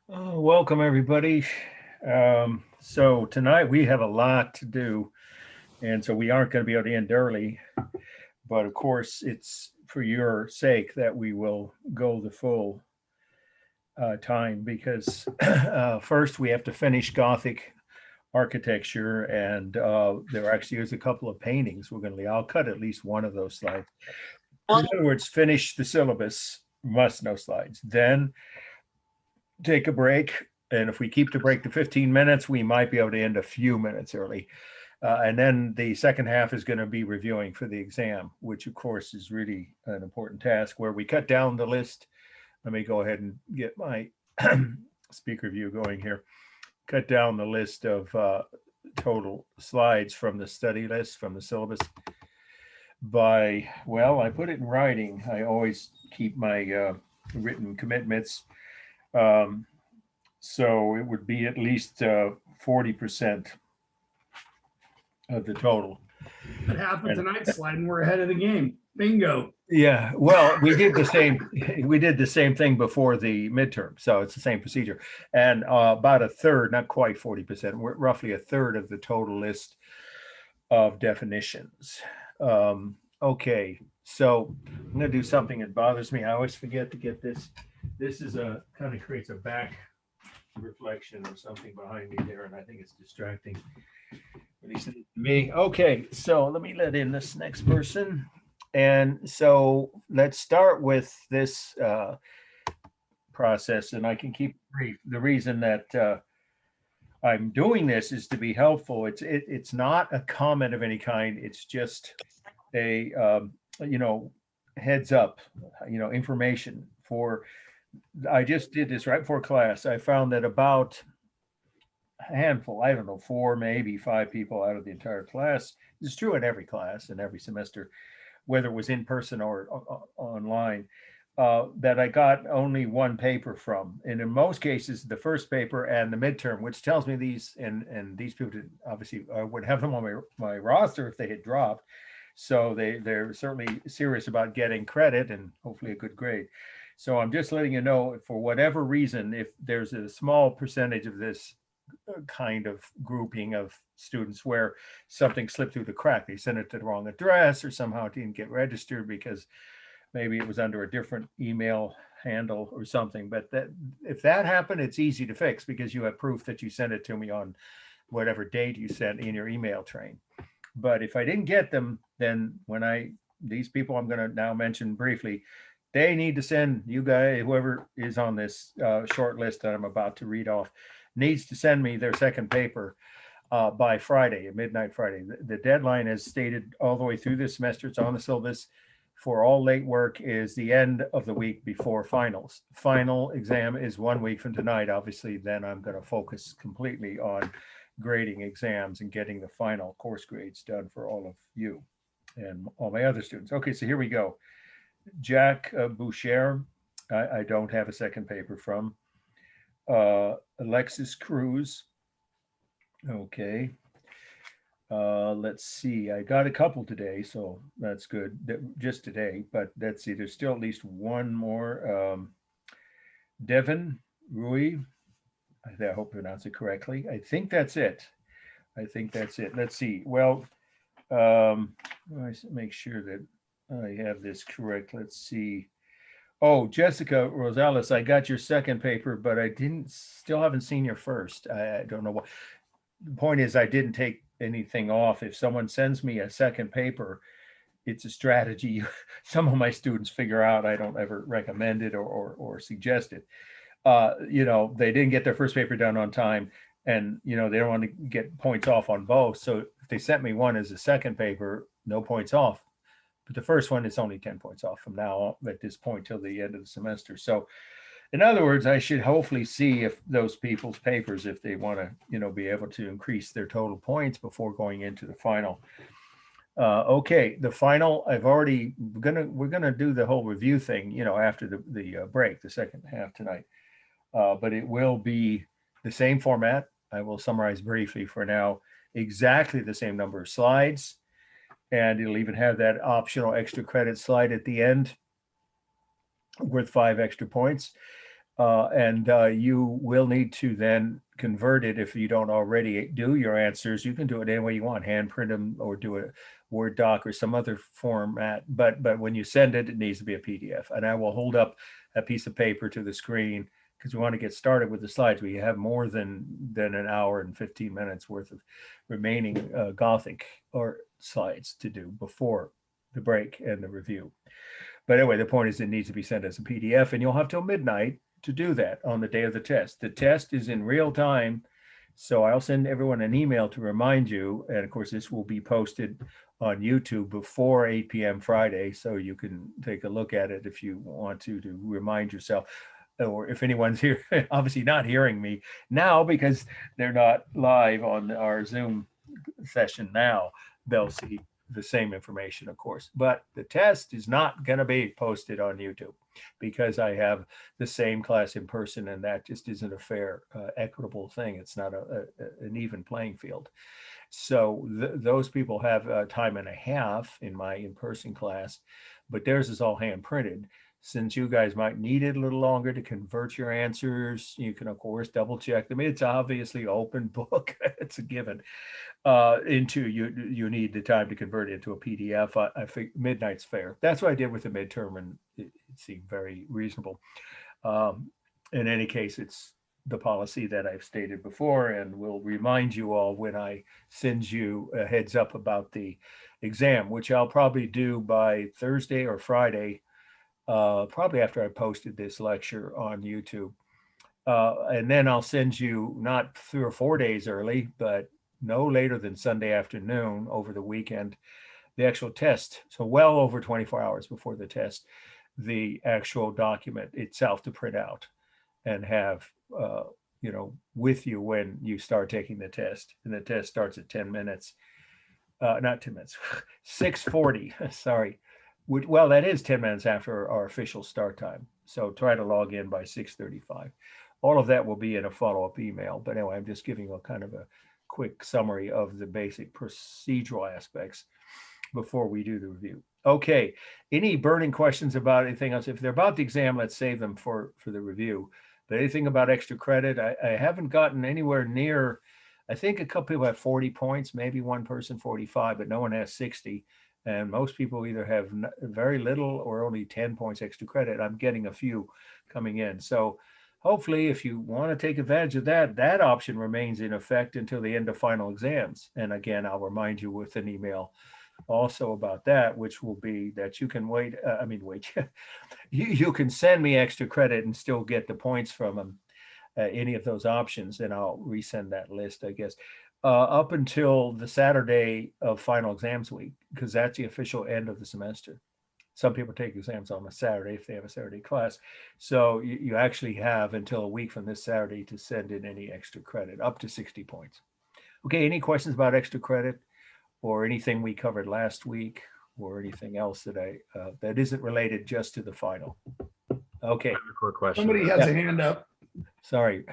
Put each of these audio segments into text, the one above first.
Welcome, everybody. So tonight we have a lot to do, and so we aren't going to be able to end early. But of course, it's for your sake that we will go the full time because first we have to finish Gothic architecture, and there actually is a couple of paintings we're going to. I'll cut at least one of those slides. In other words, finish the syllabus. Must know slides. Then take a break. And if we keep the break to 15 minutes, we might be able to end a few minutes early. And then the second half is going to be reviewing for the exam, which of course is really an important task where we cut down the list. Let me go ahead and get my speaker view going here. Cut down the list of total slides from the study list, from the syllabus by, well, I put it in writing. I always keep my written commitments. Um, So it would be at least 40% of the total. But half of tonight's slide and we're ahead of the game. Bingo. Yeah, well, we did the same. We did the same thing before the midterm, so it's the same procedure. And about a third, not quite 40%, roughly a third of the total list of definitions. Okay, so I'm going to do something that bothers me. I always forget to get this. This is a kind of creates a back reflection or something behind me there, and I think it's distracting. At least to me. Okay, so let me let in this next person. And so let's start with this process, and I can keep it brief. The reason that I'm doing this is to be helpful. It's not a comment of any kind. It's just a you know heads up, information for. I just did this right before class. I found that about a handful, I don't know, four, maybe five people out of the entire class. It's true in every class and every semester, whether it was in person or online, that I got only one paper from. And in most cases, the first paper and the midterm, which tells me these, and these people obviously would have them on my roster if they had dropped. So they're certainly serious about getting credit and hopefully a good grade. So I'm just letting you know, for whatever reason, if there's a small percentage of this kind of grouping of students where something slipped through the crack, they sent it to the wrong address or somehow it didn't get registered because maybe it was under a different email handle or something. But that if that happened, it's easy to fix because you have proof that you sent it to me on whatever date you sent in your email train. But if I didn't get them, then these people I'm going to now mention briefly, they need to send you guys, whoever is on this short list that I'm about to read off, needs to send me their second paper by Friday, at midnight Friday. The deadline is stated all the way through this semester. It's on the syllabus for all late work is the end of the week before finals. Final exam is 1 week from tonight. Obviously, then I'm going to focus completely on grading exams and getting the final course grades done for all of you and all my other students. Okay, so here we go. Jack Boucher, I don't have a second paper from. Alexis Cruz, okay. Let's see, I got a couple today, so that's good. Just today, but let's see, there's still at least one more. Devin Rui, I hope I pronounced it correctly. I think that's it. Let's see. Well, I make sure that I have this correct. Let's see. Oh, Jessica Rosales, I got your second paper, but I still haven't seen your first. I don't know what. The point is, I didn't take anything off. If someone sends me a second paper, it's a strategy some of my students figure out. I don't ever recommend it or suggest it. They didn't get their first paper done on time, and they don't want to get points off on both. So if they sent me one as a second paper, no points off. But the first one is only 10 points off from now on at this point till the end of the semester. So in other words, I should hopefully see if those people's papers, if they want to, be able to increase their total points before going into the final. Okay, the final, we're gonna do the whole review thing, after the break, the second half tonight. But it will be the same format. I will summarize briefly for now, exactly the same number of slides. And it'll even have that optional extra credit slide at the end worth 5 extra points. And you will need to then convert it if you don't already do your answers. You can do it any way you want, hand print them or do a Word doc or some other format. But when you send it, it needs to be a PDF. And I will hold up a piece of paper to the screen because we want to get started with the slides. We have more than an hour and 15 minutes worth of remaining Gothic or slides to do before the break and the review. But anyway, the point is it needs to be sent as a PDF, and you'll have till midnight to do that on the day of the test. The test is in real time, so I'll send everyone an email to remind you. And of course, this will be posted on YouTube before 8 p.m. Friday, so you can take a look at it if you want to remind yourself. Or if anyone's here, obviously not hearing me now because they're not live on our Zoom session now, they'll see the same information, of course. But the test is not going to be posted on YouTube because I have the same class in person, and that just isn't a fair, equitable thing. It's not an even playing field. So those people have time and a half in my in-person class, but theirs is all hand printed. Since you guys might need it a little longer to convert your answers, you can of course double check them. It's obviously open book. It's a given. Into you need the time to convert it into a PDF. I think midnight's fair. That's what I did with the midterm, and it seemed very reasonable. In any case, it's the policy that I've stated before, and will remind you all when I send you a heads up about the exam, which I'll probably do by Thursday or Friday, probably after I posted this lecture on YouTube. And then I'll send you not 3 or 4 days early, but no later than Sunday afternoon over the weekend, the actual test. So well over 24 hours before the test, the actual document itself to print out and have, with you when you start taking the test. And the test starts at 10 minutes, not 10 minutes, 6:40, sorry. Well, that is 10 minutes after our official start time. So try to log in by 6:35. All of that will be in a follow-up email. But anyway, I'm just giving you a kind of a quick summary of the basic procedural aspects before we do the review. Okay, any burning questions about anything else? If they're about the exam, let's save them for the review. But anything about extra credit, I haven't gotten anywhere near, I think a couple people have 40 points, maybe one person 45, but no one has 60. And most people either have very little or only 10 points extra credit. I'm getting a few coming in. So hopefully, if you want to take advantage of that, that option remains in effect until the end of final exams. And again, I'll remind you with an email also about that, which will be that you can wait. You can send me extra credit and still get the points from them, any of those options, and I'll resend that list, I guess, up until the Saturday of final exams week, because that's the official end of the semester. Some people take exams on a Saturday if they have a Saturday class. So you actually have until a week from this Saturday to send in any extra credit, up to 60 points. Okay, any questions about extra credit or anything we covered last week or anything else that isn't related just to the final? Okay. Quick question. Somebody has a hand up. Sorry,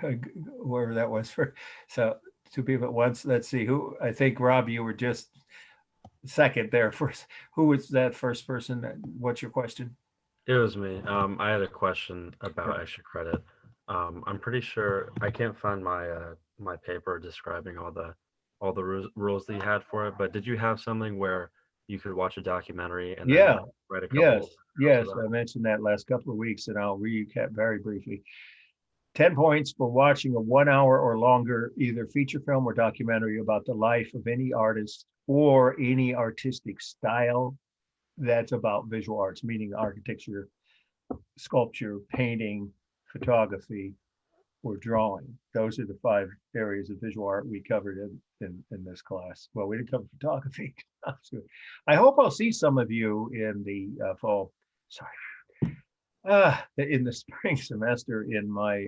whoever that was for. So 2 people at once. Let's see who. I think Rob, you were just second there. First, who was that first person? What's your question? It was me. I had a question about extra credit. I'm pretty sure I can't find my my paper describing all the rules that you had for it. But did you have something where you could watch a documentary and then write a couple? Yes. I mentioned that last couple of weeks, and I'll recap very briefly. 10 points for watching a 1 hour or longer, either feature film or documentary about the life of any artist or any artistic style that's about visual arts, meaning architecture, sculpture, painting, photography, or drawing. Those are the 5 areas of visual art we covered in this class. Well, we didn't cover photography. I hope I'll see some of you in the fall. Sorry. In the spring semester in my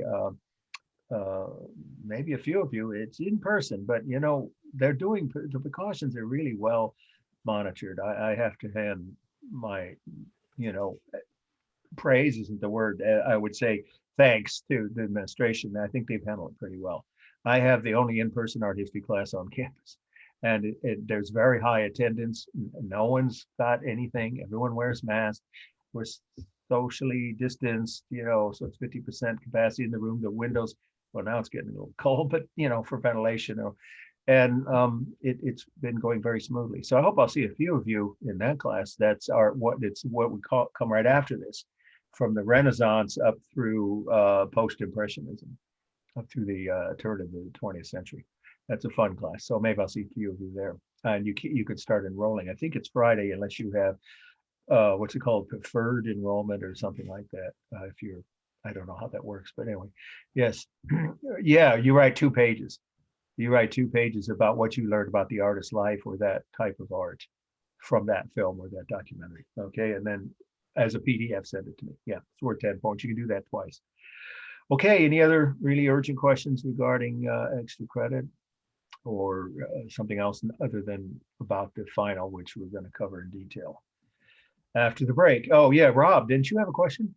maybe a few of you, it's in person, but they're doing the precautions are really well monitored. I have to hand my praise isn't the word. I would say thanks to the administration. I think they've handled it pretty well. I have the only in-person art history class on campus, and there's very high attendance. No one's got anything. Everyone wears masks. We're socially distanced, so it's 50% capacity in the room. The windows, well, now it's getting a little cold, but for ventilation. And it's been going very smoothly. So I hope I'll see a few of you in that class. That's what we call come right after this, from the Renaissance up through post-impressionism, up through the turn of the 20th century. That's a fun class. So maybe I'll see a few of you there. And you could start enrolling. I think it's Friday, unless you have what's it called, preferred enrollment or something like that. If you're, I don't know how that works, but anyway, yes, yeah, you write 2 pages. You write 2 pages about what you learned about the artist's life or that type of art from that film or that documentary. Okay, and then as a PDF, send it to me. Yeah, it's worth 10 points. You can do that twice. Okay, any other really urgent questions regarding extra credit or something else other than about the final, which we're going to cover in detail after the break? Oh yeah, Rob, didn't you have a question?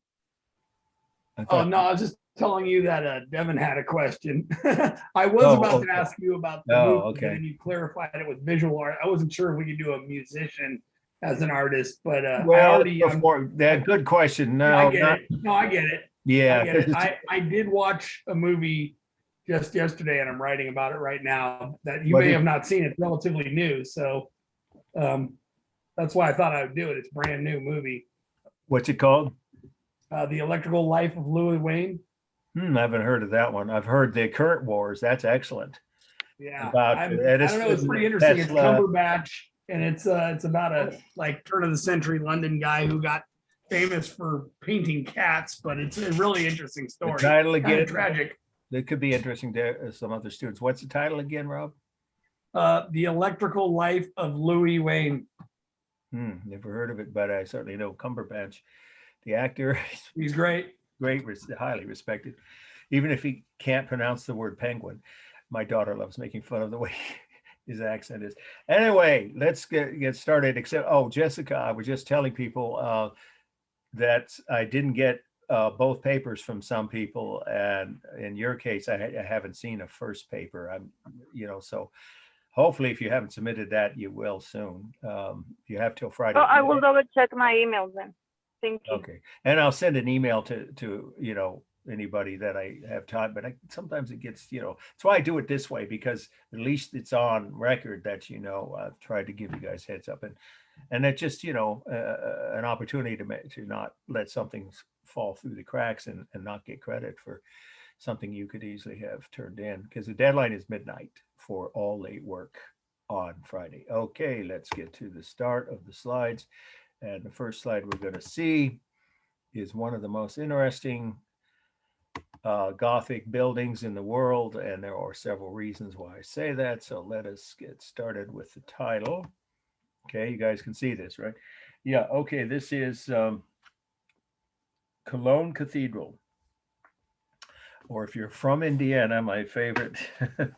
Oh no, I was just telling you that Devin had a question. I was about to ask you about the movie, okay. and you clarified it with visual art. I wasn't sure if we could do a musician as an artist, but well, good question. No, I get it. No, I get it. Yeah, I get it. I did watch a movie just yesterday, and I'm writing about it right now. That you may have not seen. It's relatively new, so that's why I thought I would do it. It's a brand new movie. What's it called? The Electrical Life of Louis Wayne. I haven't heard of that one. I've heard The Current Wars. That's excellent. Yeah, I don't know. It's pretty interesting. It's Cumberbatch, and it's about a turn of the century London guy who got famous for painting cats. But it's a really interesting story. The title again? Kind of tragic. That could be interesting to some other students. What's the title again, Rob? The Electrical Life of Louis Wayne. Never heard of it, but I certainly know Cumberbatch. The actor, he's great, highly respected, even if he can't pronounce the word penguin. My daughter loves making fun of the way his accent is. Anyway, let's get started. Jessica, I was just telling people that I didn't get both papers from some people, and in your case, I haven't seen a first paper. So hopefully, if you haven't submitted that, you will soon. You have till Friday. Oh, I will double check my emails then. Thank you. Okay, and I'll send an email to anybody that I have time, but sometimes it gets, that's why I do it this way, because at least it's on record that I've tried to give you guys heads up, and it's just an opportunity to not let something fall through the cracks and not get credit for something you could easily have turned in, because the deadline is midnight for all late work on Friday. Okay, let's get to the start of the slides. And the first slide we're going to see is one of the most interesting Gothic buildings in the world. And there are several reasons why I say that. So let us get started with the title. Okay, you guys can see this, right? Yeah, okay, this is Cologne Cathedral. Or if you're from Indiana, my favorite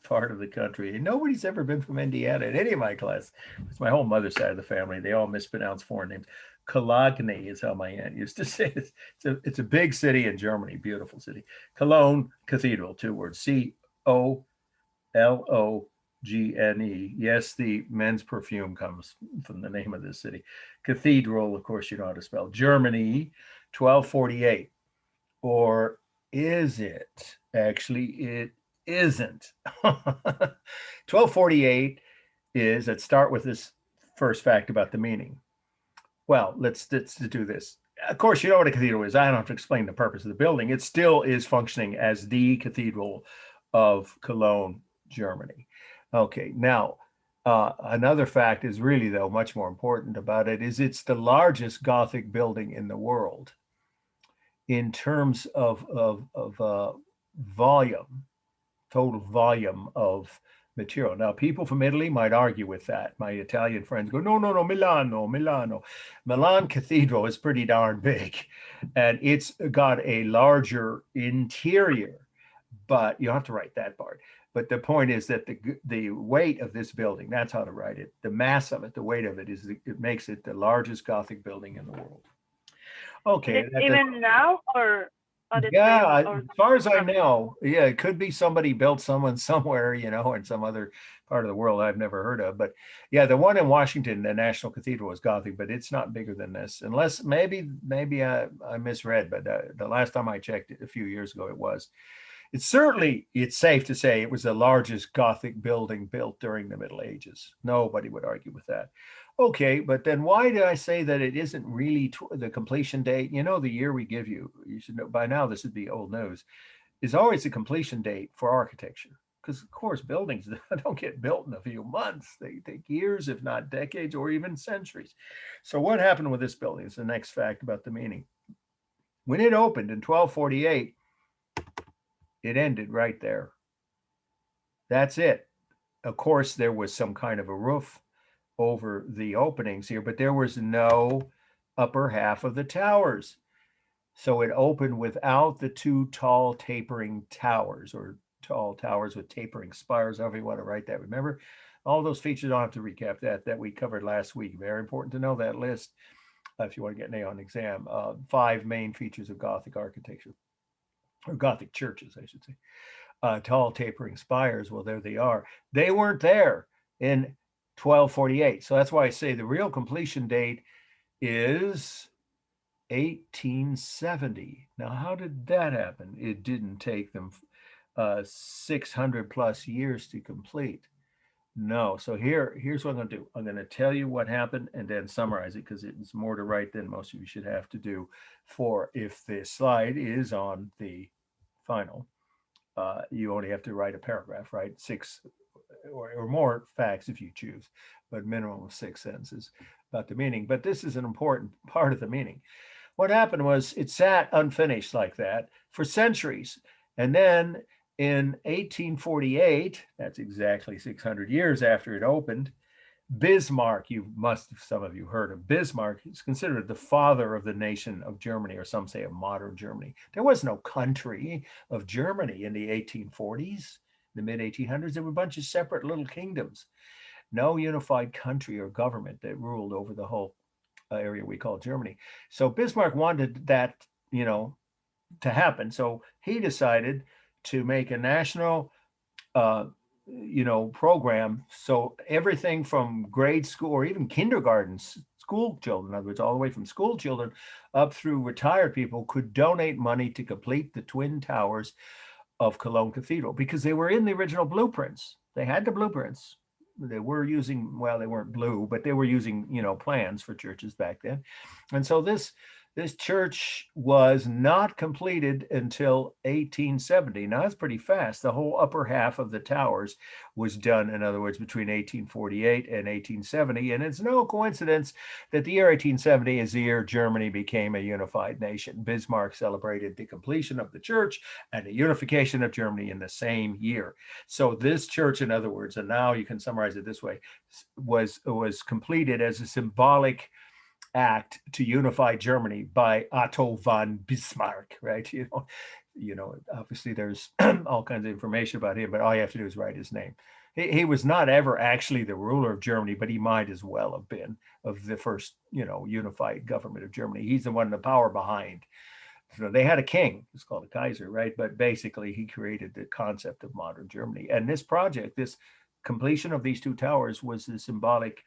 part of the country. And nobody's ever been from Indiana in any of my class. It's my whole mother's side of the family. They all mispronounce foreign names. Cologne is how my aunt used to say it. It's a big city in Germany, beautiful city. Cologne Cathedral, 2 words, C-O-L-O-G-N-E. Yes, the men's perfume comes from the name of this city. Cathedral, of course, you know how to spell. Germany, 1248. Or is it? Actually, it isn't. 1248 is, let's start with this first fact about the meaning. Well, let's do this. Of course, you know what a cathedral is. I don't have to explain the purpose of the building. It still is functioning as the cathedral of Cologne, Germany. Okay, now, another fact is really, though, much more important about it, is it's the largest Gothic building in the world in terms of volume, total volume of material. Now, people from Italy might argue with that. My Italian friends go, no, Milano. Milan Cathedral is pretty darn big, and it's got a larger interior, but you don't have to write that part. But the point is that the weight of this building, that's how to write it, the mass of it, the weight of it, it makes it the largest Gothic building in the world. Okay. Even now, or as far as I know, yeah, it could be somebody built someone somewhere, in some other part of the world I've never heard of. But yeah, the one in Washington, the National Cathedral, is Gothic, but it's not bigger than this, unless maybe I misread. But the last time I checked it a few years ago, it was. It's safe to say it was the largest Gothic building built during the Middle Ages. Nobody would argue with that. Okay, but then why did I say that it isn't really the completion date? You know, the year we give you, you should know by now, this would be old news, is always the completion date for architecture. Because of course, buildings don't get built in a few months. They take years, if not decades, or even centuries. So what happened with this building is the next fact about the meaning. When it opened in 1248, it ended right there. That's it. Of course, there was some kind of a roof over the openings here, but there was no upper half of the towers. So it opened without the two tall tapering towers, or tall towers with tapering spires, however you want to write that. Remember, all those features, I don't have to recap that we covered last week. Very important to know that list if you want to get an A on exam. 5 main features of Gothic architecture, or Gothic churches, I should say. Tall tapering spires, well, there they are. They weren't there in 1248. So that's why I say the real completion date is 1870. Now, how did that happen? It didn't take them 600 plus years to complete. No. So here's what I'm going to do. I'm going to tell you what happened and then summarize it, because it's more to write than most of you should have to do for if the slide is on the final. You only have to write a paragraph, right? 6 or more facts if you choose, but minimum of 6 sentences about the meaning. But this is an important part of the meaning. What happened was it sat unfinished like that for centuries. And then in 1848, that's exactly 600 years after it opened, Bismarck, some of you heard of Bismarck. He's considered the father of the nation of Germany, or some say of modern Germany. There was no country of Germany in the 1840s, the mid 1800s. There were a bunch of separate little kingdoms, no unified country or government that ruled over the whole area we call Germany. So Bismarck wanted that, to happen. So he decided to make a national program. So everything from grade school or even kindergarten school children, in other words, all the way from school children up through retired people, could donate money to complete the twin towers of Cologne Cathedral, because they were in the original blueprints. They had the blueprints. They were using, well, they weren't blue, but they were using, plans for churches back then. And so this church was not completed until 1870. Now, that's pretty fast. The whole upper half of the towers was done, in other words, between 1848 and 1870. And it's no coincidence that the year 1870 is the year Germany became a unified nation. Bismarck celebrated the completion of the church and the unification of Germany in the same year. So this church, in other words, and now you can summarize it this way, was completed as a symbolic act to unify Germany by Otto von Bismarck, right? Obviously there's all kinds of information about him, but all you have to do is write his name. He was not ever actually the ruler of Germany, but he might as well have been, of the first, unified government of Germany. He's the one, the power behind. So they had a king, it's called a Kaiser, right? But basically he created the concept of modern Germany. And this project, this completion of these 2 towers, was the symbolic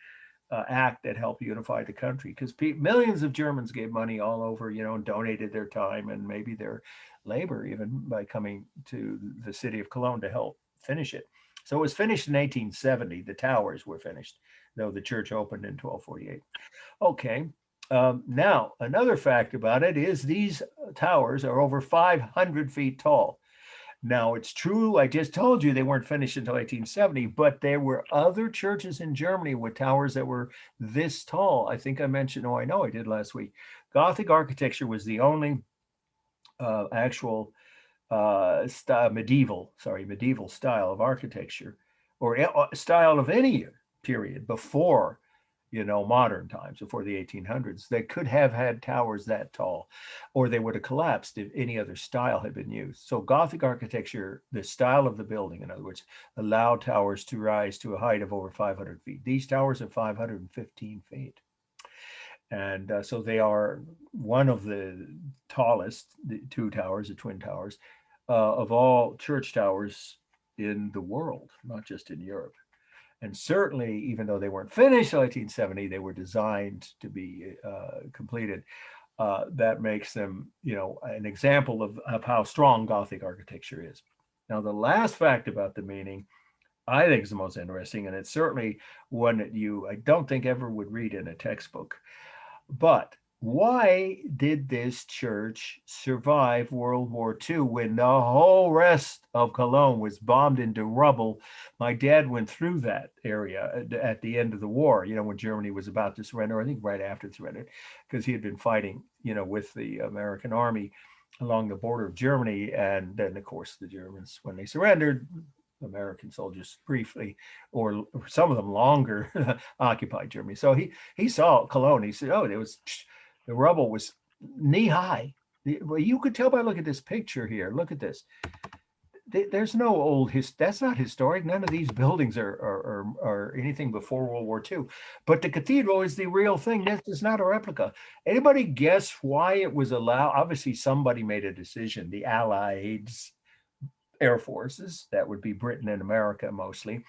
act that helped unify the country, because millions of Germans gave money all over, and donated their time and maybe their labor even by coming to the city of Cologne to help finish it. So it was finished in 1870. The towers were finished, though the church opened in 1248. Okay. Now, another fact about it is these towers are over 500 feet tall. Now, it's true, I just told you they weren't finished until 1870, but there were other churches in Germany with towers that were this tall. I think I mentioned, I know I did last week. Gothic architecture was the only actual medieval style of architecture, or style of any period before modern times, before the 1800s, that could have had towers that tall, or they would have collapsed if any other style had been used. So Gothic architecture, the style of the building, in other words, allowed towers to rise to a height of over 500 feet. These towers are 515 feet. And so they are one of the tallest, the 2 towers, the twin towers, of all church towers in the world, not just in Europe. And certainly, even though they weren't finished in 1870, they were designed to be completed. That makes them, an example of how strong Gothic architecture is. Now, the last fact about the meaning, I think is the most interesting, and it's certainly one that I don't think ever would read in a textbook. But why did this church survive World War II when the whole rest of Cologne was bombed into rubble? My dad went through that area at the end of the war, when Germany was about to surrender, I think right after it surrendered, because he had been fighting, with the American army along the border of Germany. And then, of course, the Germans, when they surrendered, American soldiers briefly, or some of them longer, occupied Germany. So he saw Cologne. He said, "Oh, the rubble was knee high." Well, you could tell by looking at this picture here. Look at this. There's no old that's not historic. None of these buildings are anything before World War II. But the cathedral is the real thing. This is not a replica. Anybody guess why it was allowed? Obviously, somebody made a decision. The Allies air forces, that would be Britain and America mostly,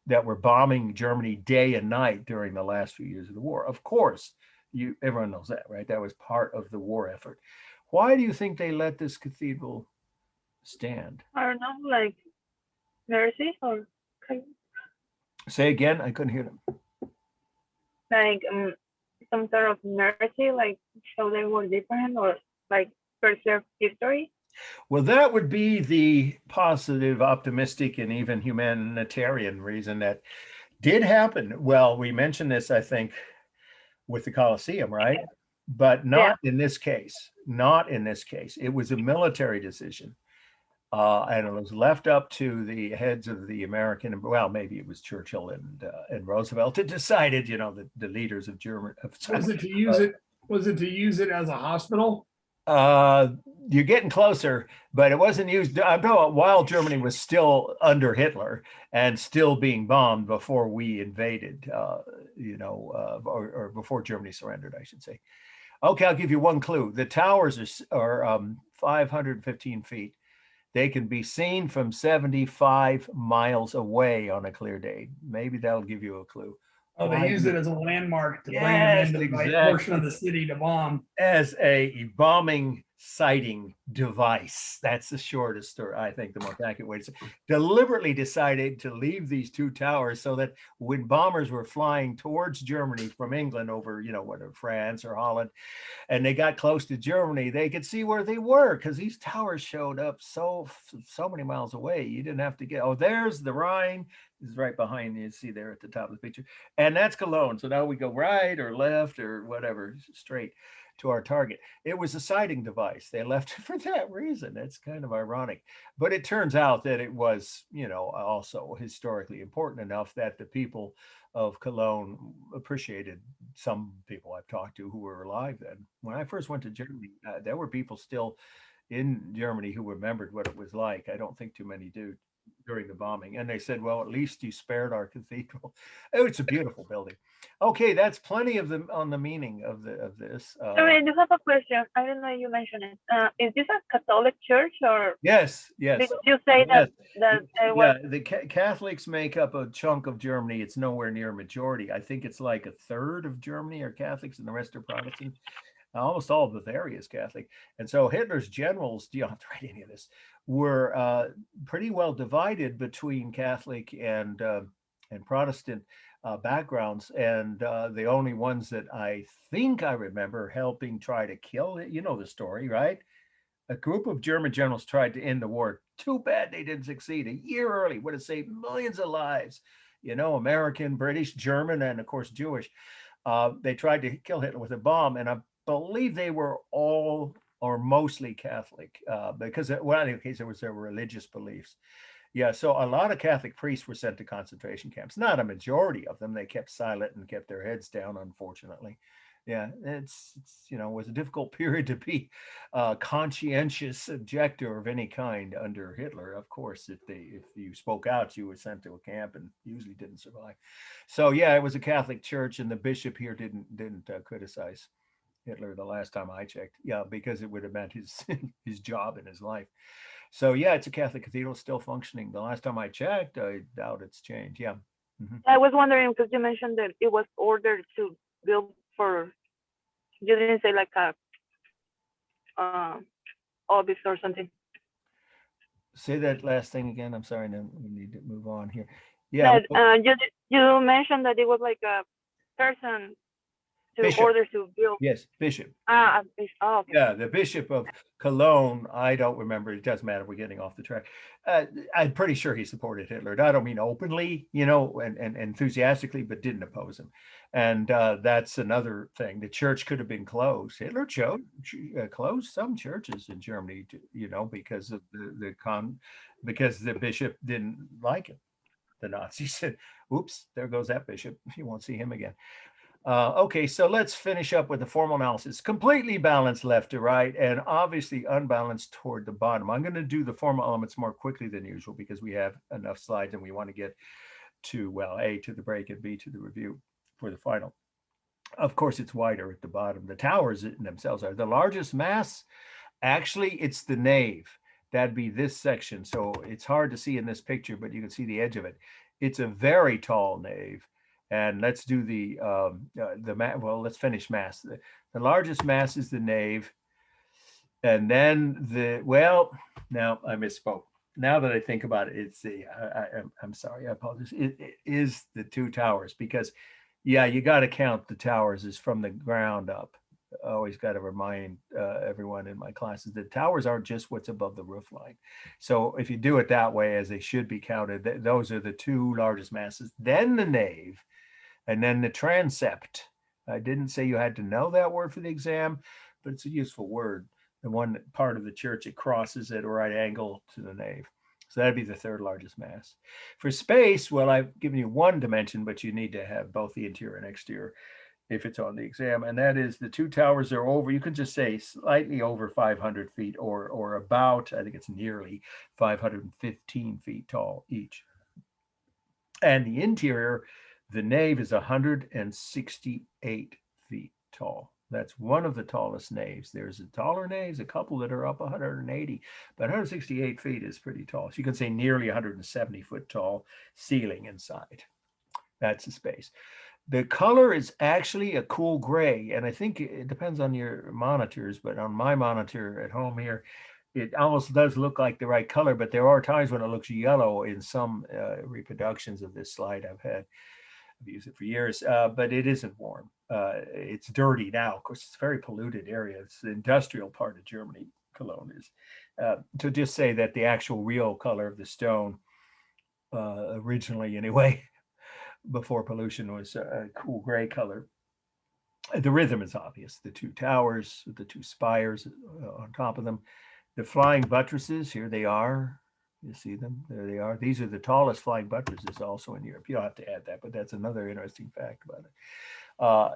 that were bombing Germany day and night during the last few years of the war. Of course, everyone knows that, right? That was part of the war effort. Why do you think they let this cathedral stand? I don't know, like mercy or Say again, I couldn't hear them. like some sort of mercy, like so they were different or like preserve history. Well, that would be the positive, optimistic, and even humanitarian reason that did happen. Well, we mentioned this, I think, with the Colosseum, right? But not in this case. Not in this case. It was a military decision. And it was left up to the heads of the American, well, maybe it was Churchill and Roosevelt that decided, the leaders of Germany. Was it to use it? Was it to use it as a hospital? You're getting closer, but it wasn't used. I'm talking about while Germany was still under Hitler and still being bombed before we invaded, or before Germany surrendered, I should say. Okay, I'll give you one clue. The towers are 515 feet. They can be seen from 75 miles away on a clear day. Maybe that'll give you a clue. Oh, they used it as a landmark to bring them into the right portion of the city to bomb. As a bombing sighting device. That's the shortest story, I think, the most accurate way to say. Deliberately decided to leave these two towers so that when bombers were flying towards Germany from England over, whether France or Holland, and they got close to Germany, they could see where they were because these towers showed up so many miles away. You didn't have to there's the Rhine. Is right behind you. See there at the top of the picture. And that's Cologne. So now we go right or left or whatever, straight to our target. It was a sighting device. They left it for that reason. It's kind of ironic. But it turns out that it was, also historically important enough that the people of Cologne appreciated. Some people I've talked to who were alive then. When I first went to Germany, there were people still in Germany who remembered what it was like. I don't think too many do. During the bombing, and they said, well, at least you spared our cathedral. Oh, it's a beautiful building. Okay, that's plenty of them on the meaning of this. Sorry, I do have a question. I don't know if you mentioned it. Is this a Catholic church or? Yes. Did you say that the Catholics make up a chunk of Germany. It's nowhere near a majority. I think it's like a third of Germany are Catholics and the rest are Protestants. Almost all of Bavaria is Catholic. And so Hitler's generals, you don't have to write any of this, were pretty well divided between Catholic and Protestant backgrounds. And the only ones that I think I remember helping try to kill it, the story, right? A group of German generals tried to end the war. Too bad they didn't succeed. A year early would have saved millions of lives. American, British, German, and of course Jewish. They tried to kill Hitler with a bomb, and I believe they were all or mostly Catholic because, well, in any case, it was their religious beliefs. Yeah, so a lot of Catholic priests were sent to concentration camps. Not a majority of them. They kept silent and kept their heads down, unfortunately. Yeah, it's was a difficult period to be a conscientious objector of any kind under Hitler. Of course, if you spoke out, you were sent to a camp and usually didn't survive. So yeah, it was a Catholic church, and the bishop here didn't criticize Hitler the last time I checked. Yeah, because it would have meant his job and his life. So yeah, it's a Catholic cathedral, still functioning. The last time I checked, I doubt it's changed. Yeah. I was wondering because you mentioned that it was ordered to build for. You didn't say like a office or something. Say that last thing again. I'm sorry. Then we need to move on here. Yeah. That you mentioned that it was like a person to Bishop. order to build. Yes, bishop. Oh, okay. Yeah, the Bishop of Cologne. I don't remember. It doesn't matter. We're getting off the track. I'm pretty sure he supported Hitler. I don't mean openly, and enthusiastically, but didn't oppose him. And that's another thing. The church could have been closed. Hitler closed some churches in Germany, because of because the bishop didn't like it. The Nazis said, "Oops, there goes that bishop. You won't see him again." Okay, so let's finish up with the formal analysis. Completely balanced left to right, and obviously unbalanced toward the bottom. I'm going to do the formal elements more quickly than usual because we have enough slides and we want to get to, well, A, to the break, and B, to the review for the final. Of course, it's wider at the bottom. The towers in themselves are the largest mass. Actually, it's the nave. That'd be this section. So it's hard to see in this picture, but you can see the edge of it. It's a very tall nave. And let's do let's finish mass. The largest mass is the nave. And then now I misspoke. Now that I think about it, it's I'm sorry, I apologize. It is the two towers because, yeah, you got to count the towers as from the ground up. I always got to remind everyone in my classes that towers aren't just what's above the roof line. So if you do it that way, as they should be counted, those are the two largest masses. Then the nave. And then the transept. I didn't say you had to know that word for the exam, but it's a useful word. The one part of the church it crosses at a right angle to the nave. So that'd be the third largest mass. For space, well, I've given you one dimension, but you need to have both the interior and exterior if it's on the exam. And that is the two towers are over, you can just say slightly over 500 feet or about, I think it's nearly 515 feet tall each. And the interior, the nave is 168 feet tall. That's one of the tallest naves. There's a taller naves, a couple that are up 180, but 168 feet is pretty tall. So you can say nearly 170-foot tall ceiling inside. That's the space. The color is actually a cool gray, and I think it depends on your monitors, but on my monitor at home here, it almost does look like the right color, but there are times when it looks yellow in some reproductions of this slide I've used it for years, but it isn't warm. It's dirty now. Of course, it's a very polluted area. It's the industrial part of Germany, Cologne is. To just say that the actual real color of the stone, originally anyway, before pollution, was a cool gray color. The rhythm is obvious. The two towers, the two spires on top of them. The flying buttresses, here they are. You see them? There they are. These are the tallest flying buttresses also in Europe. You don't have to add that, but that's another interesting fact about it.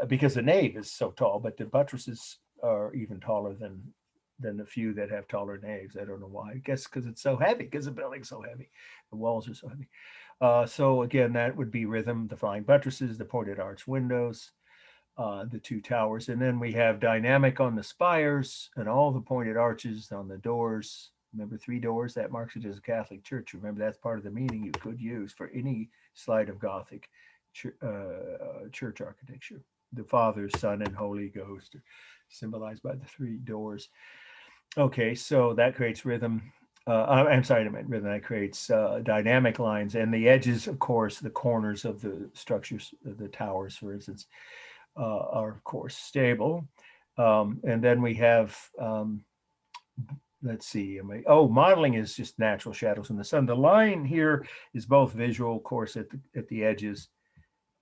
Because the nave is so tall, but the buttresses are even taller than the few that have taller naves. I don't know why. I guess because it's so heavy, because the building's so heavy. The walls are so heavy. So again, that would be rhythm, the flying buttresses, the pointed arch windows, the two towers. And then we have dynamic on the spires and all the pointed arches on the doors. Remember, 3 doors, that marks it as a Catholic church. Remember, that's part of the meaning you could use for any slide of Gothic church architecture. The Father, Son, and Holy Ghost are symbolized by the 3 doors. Okay, so that creates rhythm. I'm sorry, I meant rhythm. That creates dynamic lines. And the edges, of course, the corners of the structures, the towers, for instance, are, of course, stable. And then we have... let's see. Modeling is just natural shadows in the sun. The line here is both visual, of course, at the edges,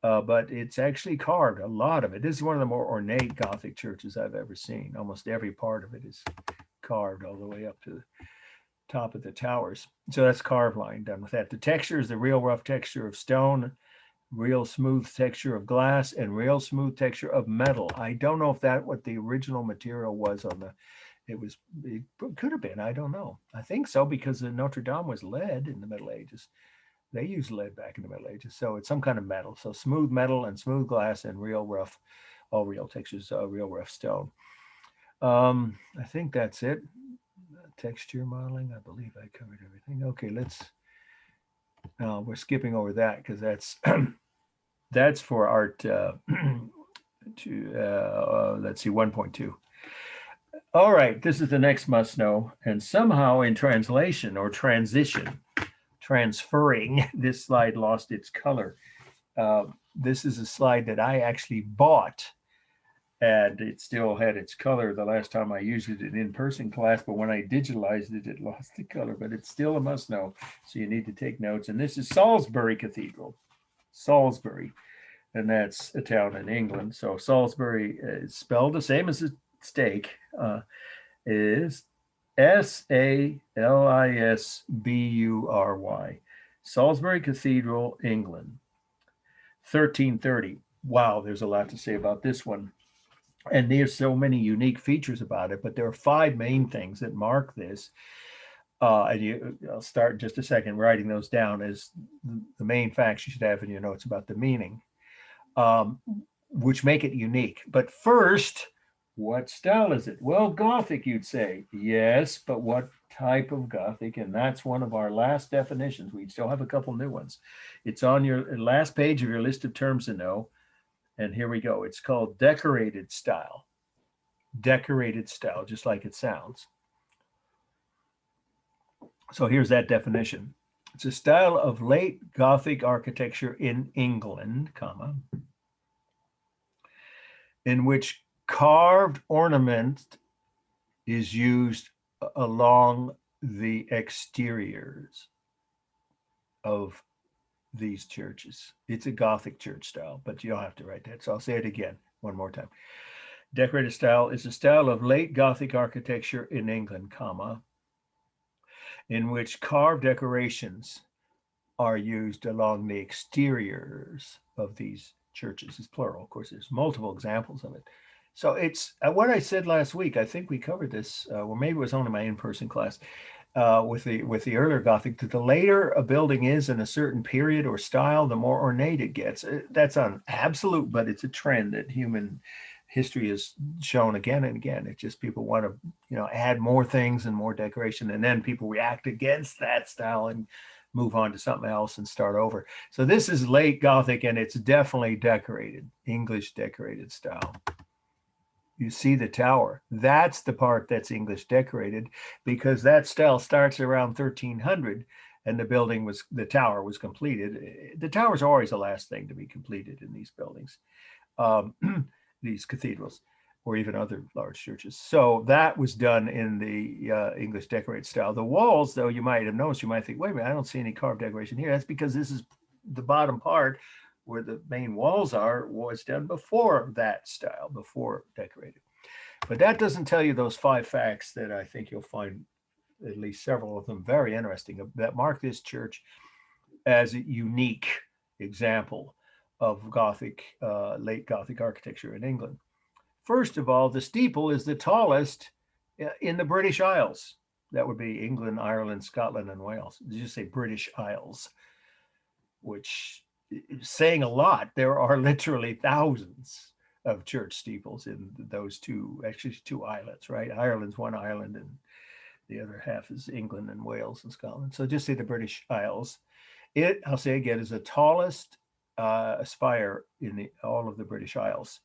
but it's actually carved, a lot of it. This is one of the more ornate Gothic churches I've ever seen. Almost every part of it is carved all the way up to the top of the towers. So that's carved line done with that. The texture is the real rough texture of stone, real smooth texture of glass, and real smooth texture of metal. I don't know if that what the original material was on the... It could have been, I don't know. I think so, because Notre Dame was lead in the Middle Ages. They used lead back in the Middle Ages. So it's some kind of metal. So smooth metal and smooth glass and real rough, all real textures, real rough stone. I think that's it. Texture modeling, I believe I covered everything. Okay, let's We're skipping over that because that's that's for art let's see, 1.2. All right, this is the next must know. And somehow in translation or transition, transferring, this slide lost its color. This is a slide that I actually bought, and it still had its color the last time I used it in in-person class, but when I digitalized it, it lost the color, but it's still a must know. So you need to take notes. And this is Salisbury Cathedral, Salisbury, and that's a town in England. So Salisbury is spelled the same as a steak, is Salisbury. Salisbury Cathedral, England, 1330. Wow, there's a lot to say about this one. And there's so many unique features about it, but there are 5 main things that mark this. I'll start in just a second writing those down as the main facts you should have in your notes about the meaning, which make it unique. But first, what style is it? Well, Gothic, you'd say. Yes, but what type of Gothic? And that's one of our last definitions. We still have a couple new ones. It's on your last page of your list of terms to know. And here we go. It's called decorated style. Decorated style, just like it sounds. So here's that definition. It's a style of late Gothic architecture in England, comma, in which carved ornament is used along the exteriors of these churches. It's a Gothic church style, but you'll have to write that. So I'll say it again one more time. Decorated style is a style of late Gothic architecture in England, comma, in which carved decorations are used along the exteriors of these churches. It's plural, of course. There's multiple examples of it. So it's what I said last week. I think we covered this, or maybe it was only my in-person class. With the earlier Gothic, that the later a building is in a certain period or style, the more ornate it gets. That's an absolute, but it's a trend that human history has shown again and again. It's just people want to, add more things and more decoration, and then people react against that style and move on to something else and start over. So this is late Gothic, and it's definitely decorated, English decorated style. You see the tower. That's the part that's English decorated, because that style starts around 1300 and the tower was completed. The towers are always the last thing to be completed in these buildings, these cathedrals, or even other large churches. So that was done in the English decorated style. The walls, though, you might have noticed, you might think, wait a minute, I don't see any carved decoration here. That's because this is the bottom part where the main walls are, was done before that style, before decorated. But that doesn't tell you those 5 facts that I think you'll find, at least several of them, very interesting, that mark this church as a unique example of Gothic, late Gothic architecture in England. First of all, the steeple is the tallest in the British Isles. That would be England, Ireland, Scotland, and Wales. You just say British Isles, which saying a lot. There are literally thousands of church steeples in those two islets, right? Ireland's one island and the other half is England and Wales and Scotland. So just say the British Isles. I'll say again, is the tallest spire in all of the British Isles.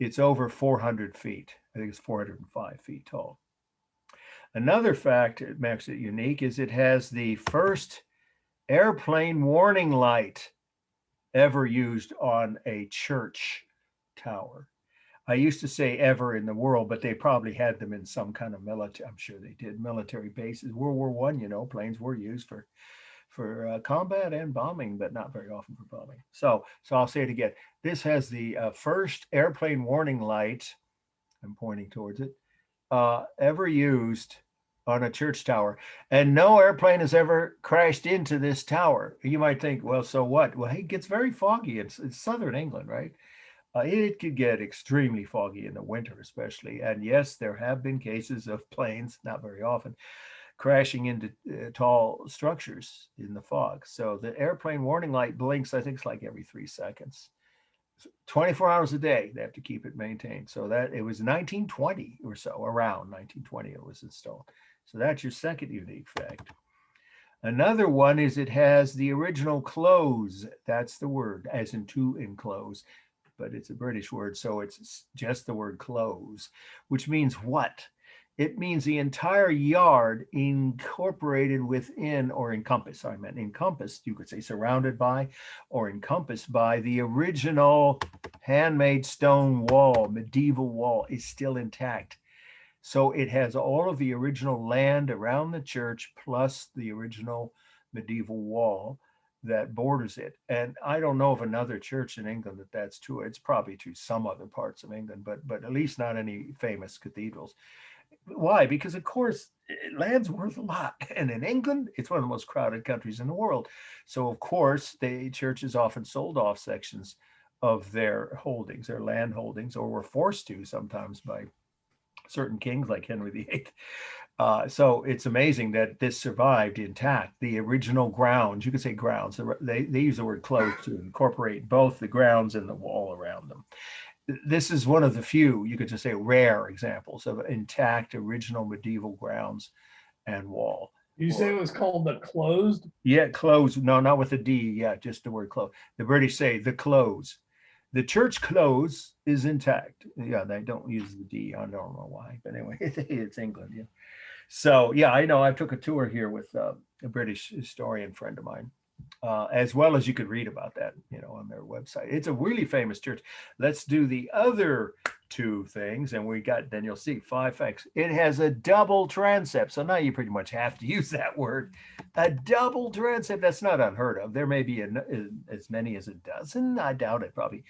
It's over 400 feet. I think it's 405 feet tall. Another fact that makes it unique is it has the first airplane warning light ever used on a church tower. I used to say ever in the world, but they probably had them in some kind of military, I'm sure they did, military bases. World War I, planes were used for combat and bombing, but not very often for bombing. So I'll say it again. This has the first airplane warning light, I'm pointing towards it, ever used on a church tower. And no airplane has ever crashed into this tower. You might think, well, so what? Well, it gets very foggy. It's southern England, right? It could get extremely foggy in the winter, especially. And yes, there have been cases of planes, not very often, crashing into tall structures in the fog. So the airplane warning light blinks, I think it's like every 3 seconds. 24 hours a day, they have to keep it maintained. So that it was 1920 or so, around 1920 it was installed. So that's your second unique fact. Another one is it has the original close. That's the word, as in to enclose, but it's a British word, so it's just the word close, which means what? It means the entire yard incorporated within or encompassed. I meant encompassed, you could say surrounded by or encompassed by the original handmade stone wall, medieval wall is still intact. So it has all of the original land around the church plus the original medieval wall that borders it. And I don't know of another church in England that's true. It's probably true some other parts of England, but at least not any famous cathedrals. Why? Because of course land's worth a lot, and in England it's one of the most crowded countries in the world. So of course the churches often sold off sections of their holdings, their land holdings, or were forced to sometimes by certain kings like Henry VIII. So it's amazing that this survived intact. The original grounds, you could say grounds, they use the word close to incorporate both the grounds and the wall around them. This is one of the few, you could just say rare examples of intact original medieval grounds and wall. You say it was called the closed? Yeah, close. No, not with a D. Yeah, just the word close. The British say the close. The church close is intact. Yeah, they don't use the D. I don't know why, but anyway, it's England. Yeah. So yeah, I know. I took a tour here with a British historian friend of mine, as well as you could read about that, on their website. It's a really famous church. Let's do the other two things, and then you'll see 5 facts. It has a double transept, so now you pretty much have to use that word. A double transept. That's not unheard of. There may be as many as a dozen. I doubt it. Probably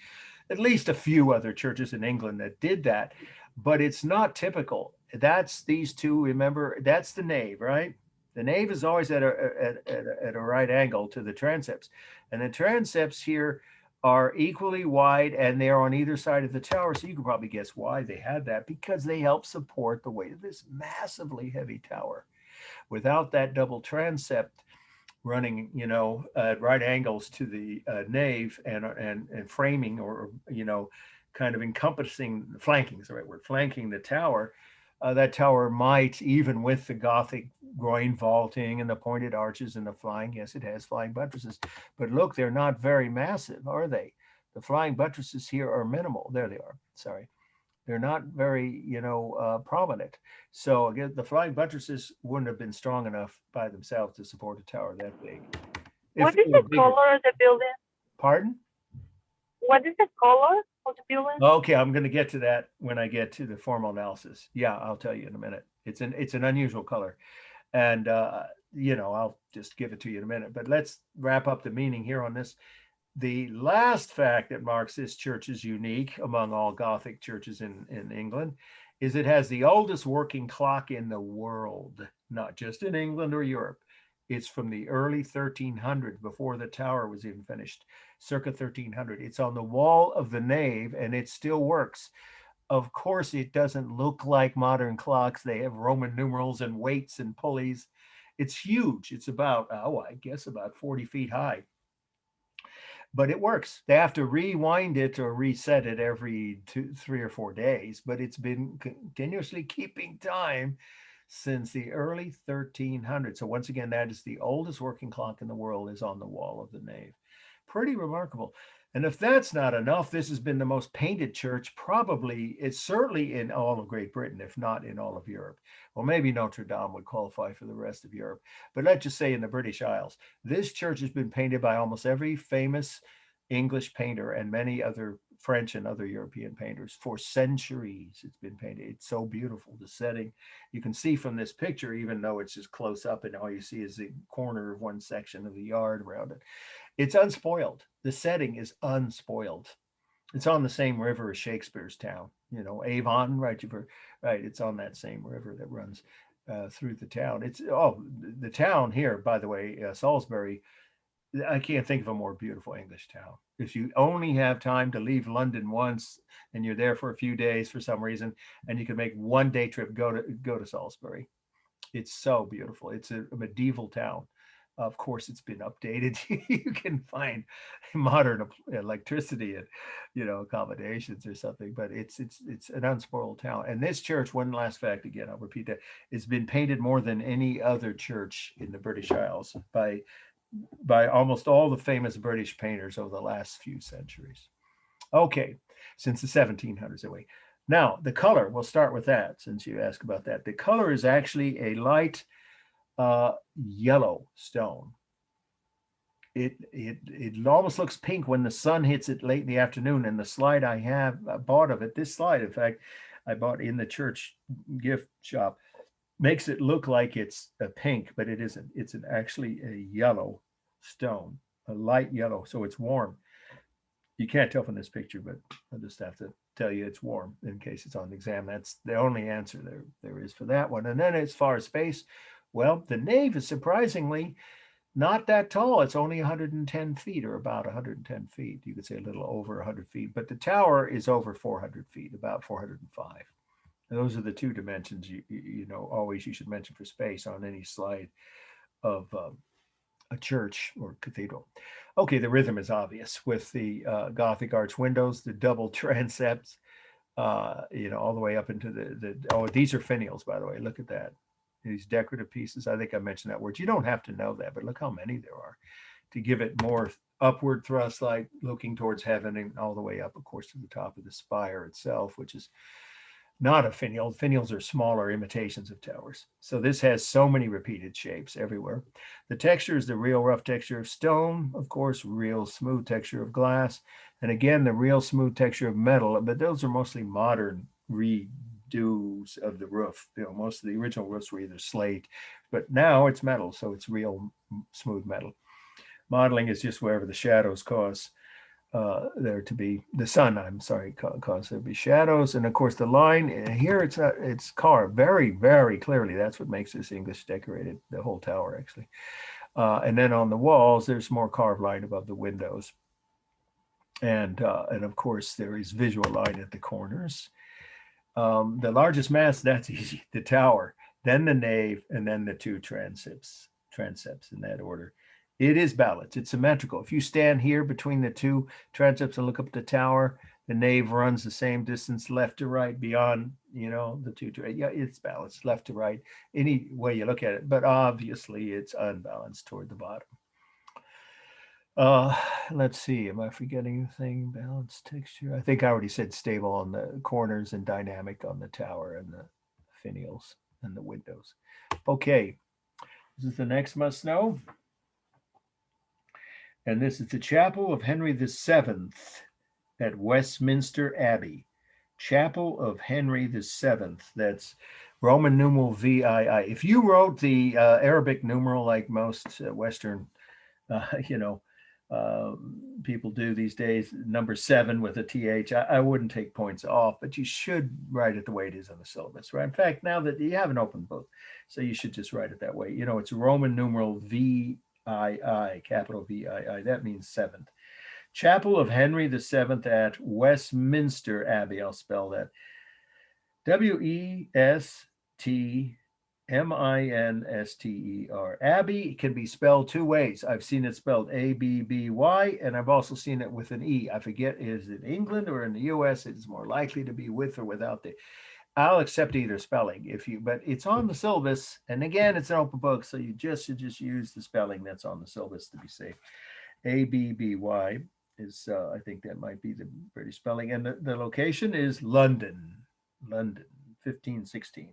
at least a few other churches in England that did that, but it's not typical. That's these two. Remember, that's the nave, right? The nave is always at a right angle to the transepts, and the transepts here are equally wide, and they're on either side of the tower. So you can probably guess why they had that, because they help support the weight of this massively heavy tower. Without that double transept running, at right angles to the nave and framing, or kind of encompassing, flanking is the right word, flanking the tower. That tower might, even with the Gothic groin vaulting and the pointed arches and the flying, yes, it has flying buttresses, but look, they're not very massive, are they? The flying buttresses here are minimal. There they are. Sorry. They're not very, prominent. So again, the flying buttresses wouldn't have been strong enough by themselves to support a tower that big. What is the color of the building? Pardon? What is the color of the building? Okay, I'm going to get to that when I get to the formal analysis. Yeah, I'll tell you in a minute. It's an unusual color, and I'll just give it to you in a minute. But let's wrap up the meaning here on this. The last fact that marks this church as unique among all Gothic churches in England is it has the oldest working clock in the world, not just in England or Europe. It's from the early 1300s, before the tower was even finished, circa 1300. It's on the wall of the nave, and it still works. Of course, it doesn't look like modern clocks. They have Roman numerals and weights and pulleys. It's huge. It's about, I guess, about 40 feet high. But it works. They have to rewind it or reset it every 3 or 4 days, but it's been continuously keeping time since the early 1300s. So once again, that is the oldest working clock in the world, is on the wall of the nave. Pretty remarkable. And if that's not enough, this has been the most painted church, probably, it's certainly in all of Great Britain, if not in all of Europe. Well, maybe Notre Dame would qualify for the rest of Europe, but let's just say in the British Isles. This church has been painted by almost every famous English painter and many other French and other European painters for centuries. It's been painted. It's so beautiful. The setting, you can see from this picture, even though it's just close up and all you see is the corner of one section of the yard around it. It's unspoiled. The setting is unspoiled. It's on the same river as Shakespeare's town, Avon, right? Right. It's on that same river that runs through the town. The town here, by the way, Salisbury, I can't think of a more beautiful English town. If you only have time to leave London once and you're there for a few days for some reason, and you can make one day trip, go to Salisbury. It's so beautiful. It's a medieval town. Of course, it's been updated. You can find modern electricity and, accommodations or something, but it's an unspoiled town. And this church, one last fact again, I'll repeat that, it's been painted more than any other church in the British Isles by almost all the famous British painters over the last few centuries. Okay, since the 1700s away. Now, the color, we'll start with that since you asked about that. The color is actually a light yellow stone. It almost looks pink when the sun hits it late in the afternoon. And the slide I bought of it, this slide, in fact, I bought in the church gift shop, makes it look like it's a pink, but it isn't. It's actually a yellow stone, a light yellow, so it's warm. You can't tell from this picture, but I'll just have to tell you it's warm in case it's on the exam. That's the only answer there is for that one. And then as far as space, well, the nave is surprisingly not that tall. It's only 110 feet, or about 110 feet. You could say a little over 100 feet, but the tower is over 400 feet, about 405. And those are the two dimensions always you should mention for space on any slide of a church or cathedral. Okay, the rhythm is obvious with the Gothic arch windows, the double transepts, all the way up into these are finials, by the way. Look at that. These decorative pieces. I think I mentioned that word. You don't have to know that, but look how many there are to give it more upward thrust, like looking towards heaven, and all the way up, of course, to the top of the spire itself, which is not a finial. Finials are smaller imitations of towers. So this has so many repeated shapes everywhere. The texture is the real rough texture of stone, of course, real smooth texture of glass, and again, the real smooth texture of metal, but those are mostly modern redos of the roof. Most of the original roofs were either slate, but now it's metal, so it's real smooth metal. Modeling is just wherever the shadows cause there to be cause there to be shadows. And of course the line here, it's carved very, very clearly. That's what makes this English decorated, the whole tower actually. And then on the walls, there's more carved line above the windows. And of course there is visual line at the corners. The largest mass, that's easy, the tower, then the nave, and then the two transepts in that order. It is balanced. It's symmetrical. If you stand here between the two transepts and look up at the tower, the nave runs the same distance left to right beyond, the two. Yeah, it's balanced left to right, any way you look at it. But obviously, it's unbalanced toward the bottom. Let's see. Am I forgetting anything? Balanced texture. I think I already said stable on the corners and dynamic on the tower and the finials and the windows. Okay. This is the next must know. And this is the Chapel of Henry VII at Westminster Abbey. Chapel of Henry VII. That's Roman numeral VII. If you wrote the Arabic numeral like most Western, people do these days, number 7 with a TH, I wouldn't take points off, but you should write it the way it is on the syllabus, right? In fact, now that you have an open book, so you should just write it that way. It's Roman numeral VII, capital VII. That means 7th. Chapel of Henry VII at Westminster Abbey. I'll spell that. WESTMINSTER. Abbey can be spelled two ways. I've seen it spelled ABBY, and I've also seen it with an E. I forget, is it England or in the US? It is more likely to be with or without the. I'll accept either spelling but it's on the syllabus. And again, it's an open book, so you should just use the spelling that's on the syllabus to be safe. ABBY is, I think that might be the British spelling. And the location is London, 1516.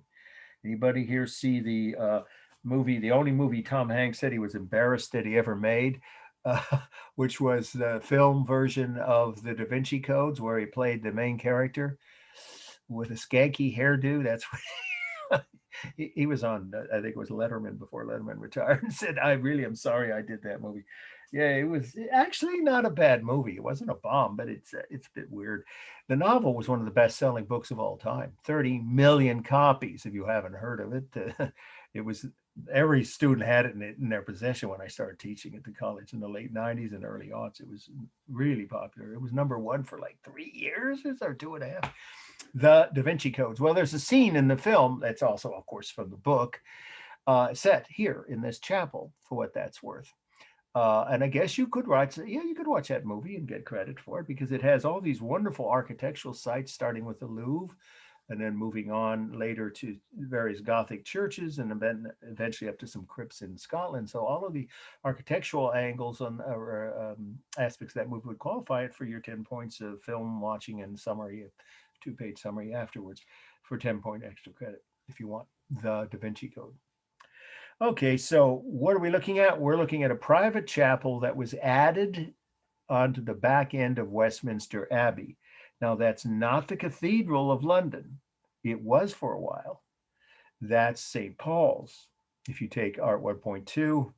Anybody here see the movie, the only movie Tom Hanks said he was embarrassed that he ever made, which was the film version of the Da Vinci Codes, where he played the main character with a skanky hairdo? That's what he was on. I think it was Letterman before Letterman retired, and said, "I really am sorry I did that movie." Yeah, it was actually not a bad movie. It wasn't a bomb, but it's a bit weird. The novel was one of the best-selling books of all time. 30 million copies. If you haven't heard of it, it was, every student had it in their possession when I started teaching at the college in the late 90s and early aughts. It was really popular. It was number 1 for like 3 years or 2.5. The Da Vinci Codes. Well, there's a scene in the film that's also, of course, from the book, set here in this chapel, for what that's worth. And I guess you could watch, yeah, you could watch that movie and get credit for it because it has all these wonderful architectural sites, starting with the Louvre, and then moving on later to various Gothic churches, and then eventually up to some crypts in Scotland. So all of the architectural angles on or aspects of that movie would qualify it for your 10 points of film watching and summary, a 2-page summary afterwards, for 10-point extra credit if you want the Da Vinci Code. Okay, so what are we looking at? We're looking at a private chapel that was added onto the back end of Westminster Abbey. Now, that's not the Cathedral of London. It was for a while. That's St. Paul's. If you take Art 1.2,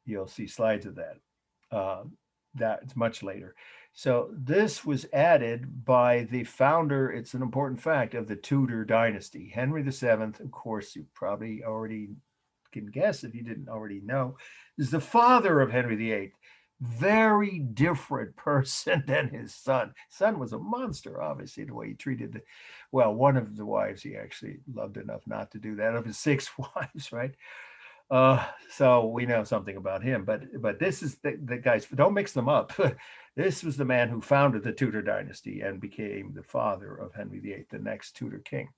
you'll see slides of that. That's much later. So this was added by the founder, it's an important fact, of the Tudor dynasty. Henry VII, of course, you probably already can guess if you didn't already know, is the father of Henry VIII. Very different person than his son. Son was a monster, obviously, the way he treated one of the wives he actually loved enough not to do that, of his 6 wives, right? So we know something about him, but this is the guys, don't mix them up. This was the man who founded the Tudor dynasty and became the father of Henry VIII, the next Tudor king.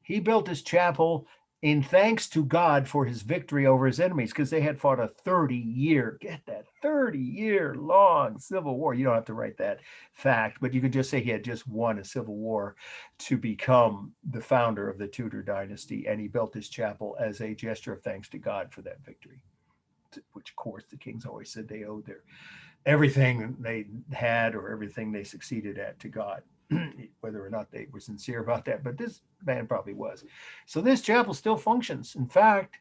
He built his chapel in thanks to God for his victory over his enemies, because they had fought a 30-year, get that, 30-year long civil war. You don't have to write that fact, but you could just say he had just won a civil war to become the founder of the Tudor dynasty, and he built his chapel as a gesture of thanks to God for that victory, which, of course, the kings always said they owed their everything they had or everything they succeeded at to God. Whether or not they were sincere about that, but this man probably was. So this chapel still functions. In fact,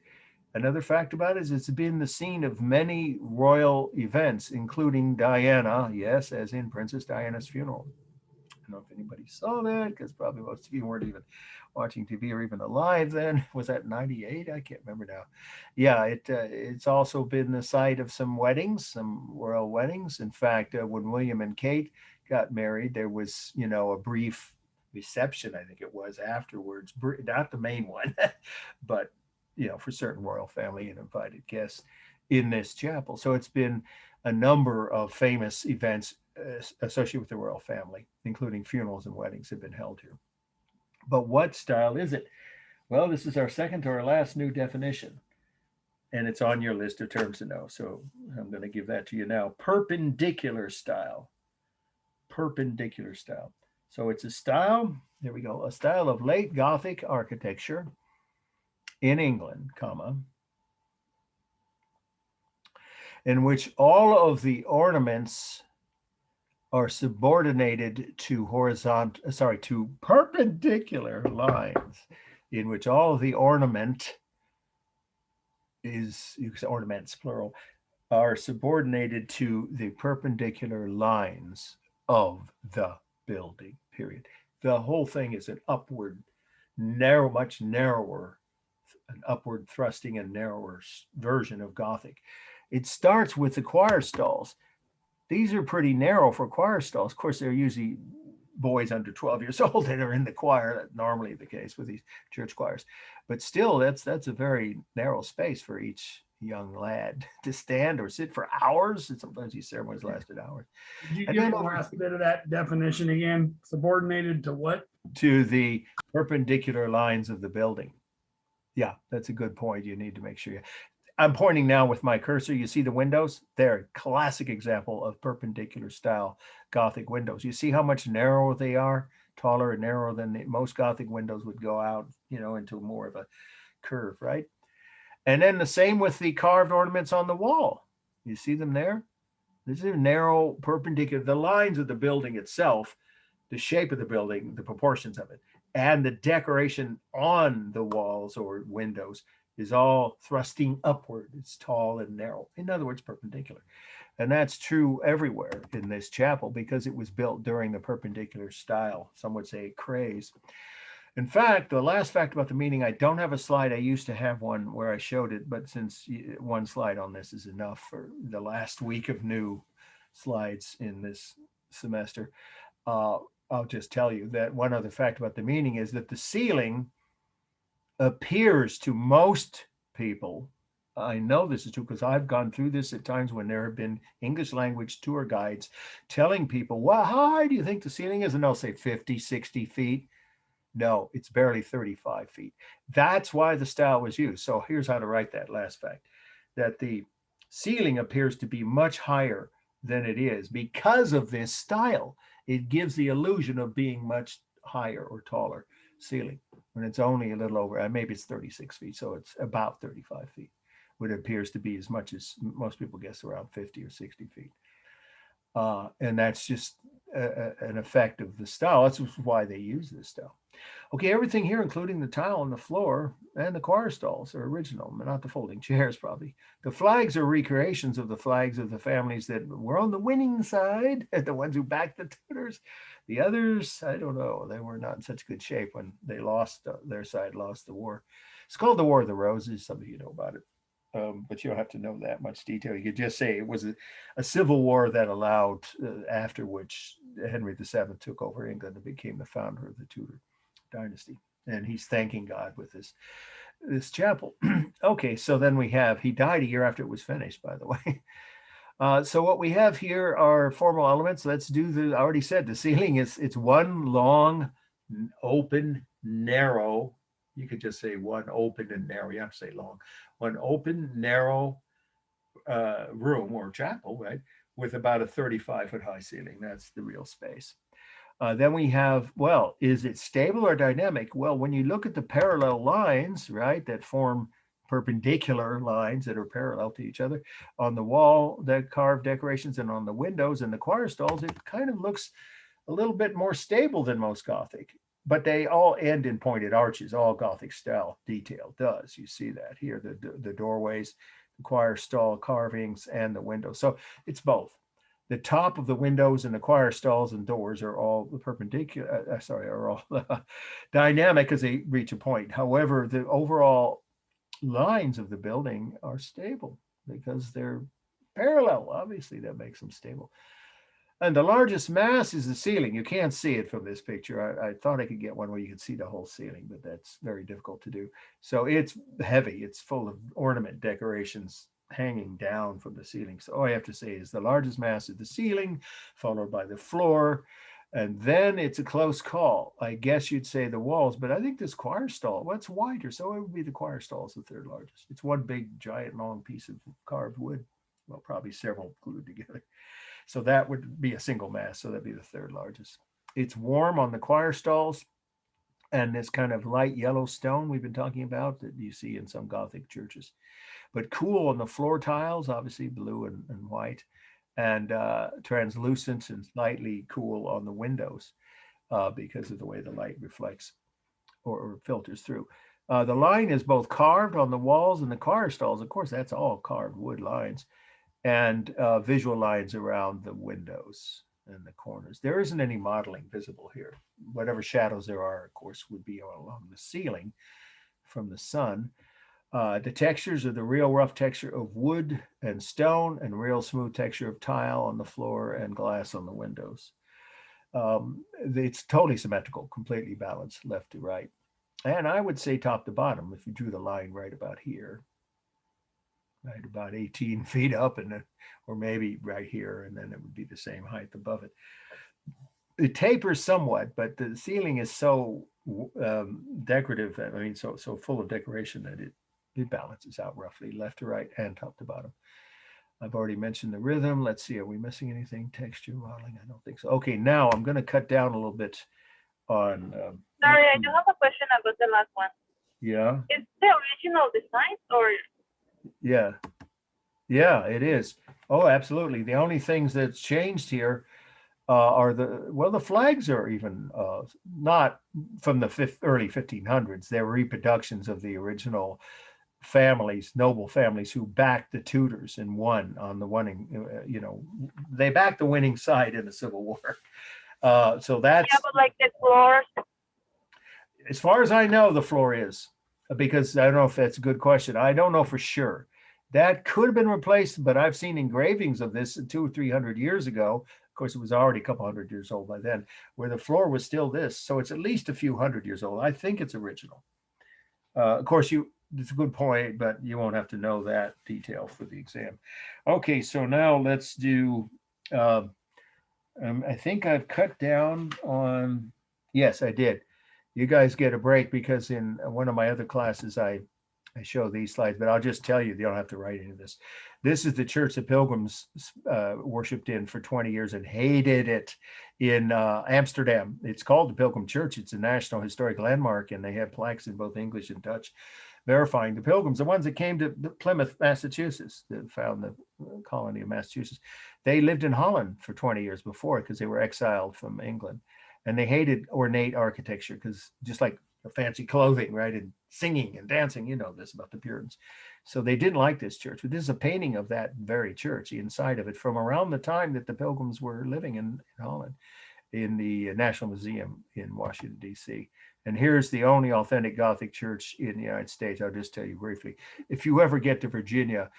another fact about it is it's been the scene of many royal events, including Diana, yes, as in Princess Diana's funeral. I don't know if anybody saw that, because probably most of you weren't even watching TV or even alive then. Was that 98? I can't remember now. Yeah, it's also been the site of some weddings, some royal weddings. In fact, when William and Kate got married, there was, a brief reception, I think it was, afterwards, not the main one, but, for certain royal family and invited guests in this chapel. So it's been a number of famous events associated with the royal family, including funerals and weddings, have been held here. But what style is it? Well, this is our second to our last new definition, and it's on your list of terms to know. So I'm going to give that to you now. Perpendicular style. Perpendicular style. So it's a style, there we go, a style of late Gothic architecture in England, in which all of the ornaments are subordinated to to perpendicular lines, in which all of the ornament is, you can say ornaments plural, are subordinated to the perpendicular lines of the building, period. The whole thing is an upward, much narrower, an upward thrusting and narrower version of Gothic. It starts with the choir stalls. These are pretty narrow for choir stalls. Of course, they're usually boys under 12 years old that are in the choir. That's normally the case with these church choirs. But still, that's a very narrow space for each young lad to stand or sit for hours. And sometimes these ceremonies lasted hours. Did you give the last bit of that definition again? Subordinated to what? To the perpendicular lines of the building. Yeah, that's a good point. You need to make sure I'm pointing now with my cursor. You see the windows? They're a classic example of perpendicular style Gothic windows. You see how much narrower they are, taller and narrower than most Gothic windows would go out, into more of a curve, right? And then the same with the carved ornaments on the wall. You see them there? These are narrow, perpendicular. The lines of the building itself, the shape of the building, the proportions of it, and the decoration on the walls or windows is all thrusting upward. It's tall and narrow. In other words, perpendicular. And that's true everywhere in this chapel because it was built during the perpendicular style, some would say craze. In fact, the last fact about the meaning, I don't have a slide. I used to have one where I showed it, but since one slide on this is enough for the last week of new slides in this semester, I'll just tell you that one other fact about the meaning is that the ceiling appears to most people, I know this is true because I've gone through this at times when there have been English language tour guides telling people, well, how high do you think the ceiling is? And they'll say 50, 60 feet. No, it's barely 35 feet. That's why the style was used. So here's how to write that last fact, that the ceiling appears to be much higher than it is because of this style. It gives the illusion of being much higher or taller ceiling when it's only a little over, maybe it's 36 feet. So it's about 35 feet. What appears to be as much as most people guess around 50 or 60 feet. And that's just an effect of the style. That's why they use this style. Okay, everything here, including the tile on the floor and the choir stalls, are original, but not the folding chairs, probably. The flags are recreations of the flags of the families that were on the winning side, the ones who backed the Tudors. The others, I don't know, they were not in such good shape when they lost, their side lost the war. It's called the War of the Roses. Some of you know about it. But you don't have to know that much detail. You could just say it was a civil war that allowed, after which Henry VII took over England and became the founder of the Tudor dynasty. And he's thanking God with this chapel. Okay, so then he died a year after it was finished, by the way. So what we have here are formal elements. Let's do I already said the ceiling it's one long, open, narrow. You could just say one open and narrow. You have to say long. One open, narrow room or chapel, right? With about a 35-foot high ceiling. That's the real space. Then we have, well, is it stable or dynamic? Well, when you look at the parallel lines, right, that form perpendicular lines that are parallel to each other on the wall, the carved decorations, and on the windows and the choir stalls, it kind of looks a little bit more stable than most Gothic. But they all end in pointed arches. All Gothic style detail does. You see that here, the doorways, the choir stall carvings, and the windows. So it's both. The top of the windows and the choir stalls and doors are all perpendicular, are all dynamic as they reach a point. However, the overall lines of the building are stable because they're parallel. Obviously, that makes them stable. And the largest mass is the ceiling. You can't see it from this picture. I thought I could get one where you could see the whole ceiling, but that's very difficult to do. So it's heavy. It's full of ornament decorations hanging down from the ceiling. So all I have to say is the largest mass is the ceiling, followed by the floor. And then it's a close call. I guess you'd say the walls, but I think this choir stall, well, it's wider. So it would be the choir stall is the third largest. It's one big, giant, long piece of carved wood. Well, probably several glued together. So that would be a single mass. So that'd be the third largest. It's warm on the choir stalls and this kind of light yellow stone we've been talking about that you see in some Gothic churches, but cool on the floor tiles, obviously blue and white, and translucent and slightly cool on the windows because of the way the light reflects or filters through. The line is both carved on the walls and the choir stalls. Of course, that's all carved wood lines, and visual lines around the windows and the corners. There isn't any modeling visible here. Whatever shadows there are, of course, would be along the ceiling from the sun. The textures are the real rough texture of wood and stone and real smooth texture of tile on the floor and glass on the windows. It's totally symmetrical, completely balanced left to right. And I would say top to bottom, if you drew the line right about here, right about 18 feet up, and then, or maybe right here, and then it would be the same height above it. It tapers somewhat, but the ceiling is so decorative, I mean, so full of decoration that it balances out roughly left to right and top to bottom. I've already mentioned the rhythm. Let's see, are we missing anything? Texture modeling? I don't think so. Okay, now I'm going to cut down a little bit on. Sorry, I do have a question about the last one. Yeah. Is the original design or? Yeah, it is. Oh, absolutely. The only things that's changed here are the flags are even not from the early 1500s. They're reproductions of the original families, noble families who backed the Tudors and won on the winning, they backed the winning side in the Civil War. So that's, yeah, but like the floors. As far as I know, the floor is, because I don't know if that's a good question. I don't know for sure. That could have been replaced, but I've seen engravings of this 200 or 300 years ago. Of course, it was already a couple hundred years old by then, where the floor was still this. So it's at least a few hundred years old. I think it's original. Of course, it's a good point, but you won't have to know that detail for the exam. Okay, so now let's do, I think I've cut down on, yes, I did. You guys get a break because in one of my other classes, I show these slides, but I'll just tell you, you don't have to write any of this. This is the church that pilgrims worshipped in for 20 years and hated it in Amsterdam. It's called the Pilgrim Church. It's a National Historic Landmark, and they have plaques in both English and Dutch verifying the pilgrims, the ones that came to Plymouth, Massachusetts, that found the colony of Massachusetts. They lived in Holland for 20 years before because they were exiled from England. And they hated ornate architecture because just like fancy clothing, right? And singing and dancing, you know this about the Puritans. So they didn't like this church. But this is a painting of that very church, the inside of it, from around the time that the pilgrims were living in Holland, in the National Museum in Washington, D.C. And here's the only authentic Gothic church in the United States. I'll just tell you briefly. If you ever get to Virginia,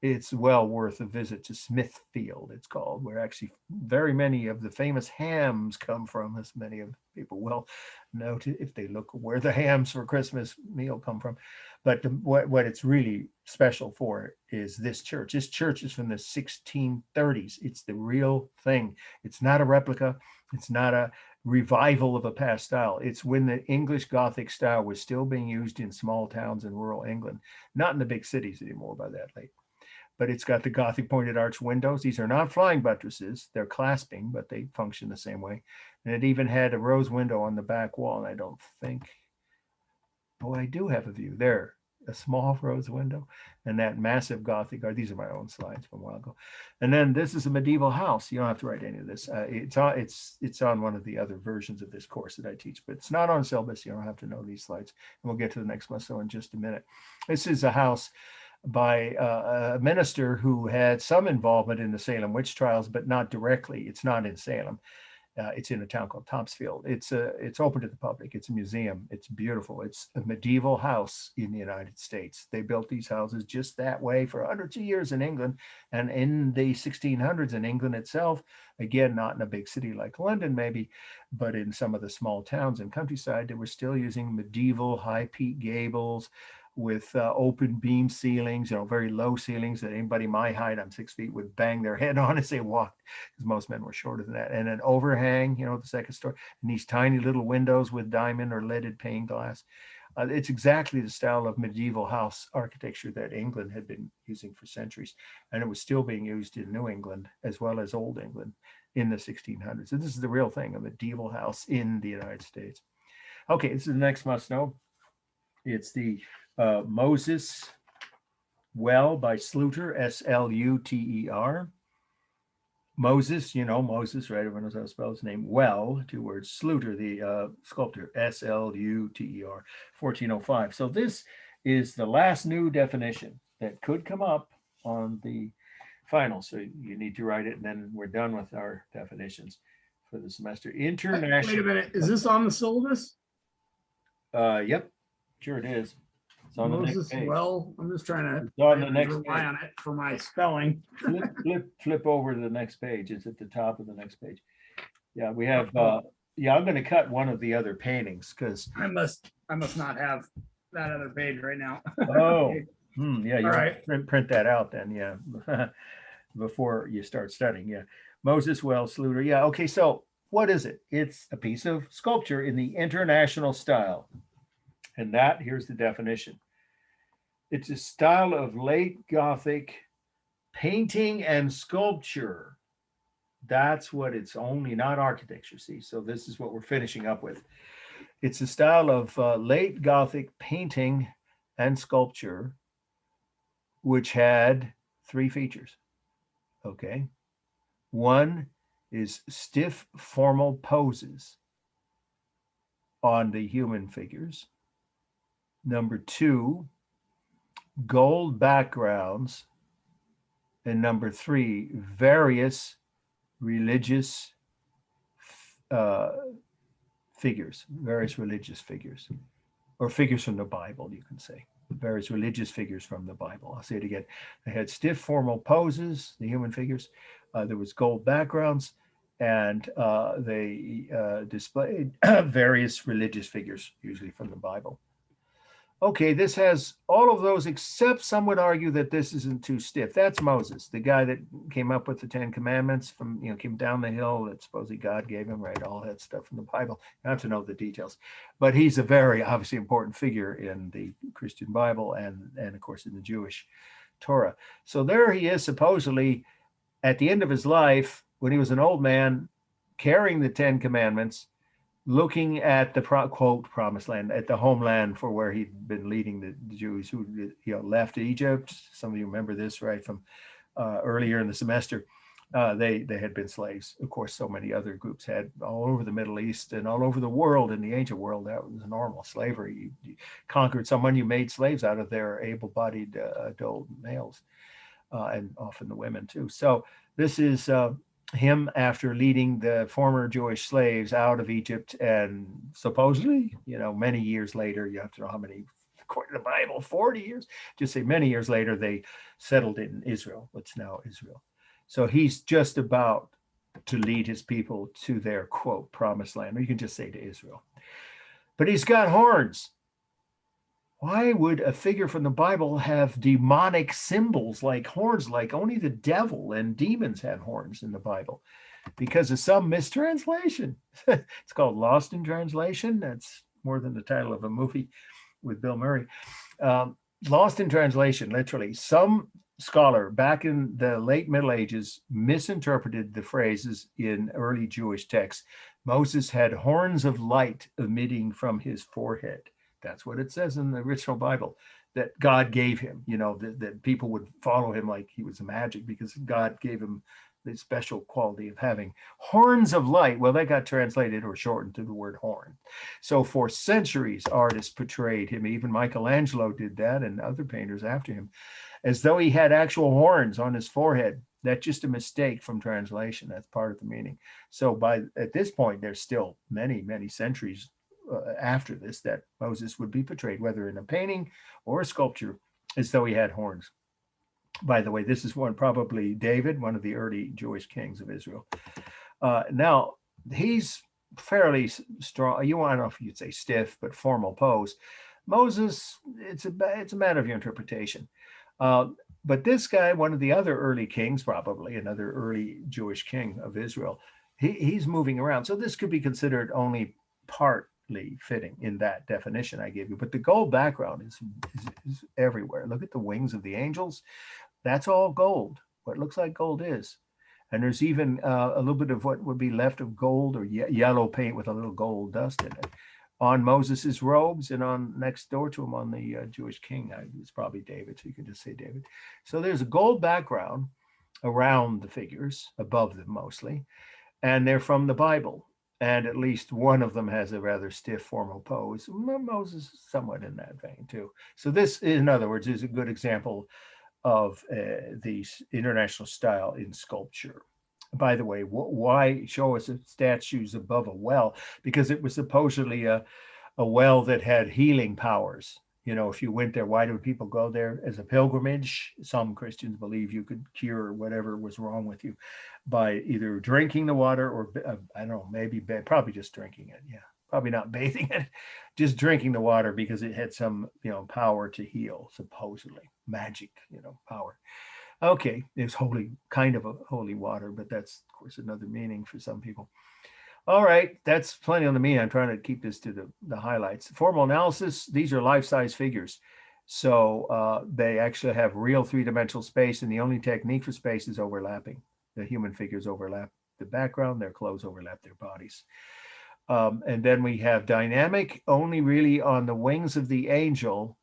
it's well worth a visit to Smithfield, it's called, where actually very many of the famous hams come from, as many of people will know if they look where the hams for Christmas meal come from. But what it's really special for is this church. This church is from the 1630s. It's the real thing. It's not a replica. It's not a revival of a past style. It's when the English Gothic style was still being used in small towns in rural England, not in the big cities anymore by that late. But it's got the Gothic pointed arch windows. These are not flying buttresses. They're clasping, but they function the same way. And it even had a rose window on the back wall. And I don't think, oh, I do have a view there, a small rose window and that massive Gothic, or these are my own slides from a while ago. And then this is a medieval house. You don't have to write any of this. It's on one of the other versions of this course that I teach, but it's not on syllabus. You don't have to know these slides. And we'll get to the next one so in just a minute. This is a house by a minister who had some involvement in the Salem witch trials, but not directly. It's not in Salem. It's in a town called Topsfield. It's open to the public. It's a museum. It's beautiful. It's a medieval house in the United States. They built these houses just that way for hundreds of years in England. And in the 1600s in England itself, again, not in a big city like London maybe, but in some of the small towns and countryside, they were still using medieval high peak gables with open beam ceilings, very low ceilings that anybody my height, I'm 6 feet, would bang their head on as they walked, because most men were shorter than that. And an overhang, the second story, and these tiny little windows with diamond or leaded pane glass. It's exactly the style of medieval house architecture that England had been using for centuries. And it was still being used in New England as well as Old England in the 1600s. So this is the real thing, a medieval house in the United States. Okay, this is the next must know. It's the Moses Well by Sluter, Sluter. Moses, Moses, right? Everyone knows how to spell his name. Well, 2 words. Sluter, the sculptor, Sluter, 1405. So this is the last new definition that could come up on the final. So you need to write it, and then we're done with our definitions for the semester. International. Wait a minute. Is this on the syllabus? Yep, sure it is. It's on Moses, the next page. well, I'm just trying to It's on the next rely page. on it for my spelling. Flip over to the next page. It's at the top of the next page. Yeah, we have. Yeah, I'm going to cut one of the other paintings because I must not have that other page right now. oh, yeah, you All want right. print that out then, yeah, before you start studying. Yeah, Moses Well Sluter. Yeah, okay. So what is it? It's a piece of sculpture in the international style. And here's the definition. It's a style of late Gothic painting and sculpture. That's what it's only, not architecture, see? So this is what we're finishing up with. It's a style of late Gothic painting and sculpture, which had 3 features, okay? One is stiff formal poses on the human figures. Number 2, gold backgrounds. And number 3, various religious figures, or figures from the Bible, you can say. Various religious figures from the Bible. I'll say it again. They had stiff formal poses, the human figures. There was gold backgrounds, and they displayed various religious figures, usually from the Bible. okay, this has all of those, except some would argue that this isn't too stiff. That's Moses, the guy that came up with the 10 Commandments from, came down the hill that supposedly God gave him, right? All that stuff in the Bible. You have to know the details. But he's a very obviously important figure in the Christian Bible and of course in the Jewish Torah. So there he is, supposedly at the end of his life, when he was an old man, carrying the 10 Commandments, looking at the quote promised land, at the homeland for where he'd been leading the Jews who left Egypt. Some of you remember this, right, from earlier in the semester. They had been slaves. Of course, so many other groups had all over the Middle East and all over the world. In the ancient world, that was normal slavery. You conquered someone, you made slaves out of their able-bodied adult males, and often the women too. So this is him after leading the former Jewish slaves out of Egypt, and supposedly, many years later, you have to know how many, according to the Bible, 40 years, just say many years later, they settled in Israel, what's now Israel. So he's just about to lead his people to their, quote, promised land, or you can just say to Israel. But he's got horns. Why would a figure from the Bible have demonic symbols like horns? Like only the devil and demons had horns in the Bible because of some mistranslation. It's called Lost in Translation. That's more than the title of a movie with Bill Murray. Lost in Translation, literally. Some scholar back in the late Middle Ages misinterpreted the phrases in early Jewish texts. Moses had horns of light emitting from his forehead. That's what it says in the original Bible, that God gave him, that people would follow him like he was a magic because God gave him the special quality of having horns of light. Well, that got translated or shortened to the word horn. So for centuries, artists portrayed him, even Michelangelo did that and other painters after him, as though he had actual horns on his forehead. That's just a mistake from translation. That's part of the meaning. So at this point, there's still many, many centuries after this that Moses would be portrayed, whether in a painting or a sculpture, as though he had horns. By the way, this is probably David, one of the early Jewish kings of Israel. Now, he's fairly strong. I don't know if you'd say stiff, but formal pose. Moses, it's a matter of your interpretation. But this guy, one of the other early kings, probably another early Jewish king of Israel, he's moving around. So this could be considered only partly fitting in that definition I gave you. But the gold background is everywhere. Look at the wings of the angels. That's all gold. What looks like gold is. And there's even a little bit of what would be left of gold or yellow paint with a little gold dust in it on Moses's robes, and on next door to him on the Jewish king. It's probably David, so you can just say David. So there's a gold background around the figures, above them mostly, and they're from the Bible. And at least one of them has a rather stiff formal pose. Moses is somewhat in that vein too. So this, in other words, is a good example of the international style in sculpture. By the way, why show us statues above a well? Because it was supposedly a well that had healing powers. If you went there, why do people go there? As a pilgrimage. Some Christians believe you could cure whatever was wrong with you by either drinking the water or, I don't know, maybe probably just drinking it. Yeah, probably not bathing it, just drinking the water because it had some, power to heal, supposedly magic, power. Okay, it's kind of a holy water, but that's, of course, another meaning for some people. All right, that's plenty on the mean. I'm trying to keep this to the highlights. Formal analysis, these are life-size figures. So they actually have real three-dimensional space, and the only technique for space is overlapping. The human figures overlap the background, their clothes overlap their bodies. And then we have dynamic, only really on the wings of the angel.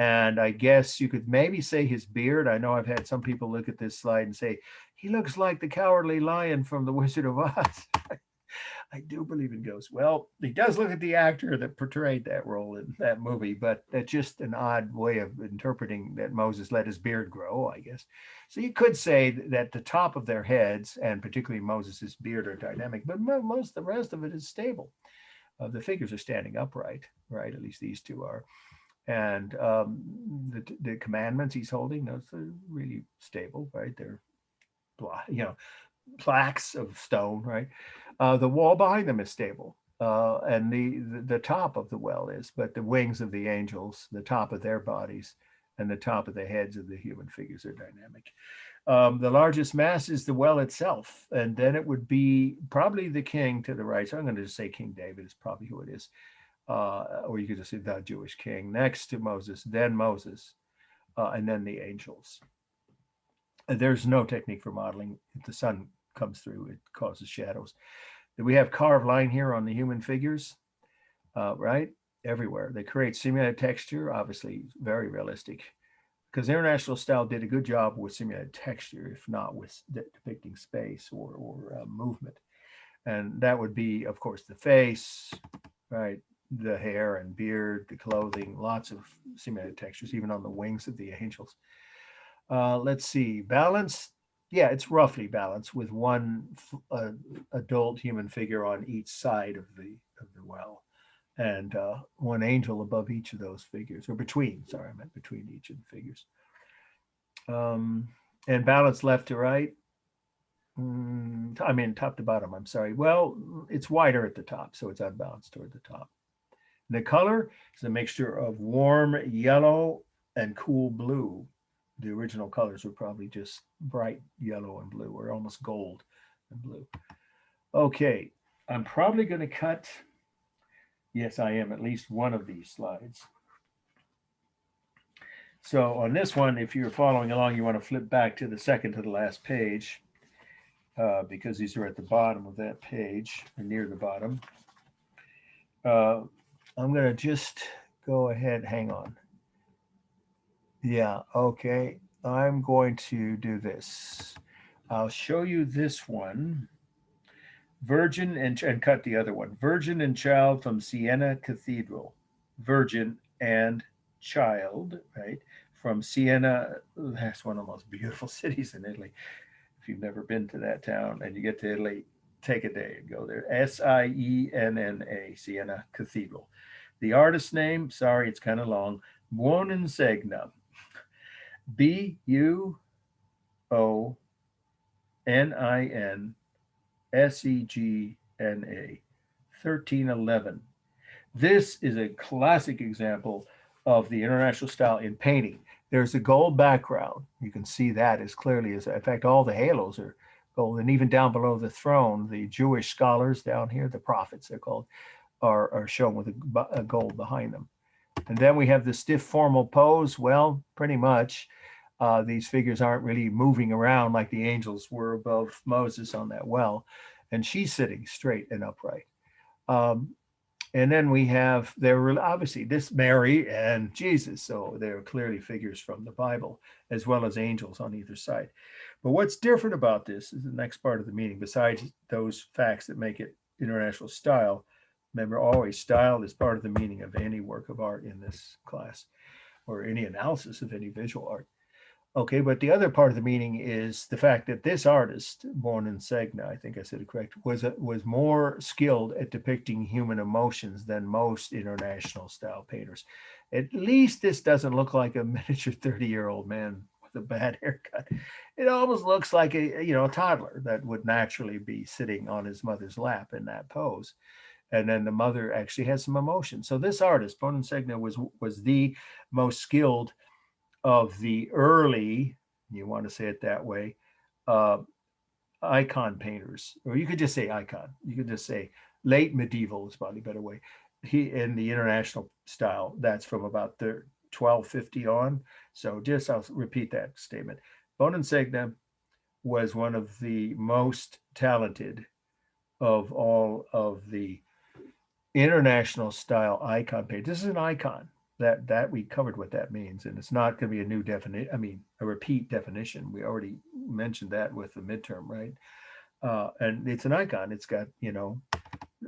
And I guess you could maybe say his beard. I know I've had some people look at this slide and say, he looks like the Cowardly Lion from The Wizard of Oz. I do believe in ghosts. Well, he does look at the actor that portrayed that role in that movie, but that's just an odd way of interpreting that Moses let his beard grow, I guess. So you could say that the top of their heads, and particularly Moses's beard, are dynamic, but most of the rest of it is stable. The figures are standing upright, right? At least these two are. And the commandments he's holding, those are really stable, right? They're, plaques of stone, right? The wall behind them is stable. and the top of the well is, but the wings of the angels, the top of their bodies, and the top of the heads of the human figures are dynamic. The largest mass is the well itself, and then it would be probably the king to the right. So I'm going to just say King David is probably who it is, or you could just say the Jewish king next to Moses, and then the angels. There's no technique for modeling. If the sun comes through, it causes shadows. We have carved line here on the human figures, right? Everywhere. They create simulated texture, obviously very realistic, because International Style did a good job with simulated texture, if not with depicting space or movement. And that would be, of course, the face, right? The hair and beard, the clothing, lots of simulated textures, even on the wings of the angels. Let's see, balance. Yeah, it's roughly balanced with one adult human figure on each side of the well, and one angel above each of those figures, or between. Sorry, I meant between each of the figures. And balance left to right. I mean top to bottom. I'm sorry. Well, it's wider at the top, so it's unbalanced toward the top. The color is a mixture of warm yellow and cool blue. The original colors were probably just bright yellow and blue, or almost gold and blue. Okay, I'm probably going to cut. Yes, I am, at least one of these slides. So on this one, if you're following along, you want to flip back to the second to the last page, because these are at the bottom of that page, or near the bottom. I'm going to just go ahead, hang on. Yeah, okay. I'm going to do this. I'll show you this one. Virgin and cut the other one. Virgin and Child from Siena Cathedral. Virgin and Child, right? From Siena. That's one of the most beautiful cities in Italy. If you've never been to that town and you get to Italy, take a day and go there. Sienna, Siena Cathedral. The artist's name, sorry, it's kind of long, Buoninsegna. Buonninsegna, 1311. This is a classic example of the International Style in painting. There's a gold background. You can see that as clearly as, in fact, all the halos are gold. And even down below the throne, the Jewish scholars down here, the prophets they're called, are shown with a gold behind them. And then we have the stiff formal pose. Well, pretty much these figures aren't really moving around like the angels were above Moses on that well. And she's sitting straight and upright. And then we have, there obviously this Mary and Jesus. So they're clearly figures from the Bible, as well as angels on either side. But what's different about this is the next part of the meaning, besides those facts that make it International Style. Remember, always style is part of the meaning of any work of art in this class, or any analysis of any visual art. Okay, but the other part of the meaning is the fact that this artist, Buoninsegna, I think I said it correct, was more skilled at depicting human emotions than most International Style painters. At least this doesn't look like a miniature 30-year-old man with a bad haircut. It almost looks like a toddler that would naturally be sitting on his mother's lap in that pose. And then the mother actually has some emotion. So this artist, Buoninsegna, was the most skilled of the early, you want to say it that way, icon painters, or you could just say icon. You could just say late medieval is probably a better way. He in the International Style, that's from about the 1250 on. So I'll repeat that statement. Buoninsegna was one of the most talented of all of the International Style icon painters. This is an icon. That we covered what that means, and it's not going to be a new definition. I mean, a repeat definition. We already mentioned that with the midterm, right? And it's an icon. It's got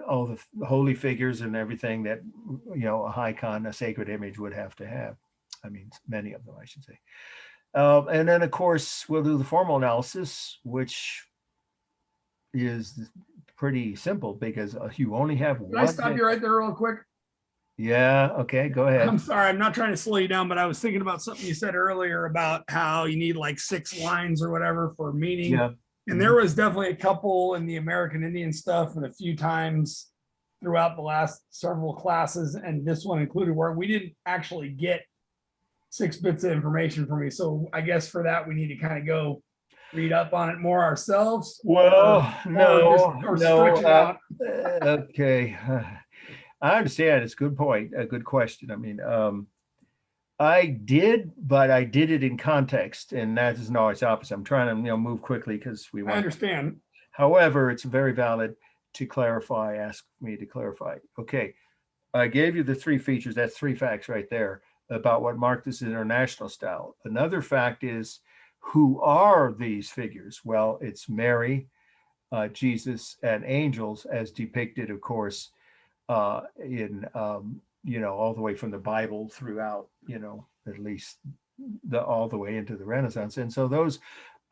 all the holy figures and everything that a icon, a sacred image would have to have. I mean, many of them, I should say. And then, of course, we'll do the formal analysis, which is pretty simple because you only have one. Can I stop you right there real quick? Yeah, okay, go ahead. I'm sorry, I'm not trying to slow you down, but I was thinking about something you said earlier about how you need like 6 lines or whatever for meaning. Yeah. And there was definitely a couple in the American Indian stuff and a few times throughout the last several classes, and this one included, where we didn't actually get 6 bits of information from you. So I guess for that, we need to kind of go read up on it more ourselves. Well, no, or no. stretch it out. Okay. I understand. It's a good point. A good question. I mean, I did, but I did it in context, and that isn't always opposite. I'm trying to, move quickly because we I want. understand. However, it's very valid to clarify. Ask me to clarify. Okay, I gave you the 3 features. That's 3 facts right there about what marked this international style. Another fact is, who are these figures? Well, it's Mary, Jesus, and angels, as depicted, of course, in all the way from the Bible throughout, at least all the way into the Renaissance. And so those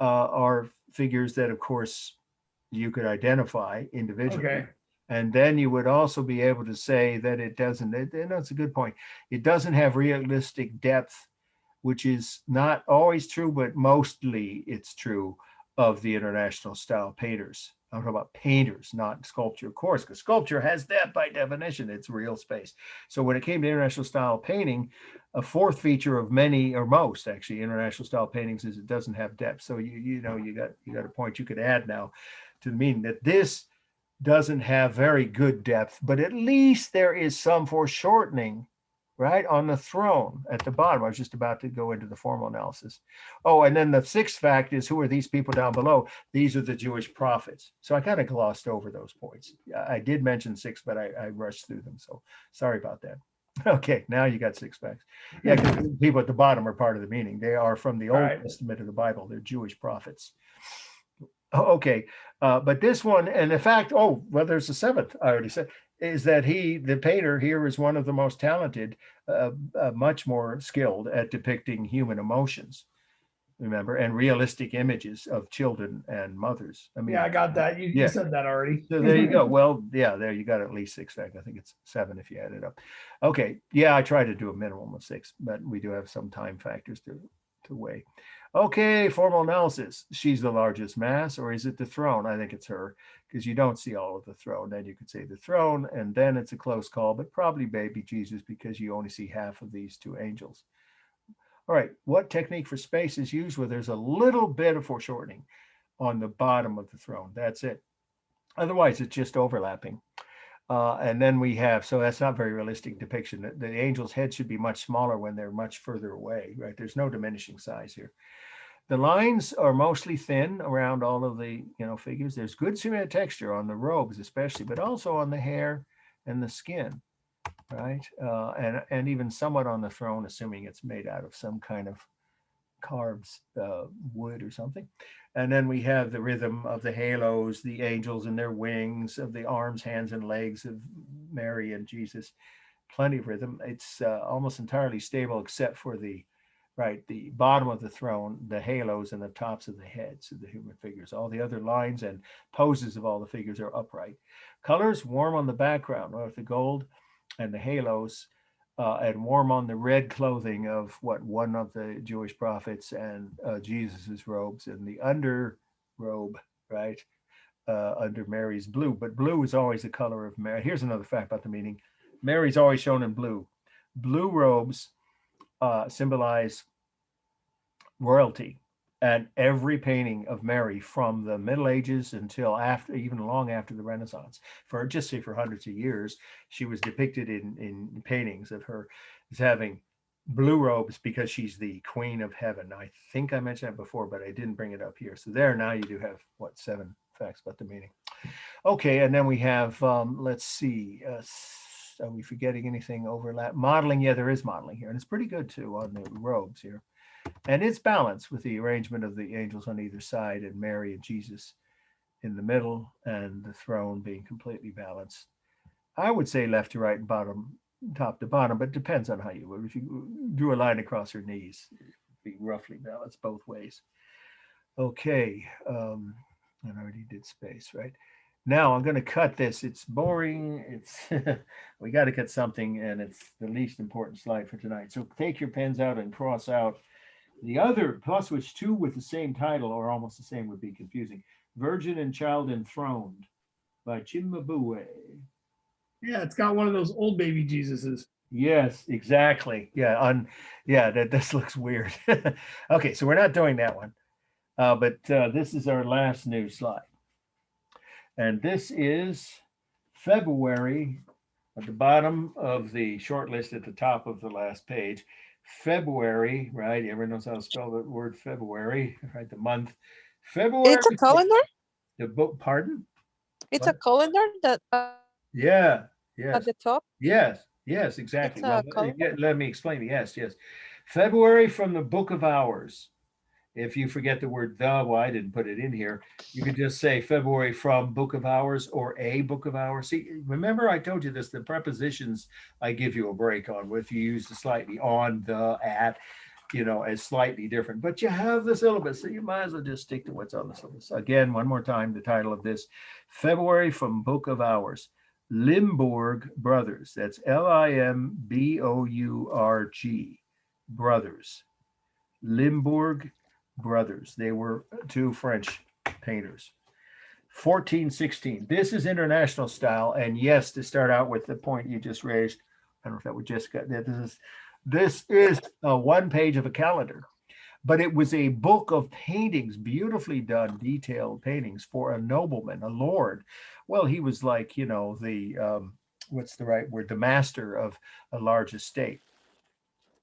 are figures that, of course, you could identify individually. Okay. And then you would also be able to say that it doesn't, that's a good point. It doesn't have realistic depth, which is not always true, but mostly it's true of the international style painters. I'm talking about painters, not sculpture, of course, because sculpture has that by definition. It's real space. So when it came to international style painting, a 4th feature of many or most actually international style paintings is it doesn't have depth. So you got a point you could add now to the meaning that this doesn't have very good depth, but at least there is some foreshortening, right, on the throne at the bottom. I was just about to go into the formal analysis. Oh, and then the 6th fact is, who are these people down below? These are the Jewish prophets. So I kind of glossed over those points. I did mention 6, but I rushed through them. So sorry about that. Okay, now you got 6 facts. Yeah, because the people at the bottom are part of the meaning. They are from the Old Testament of the Bible. They're Jewish prophets. Okay, but this one, and in fact, there's a 7th, I already said, is that the painter here is one of the most talented, much more skilled at depicting human emotions, remember, and realistic images of children and mothers. I mean, yeah, I got that. You said that already. So there you go. Well, yeah, there you got at least 6 facts. I think it's 7 if you add it up. Okay, yeah, I try to do a minimum of 6, but we do have some time factors to weigh. Okay, formal analysis. She's the largest mass, or is it the throne? I think it's her, because you don't see all of the throne. Then you could say the throne, and then it's a close call, but probably baby Jesus, because you only see half of these 2 angels. All right, what technique for space is used where there's a little bit of foreshortening on the bottom of the throne? That's it. Otherwise, it's just overlapping. And then we have, so that's not very realistic depiction. The angel's head should be much smaller when they're much further away, right? There's no diminishing size here. The lines are mostly thin around all of the, figures. There's good symmetric texture on the robes, especially, but also on the hair and the skin, right? And even somewhat on the throne, assuming it's made out of some kind of carved wood or something. And then we have the rhythm of the halos, the angels and their wings, of the arms, hands, and legs of Mary and Jesus. Plenty of rhythm. It's almost entirely stable except for the bottom of the throne, the halos, and the tops of the heads of the human figures. All the other lines and poses of all the figures are upright. Colors warm on the background, with the gold and the halos, and warm on the red clothing of one of the Jewish prophets and Jesus's robes, and the under robe, right, under Mary's blue. But blue is always the color of Mary. Here's another fact about the meaning. Mary's always shown in blue. Blue robes symbolize royalty, and every painting of Mary from the Middle Ages until after, even long after the Renaissance, for hundreds of years, she was depicted in paintings of her as having blue robes because she's the Queen of Heaven. I think I mentioned that before, but I didn't bring it up here. So there, now you do have 7 facts about the meaning. Okay, and then we have, let's see, are we forgetting anything? Overlap? Modeling, yeah, there is modeling here, and it's pretty good too on the robes here. And it's balanced with the arrangement of the angels on either side and Mary and Jesus in the middle, and the throne being completely balanced. I would say left to right and top to bottom, but it depends on how you would. If you drew a line across her knees, it would be roughly balanced both ways. Okay, I already did space, right? Now I'm going to cut this. It's boring. It's we got to cut something, and it's the least important slide for tonight. So take your pens out and cross out the other, plus which 2 with the same title or almost the same would be confusing. Virgin and Child Enthroned by Cimabue. Yeah, it's got one of those old baby Jesuses. Yes, exactly. Yeah, that this looks weird. Okay, so we're not doing that one. But this is our last news slide. And this is February at the bottom of the short list at the top of the last page. February, right? Everyone knows how to spell the word February, right? The month. February. It's a calendar. The book, pardon? It's What? a calendar that Yeah, at yes. the top. Yes, exactly. It's Well, a calendar. let me explain. Yes. February from the Book of Hours. If you forget the word the, well, I didn't put it in here. You could just say February from Book of Hours or a Book of Hours. See, remember I told you this, the prepositions I give you a break on, if you use the slightly on, the, at, as slightly different. But you have the syllabus, so you might as well just stick to what's on the syllabus. Again, one more time, the title of this, February from Book of Hours. Limburg Brothers. That's Limbourg Brothers. Limburg Brothers. They were two French painters. 1416. This is international style. And yes, to start out with the point you just raised, I don't know if that was Jessica. This is a one page of a calendar, but it was a book of paintings, beautifully done, detailed paintings for a nobleman, a lord. Well, he was like, the what's the right word? The master of a large estate,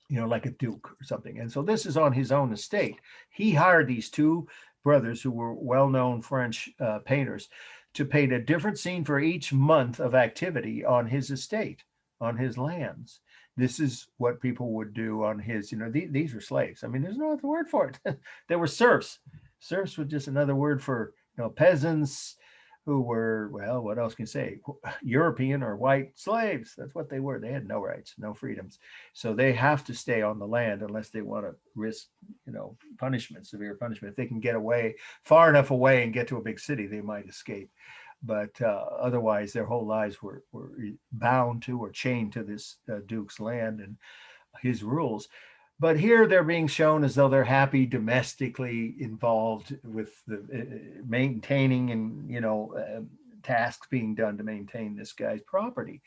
like a duke or something. And so this is on his own estate. He hired these two brothers who were well-known French painters to paint a different scene for each month of activity on his estate, on his lands. This is what people would do on his, these were slaves. I mean, there's no other word for it. They were serfs. Serfs was just another word for, peasants who were, well, what else can you say? European or white slaves. That's what they were. They had no rights, no freedoms. So they have to stay on the land unless they want to risk, punishment, severe punishment. If they can get away, far enough away and get to a big city, they might escape. But otherwise, their whole lives were bound to or chained to this duke's land and his rules. But here they're being shown as though they're happy, domestically involved with the maintaining and, tasks being done to maintain this guy's property.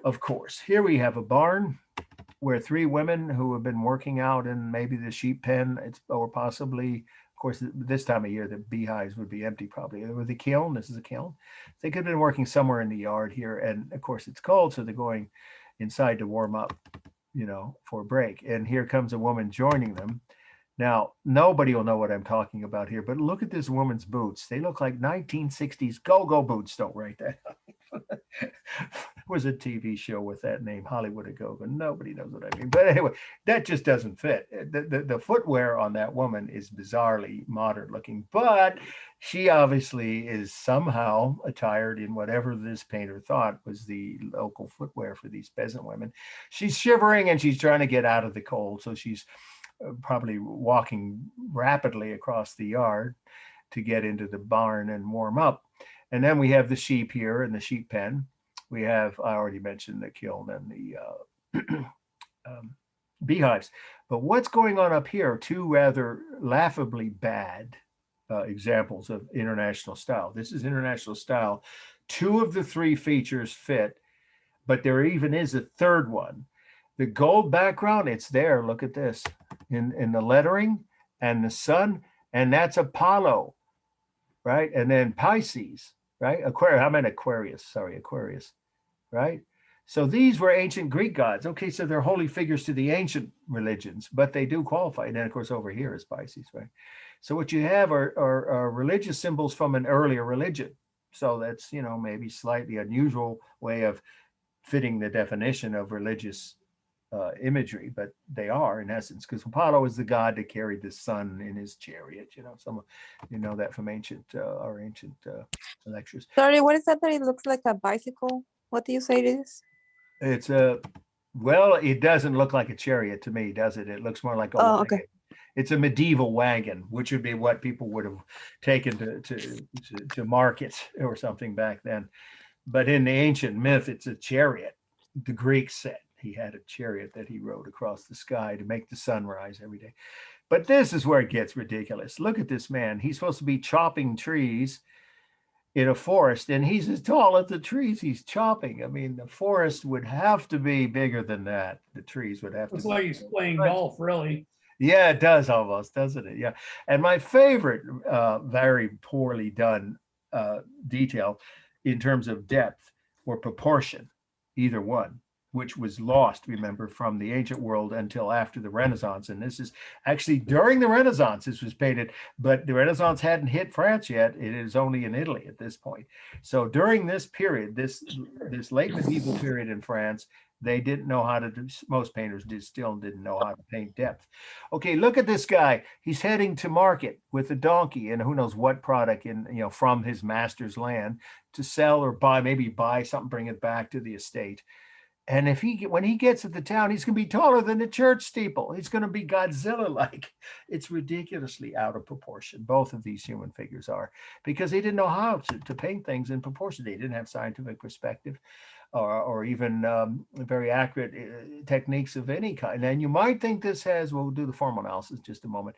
Of course, here we have a barn where three women who have been working out in maybe the sheep pen, or possibly, of course, this time of year, the beehives would be empty probably. With the kiln, this is a kiln. They could have been working somewhere in the yard here. And of course, it's cold, so they're going inside to warm up, for a break. And here comes a woman joining them. Now, nobody will know what I'm talking about here, but look at this woman's boots. They look like 1960s go-go boots. Don't write that. There was a TV show with that name, Hollywood a Go-Go. Nobody knows what I mean. But anyway, that just doesn't fit. The footwear on that woman is bizarrely modern looking, but she obviously is somehow attired in whatever this painter thought was the local footwear for these peasant women. She's shivering and she's trying to get out of the cold. So she's probably walking rapidly across the yard to get into the barn and warm up. And then we have the sheep here in the sheep pen. We have, I already mentioned the kiln and the beehives. But what's going on up here? Two rather laughably bad examples of international style. This is international style. Two of the three features fit, but there even is a third one. The gold background, it's there. Look at this in the lettering and the sun, and that's Apollo, right? And then Pisces, right? Aquarius, right? So these were ancient Greek gods. Okay, so they're holy figures to the ancient religions, but they do qualify. And then, of course, over here is Pisces, right? So what you have are religious symbols from an earlier religion. So that's, maybe slightly unusual way of fitting the definition of religious imagery, but they are in essence, because Apollo is the god that carried the sun in his chariot. Some that from our ancient lectures. Sorry, what is that? That it looks like a bicycle. What do you say it is? It's well, it doesn't look like a chariot to me, does it? It looks more like a wagon. Okay. It's a medieval wagon, which would be what people would have taken to market or something back then. But in the ancient myth, it's a chariot. The Greeks said he had a chariot that he rode across the sky to make the sun rise every day. But this is where it gets ridiculous. Look at this man. He's supposed to be chopping trees in a forest, and he's as tall as the trees he's chopping. I mean, the forest would have to be bigger than that. The trees would have to Looks be. like he's playing golf, really. Yeah, it does almost, doesn't it? Yeah. And my favorite, very poorly done detail in terms of depth or proportion, either one, which was lost, remember, from the ancient world until after the Renaissance. And this is actually during the Renaissance, this was painted, but the Renaissance hadn't hit France yet. It is only in Italy at this point. So during this period, this late medieval period in France, they didn't know how to do, most painters still didn't know how to paint depth. Okay, look at this guy. He's heading to market with a donkey and who knows what product from his master's land to sell or buy, maybe buy something, bring it back to the estate. And when he gets to the town, he's going to be taller than the church steeple. He's going to be Godzilla-like. It's ridiculously out of proportion. Both of these human figures are, because they didn't know how to paint things in proportion. They didn't have scientific perspective or even very accurate techniques of any kind. And you might think this has, we'll do the formal analysis in just a moment,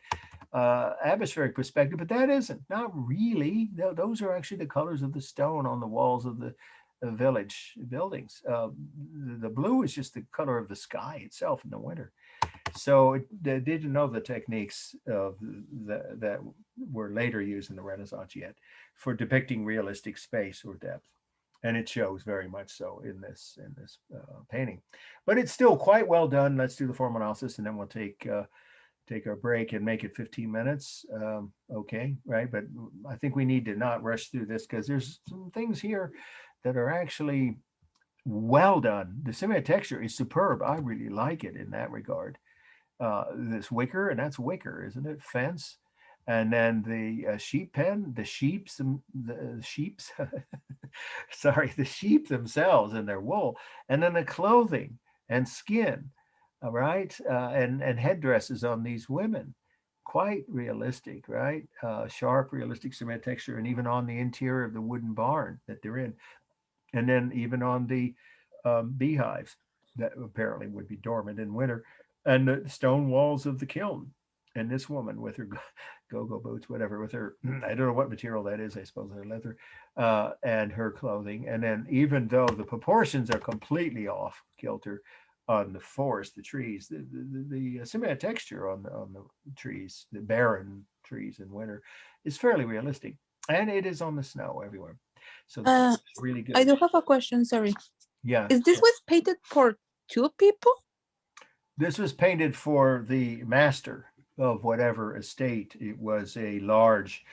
atmospheric perspective, but that isn't. Not really. Those are actually the colors of the stone on the walls of the village buildings. The blue is just the color of the sky itself in the winter. So they didn't know the techniques of that were later used in the Renaissance yet for depicting realistic space or depth. And it shows very much so in this painting. But it's still quite well done. Let's do the formal analysis, and then we'll take our break and make it 15 minutes. Okay, right? But I think we need to not rush through this because there's some things here that are actually well done. The semi-texture is superb. I really like it in that regard. This wicker, and that's wicker, isn't it? Fence. And then the sheep pen, the sheep themselves and their wool, and then the clothing and skin, all right, and headdresses on these women, quite realistic, right? Sharp, realistic cement texture, and even on the interior of the wooden barn that they're in, and then even on the beehives that apparently would be dormant in winter, and the stone walls of the kiln. And this woman with her go-go boots, whatever, with her, I don't know what material that is, I suppose they're leather, and her clothing. And then even though the proportions are completely off kilter on the forest, the trees, the cement texture on the trees, the barren trees in winter is fairly realistic. And it is on the snow everywhere. So it's really good. I do have a question, sorry. Yeah. Is this was painted for two people? This was painted for the master of whatever estate. It was a large,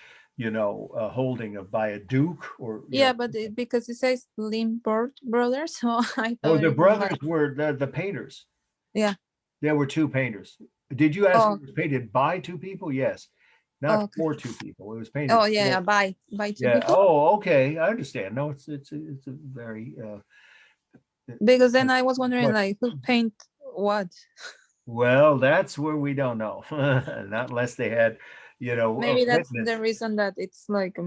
holding of by a duke or Yeah, but because it says Limburg brothers, so I thought. Oh, the brothers were the painters. Yeah. There were two painters. Did you ask if it was painted by two people? Yes. Not for two people. It was painted. Oh yeah, by two people. Oh, okay. I understand. No, it's a very because then I was wondering like who paint what. Well, that's where we don't know. Not unless they had, maybe that's the reason that it's like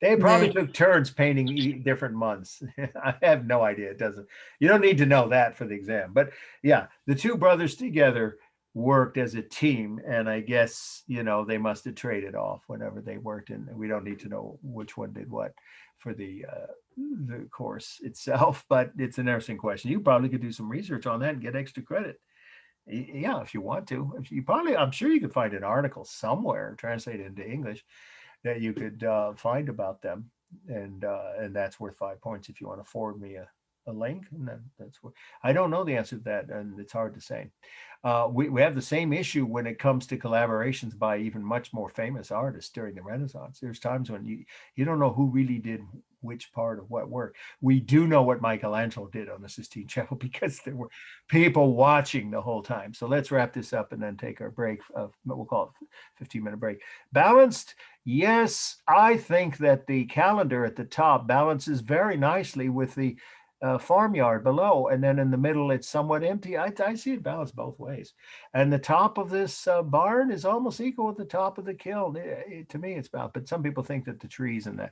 they probably took turns painting different months. I have no idea. It doesn't. You don't need to know that for the exam. But yeah, the two brothers together worked as a team, and I guess they must have traded off whenever they worked, and we don't need to know which one did what for the course itself. But it's an interesting question. You probably could do some research on that and get extra credit. Yeah, if you want to. If you I'm sure you could find an article somewhere translated into English that you could find about them, and that's worth 5 points if you want to forward me a link. And that's what I don't know the answer to that, and it's hard to say. We have the same issue when it comes to collaborations by even much more famous artists during the Renaissance. There's times when you don't know who really did which part of what work. We do know what Michelangelo did on the Sistine Chapel because there were people watching the whole time. So let's wrap this up and then take our break. We'll call it 15-minute break. Balanced? Yes, I think that the calendar at the top balances very nicely with the farmyard below, and then in the middle it's somewhat empty. I see it balanced both ways, and the top of this barn is almost equal with the top of the kiln. To me it's balanced, but some people think that the trees and the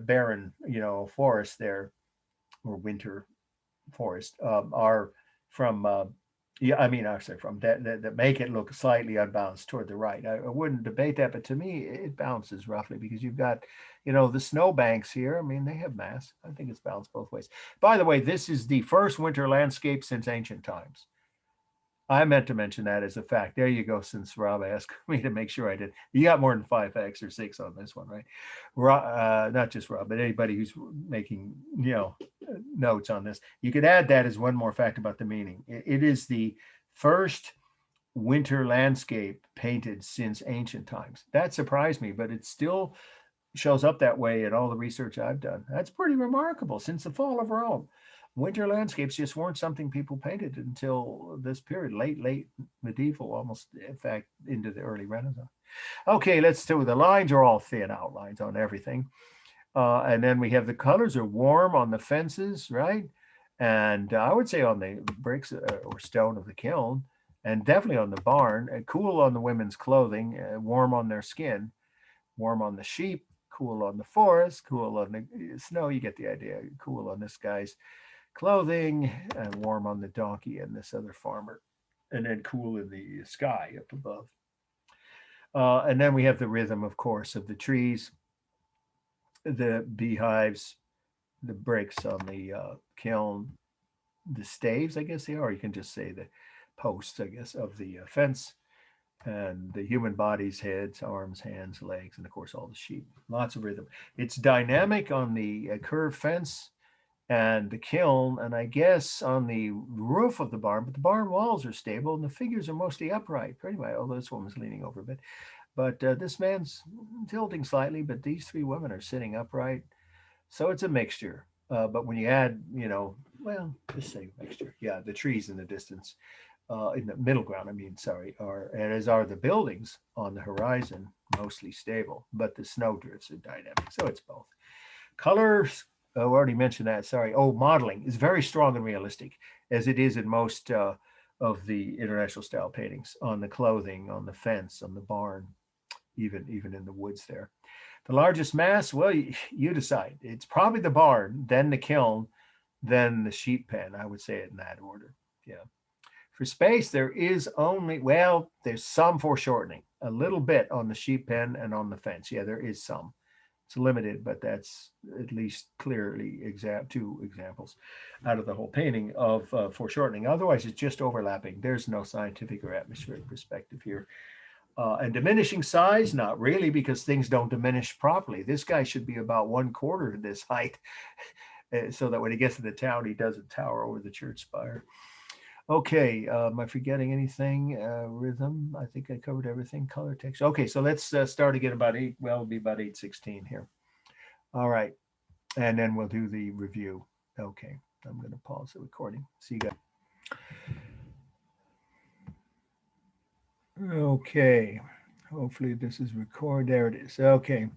barren forest there, or winter forest, are from Yeah, I mean, I say from that make it look slightly unbalanced toward the right. I wouldn't debate that, but to me, it balances roughly because you've got, the snow banks here. I mean, they have mass. I think it's balanced both ways. By the way, this is the first winter landscape since ancient times. I meant to mention that as a fact. There you go. Since Rob asked me to make sure I did, you got more than 5x or 6 on this one, right? Not just Rob, but anybody who's making notes on this. You could add that as one more fact about the meaning. It is the first winter landscape painted since ancient times. That surprised me, but it still shows up that way in all the research I've done. That's pretty remarkable. Since the fall of Rome, winter landscapes just weren't something people painted until this period, late medieval, almost in fact into the early Renaissance. Okay, let's do the lines are all thin outlines on everything. And then we have the colors are warm on the fences, right? And I would say on the bricks or stone of the kiln, and definitely on the barn, and cool on the women's clothing, warm on their skin, warm on the sheep, cool on the forest, cool on the snow. You get the idea. Cool on this guy's clothing, and warm on the donkey and this other farmer, and then cool in the sky up above. And then we have the rhythm, of course, of the trees, the beehives, the bricks on the kiln, the staves, I guess they are. You can just say the posts, I guess, of the fence, and the human bodies, heads, arms, hands, legs, and of course all the sheep. Lots of rhythm. It's dynamic on the curved fence and the kiln, and I guess on the roof of the barn, but the barn walls are stable and the figures are mostly upright, pretty much, although this woman's leaning over a bit. But this man's tilting slightly, but these 3 women are sitting upright. So it's a mixture. But when you add, well, just say mixture. Yeah, the trees in the distance, in the middle ground, and as are the buildings on the horizon, mostly stable, but the snow drifts are dynamic. So it's both. Colors, I already mentioned that, sorry. Oh, modeling is very strong and realistic, as it is in most of the international style paintings, on the clothing, on the fence, on the barn, even in the woods there. The largest mass, well, you decide. It's probably the barn, then the kiln, then the sheep pen. I would say it in that order. Yeah. For space, there is only, well, there's some foreshortening, a little bit on the sheep pen and on the fence. Yeah, there is some. It's limited, but that's at least clearly 2 examples out of the whole painting of foreshortening. Otherwise, it's just overlapping. There's no scientific or atmospheric perspective here. And diminishing size, not really, because things don't diminish properly. This guy should be about 1/4 of this height, so that when he gets to the town, he doesn't tower over the church spire. Okay, am I forgetting anything? Rhythm, I think I covered everything. Color, text. Okay, so let's start again about 8. Well, it'll be about 8:16 here. All right, and then we'll do the review. Okay, I'm going to pause the recording. See you guys. Okay, hopefully this is record. There it is. Okay.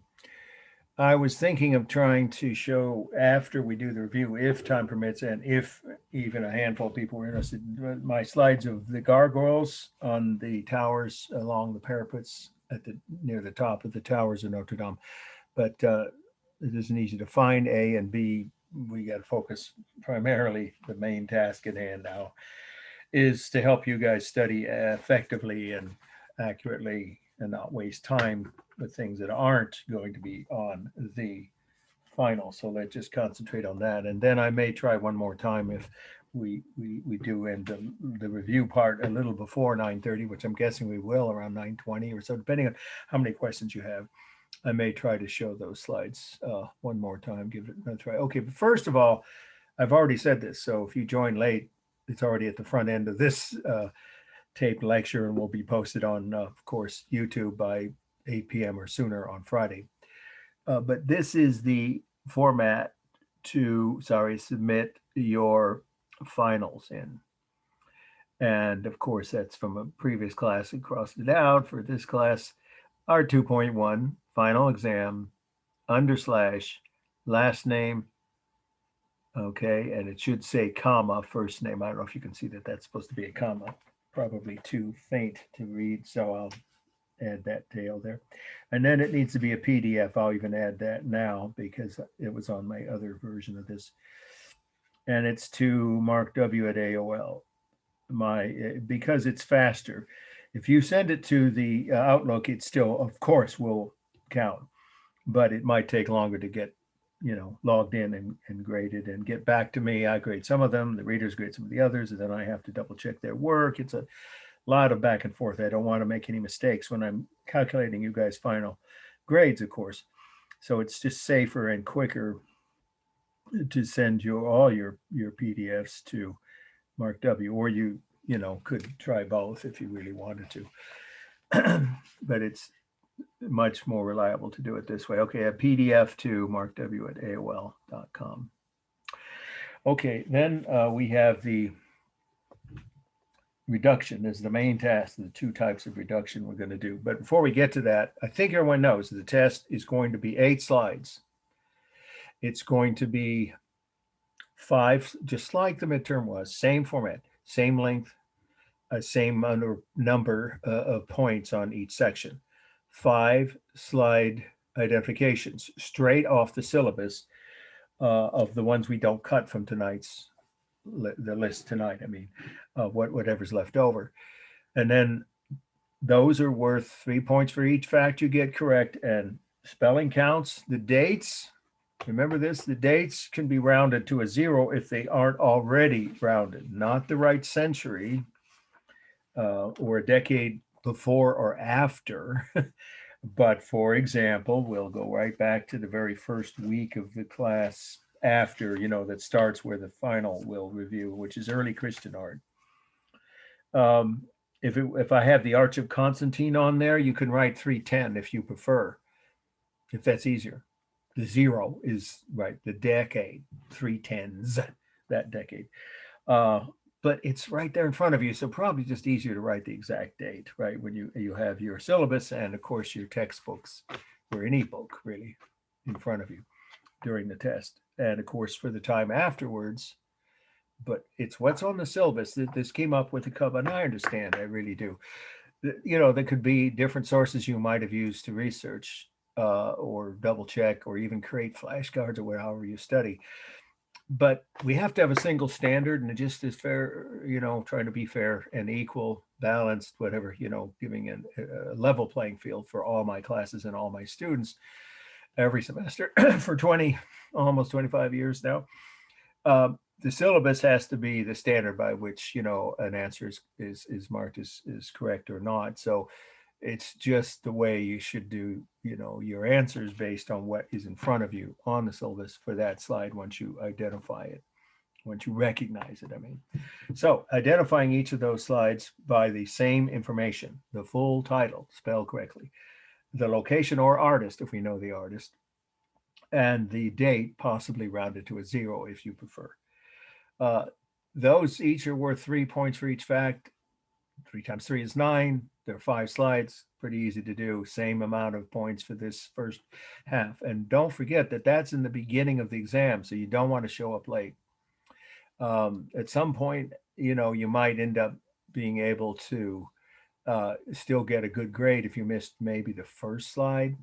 I was thinking of trying to show after we do the review, if time permits, and if even a handful of people were interested, my slides of the gargoyles on the towers along the parapets near the top of the towers of Notre Dame. But it isn't easy to find, A, and B, we got to focus primarily. The main task at hand now is to help you guys study effectively and accurately and not waste time with things that aren't going to be on the final. So let's just concentrate on that. And then I may try one more time if we do end the review part a little before 9:30, which I'm guessing we will around 9:20 or so, depending on how many questions you have. I may try to show those slides one more time, give it another try. Okay, but first of all, I've already said this. So if you join late, it's already at the front end of this taped lecture and will be posted on, of course, YouTube by 8 p.m. or sooner on Friday. But this is the format to, submit your finals in. And of course, that's from a previous class and crossed it out for this class. Our 2.1 final exam, / last name. Okay, and it should say comma, first name. I don't know if you can see that that's supposed to be a comma, probably too faint to read. So I'll add that tail there. And then it needs to be a PDF. I'll even add that now because it was on my other version of this. And it's to Mark W at AOL. because it's faster. If you send it to the Outlook, it still, of course, will count, but it might take longer to get, logged in and graded and get back to me. I grade some of them, the readers grade some of the others, and then I have to double check their work. It's a lot of back and forth. I don't want to make any mistakes when I'm calculating you guys' final grades, of course. So it's just safer and quicker to send you all your PDFs to Mark W, or you could try both if you really wanted to. But it's much more reliable to do it this way. Okay, a PDF to markw@aol.com. Okay, then we have the reduction is the main task, the two types of reduction we're going to do. But before we get to that, I think everyone knows the test is going to be 8 slides. It's going to be 5, just like the midterm was, same format, same length, same number of points on each section. 5 slide identifications straight off the syllabus of the ones we don't cut from tonight's the list tonight. I mean, whatever's left over. And then those are worth 3 points for each fact you get correct. And spelling counts, the dates, remember this, the dates can be rounded to a 0 if they aren't already rounded, not the right century or a decade before or after. But for example, we'll go right back to the very first week of the class after, that starts where the final will review, which is early Christian art. If I have the Arch of Constantine on there, you can write 310 if you prefer, if that's easier. The 0 is right, the decade, 310s, that decade. But it's right there in front of you, so probably just easier to write the exact date, right? When you have your syllabus and of course your textbooks or any book really in front of you during the test. And of course for the time afterwards, but it's what's on the syllabus. This came up with the Cub, and I understand, I really do. There could be different sources you might have used to research or double check or even create flashcards or however you study. But we have to have a single standard, and it just is fair, trying to be fair and equal, balanced, whatever, giving a level playing field for all my classes and all my students every semester for almost 25 years now. The syllabus has to be the standard by which, an answer is marked as correct or not. So it's just the way you should do, your answers based on what is in front of you on the syllabus for that slide once you identify it, once you recognize it, I mean. So identifying each of those slides by the same information, the full title, spelled correctly, the location or artist, if we know the artist, and the date, possibly rounded to a 0 if you prefer. Those each are worth 3 points for each fact. 3 times 3 is 9. There are 5 slides, pretty easy to do. Same amount of points for this first half. And don't forget that that's in the beginning of the exam, so you don't want to show up late. At some point, you might end up being able to still get a good grade if you missed maybe the first slide.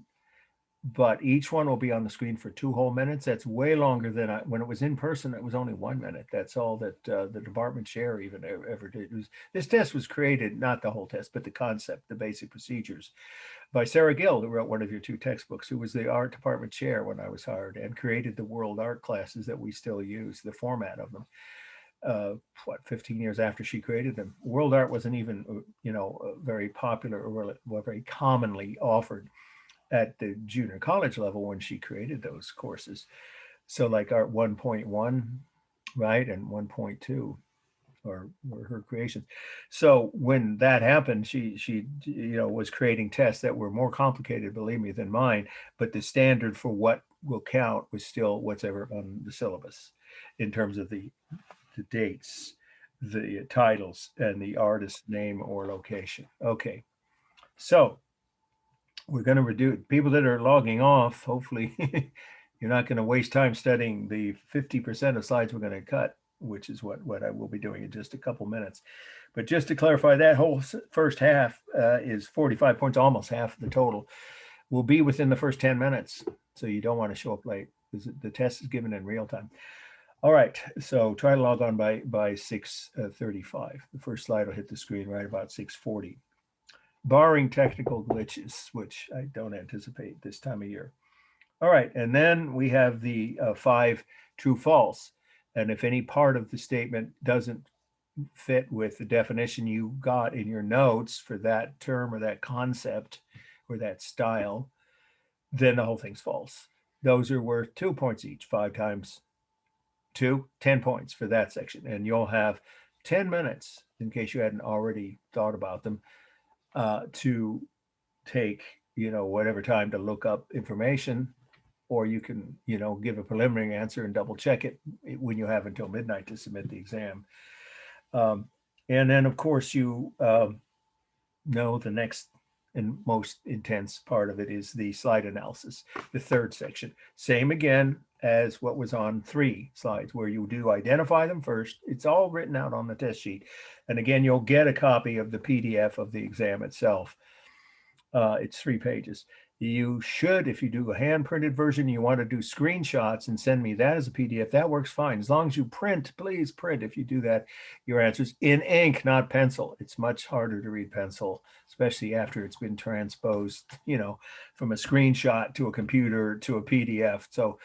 But each one will be on the screen for 2 whole minutes. That's way longer than when it was in person. It was only 1 minute. That's all that the department chair even ever did. This test was created, not the whole test, but the concept, the basic procedures, by Sarah Gill, who wrote one of your 2 textbooks, who was the art department chair when I was hired and created the world art classes that we still use, the format of them. 15 years after she created them. World art wasn't even, very popular or very commonly offered at the junior college level when she created those courses. So like Art 1.1, right, and 1.2 or her creations. So when that happened, she was creating tests that were more complicated, believe me, than mine, but the standard for what will count was still what's ever on the syllabus in terms of the dates, the titles, and the artist name or location. Okay, so we're going to reduce people that are logging off. Hopefully you're not going to waste time studying the 50% of slides we're going to cut, which is what I will be doing in just a couple minutes. But just to clarify, that whole first half is 45 points, almost half of the total, will be within the first 10 minutes. So you don't want to show up late because the test is given in real time. All right, so try to log on by 6:35. The first slide will hit the screen right about 6:40. Barring technical glitches, which I don't anticipate this time of year. All right, and then we have the 5 true false. And if any part of the statement doesn't fit with the definition you got in your notes for that term or that concept or that style, then the whole thing's false. Those are worth 2 points each. 5 times 2, 10 points for that section. And you'll have 10 minutes, in case you hadn't already thought about them, to take, whatever time to look up information, or you can, give a preliminary answer and double check it when you have until midnight to submit the exam. And then, of course, you know the next and most intense part of it is the slide analysis, the third section. Same again as what was on 3 slides, where you do identify them first. It's all written out on the test sheet. And again, you'll get a copy of the PDF of the exam itself. It's 3 pages. You should, if you do a hand printed version, you want to do screenshots and send me that as a PDF. That works fine. As long as you print, please print, if you do that, your answers in ink, not pencil. It's much harder to read pencil, especially after it's been transposed, from a screenshot to a computer to a PDF. So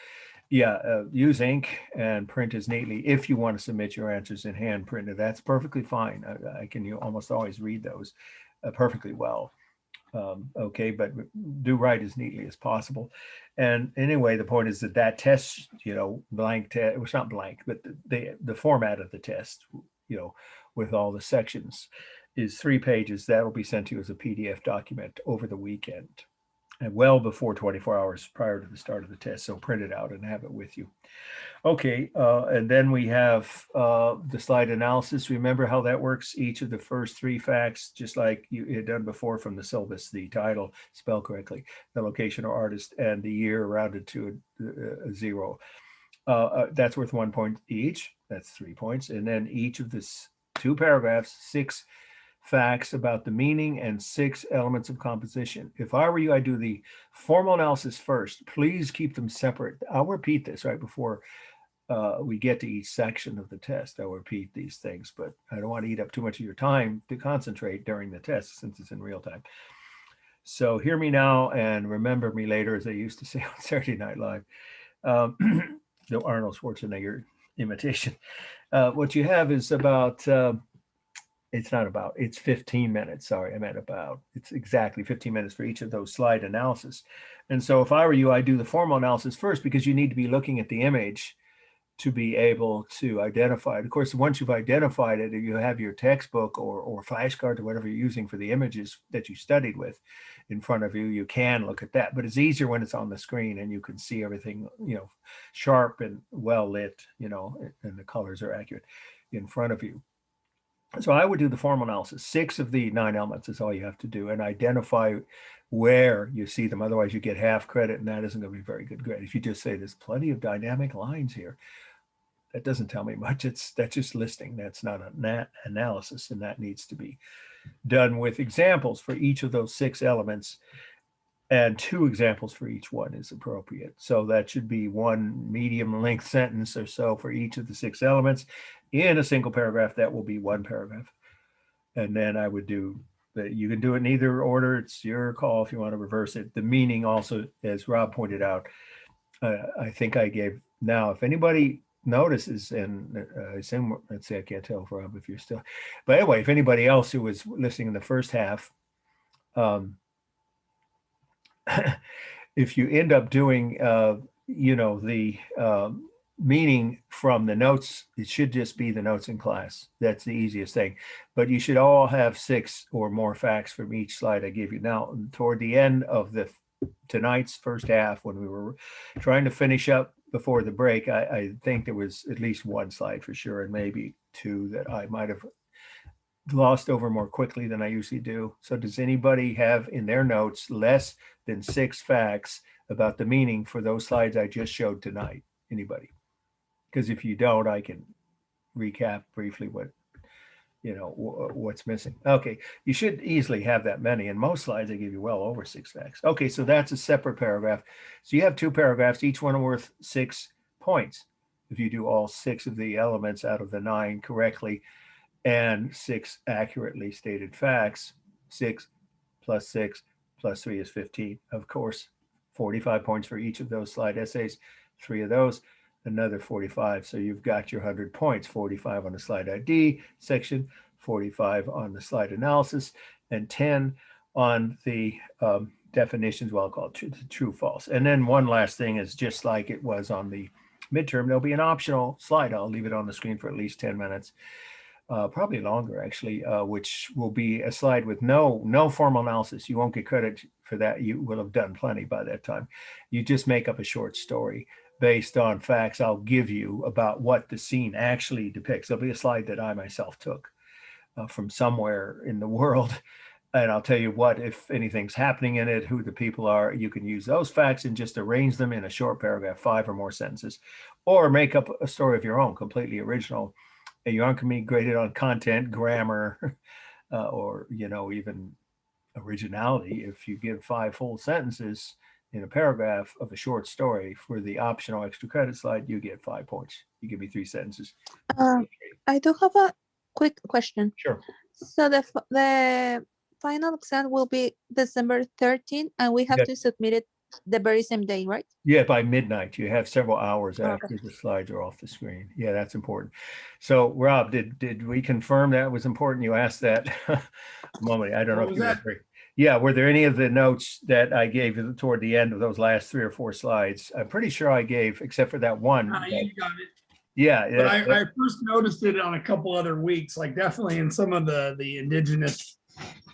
yeah, use ink and print as neatly if you want to submit your answers in hand printed. That's perfectly fine. I can almost always read those perfectly well. Okay, but do write as neatly as possible. And anyway, the point is that test, blank test, it was not blank, but the format of the test, with all the sections is 3 pages. That'll be sent to you as a PDF document over the weekend, and well before 24 hours prior to the start of the test. So print it out and have it with you. Okay, and then we have the slide analysis. Remember how that works? Each of the first 3 facts, just like you had done before from the syllabus, the title, spelled correctly, the location or artist, and the year rounded to a 0. That's worth 1 point each. That's 3 points. And then each of the 2 paragraphs, 6 facts about the meaning and 6 elements of composition. If I were you, I'd do the formal analysis first. Please keep them separate. I'll repeat this right before we get to each section of the test. I'll repeat these things, but I don't want to eat up too much of your time to concentrate during the test since it's in real time. So hear me now and remember me later, as I used to say on Saturday Night Live. The Arnold Schwarzenegger imitation. What you have is about, it's 15 minutes. Sorry, I meant about. It's exactly 15 minutes for each of those slide analysis. And so if I were you, I'd do the formal analysis first, because you need to be looking at the image to be able to identify it. Of course, once you've identified it, if you have your textbook or flashcards or whatever you're using for the images that you studied with in front of you, you can look at that. But it's easier when it's on the screen and you can see everything, sharp and well lit, and the colors are accurate in front of you. So I would do the formal analysis. 6 of the 9 elements is all you have to do, and identify where you see them. Otherwise, you get half credit, and that isn't going to be very good grade. If you just say there's plenty of dynamic lines here, that doesn't tell me much. That's just listing. That's not an analysis, and that needs to be done with examples for each of those 6 elements, and 2 examples for each one is appropriate. So that should be 1 medium length sentence or so for each of the 6 elements in a single paragraph. That will be 1 paragraph. And then I would do that. You can do it in either order. It's your call if you want to reverse it. The meaning also, as Rob pointed out, I think I gave. Now, if anybody notices, and I assume, let's say I can't tell, Rob, if you're still, but anyway, if anybody else who was listening in the first half, if you end up doing, the meaning from the notes, it should just be the notes in class. That's the easiest thing. But you should all have 6 or more facts from each slide I give you. Now, toward the end of tonight's first half, when we were trying to finish up before the break, I think there was at least 1 slide for sure, and maybe 2 that I might have glossed over more quickly than I usually do. So does anybody have in their notes less than 6 facts about the meaning for those slides I just showed tonight? Anybody? Because if you don't, I can recap briefly what's missing. Okay, you should easily have that many. In most slides, I give you well over 6 facts. Okay, so that's a separate paragraph. So you have 2 paragraphs, each one worth 6 points. if you do all 6 of the elements out of the 9 correctly and 6 accurately stated facts. 6 plus 6 plus 3 is 15. Of course, 45 points for each of those slide essays. 3 of those, another 45. So you've got your 100 points, 45 on the slide ID section, 45 on the slide analysis, and 10 on the definitions, well, I'll call it true, false. And then one last thing is, just like it was on the midterm, there'll be an optional slide. I'll leave it on the screen for at least 10 minutes. Probably longer actually, which will be a slide with no formal analysis. You won't get credit for that. You will have done plenty by that time. You just make up a short story based on facts I'll give you about what the scene actually depicts. There'll be a slide that I myself took from somewhere in the world, and I'll tell you what, if anything's happening in it, who the people are. You can use those facts and just arrange them in a short paragraph, 5 or more sentences, or make up a story of your own, completely original. You aren't going to be graded on content, grammar, or, even originality. If you give 5 full sentences in a paragraph of a short story for the optional extra credit slide, you get 5 points. You give me 3 sentences. I do have a quick question. Sure. So the final exam will be December 13th, and we have Yes. to submit it the very same day, right? Yeah, by midnight. You have several hours after Okay. the slides are off the screen. Yeah, that's important. So, Rob, did we confirm that was important? You asked that a moment. I don't know What if was you that? agree. Yeah, were there any of the notes that I gave you toward the end of those last 3 or 4 slides? I'm pretty sure I gave, except for that one. You got it. Yeah, But I first noticed it on a couple other weeks, like definitely in some of the indigenous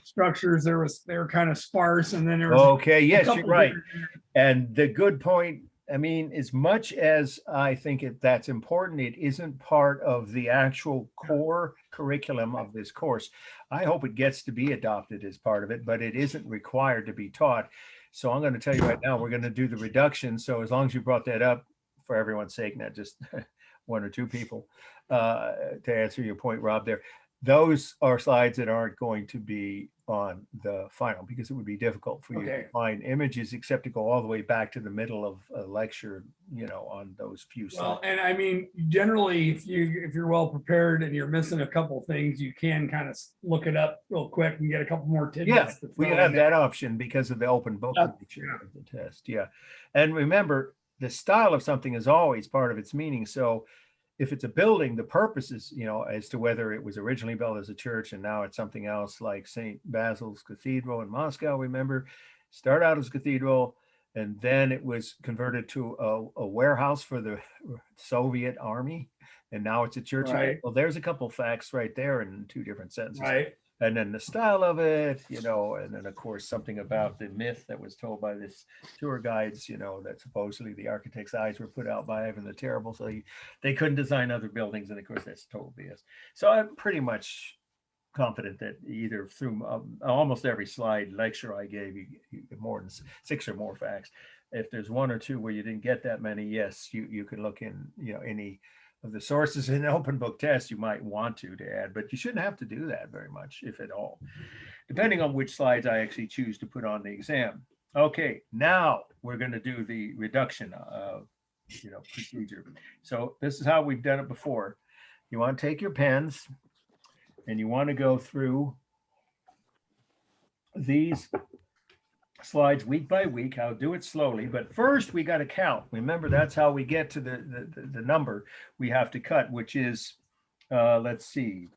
structures, they were kind of sparse, and then there was okay. a Yes, you're couple right. different- And the good point, I mean, as much as I think that's important, it isn't part of the actual core curriculum of this course. I hope it gets to be adopted as part of it, but it isn't required to be taught. So I'm going to tell you right now, we're going to do the reduction. So as long as you brought that up, for everyone's sake, not just 1 or 2 people, to answer your point, Rob, there, those are slides that aren't going to be on the final, because it would be difficult for you to Okay. find images except to go all the way back to the middle of a lecture, on those few Well, slides. and I mean, generally, if you're well prepared and you're missing a couple things, you can kind of look it up real quick and get a couple more tidbits. Yeah, to we throw have in there. that option because of the open book Yeah. nature of the test. Yeah. And remember, the style of something is always part of its meaning. So if it's a building, the purpose is, as to whether it was originally built as a church and now it's something else, like St. Basil's Cathedral in Moscow, remember, start out as a cathedral, and then it was converted to a warehouse for the Soviet army, and now it's a church. Right. Well, there's a couple facts right there in 2 different sentences. Right. And then the style of it, and then of course something about the myth that was told by this tour guides, that supposedly the architect's eyes were put out by Ivan the Terrible, so they couldn't design other buildings, and of course that's total BS. So I'm pretty much confident that either through almost every slide lecture I gave you get more than 6 or more facts. If there's 1 or 2 where you didn't get that many, yes, you can look in, any of the sources in the open book test you might want to add, but you shouldn't have to do that very much, if at all, depending on which slides I actually choose to put on the exam. Okay, now we're going to do the reduction procedure. So this is how we've done it before. You want to take your pens and you want to go through these slides week by week. I'll do it slowly, but first we got to count. Remember, that's how we get to the number we have to cut, which is, let's see,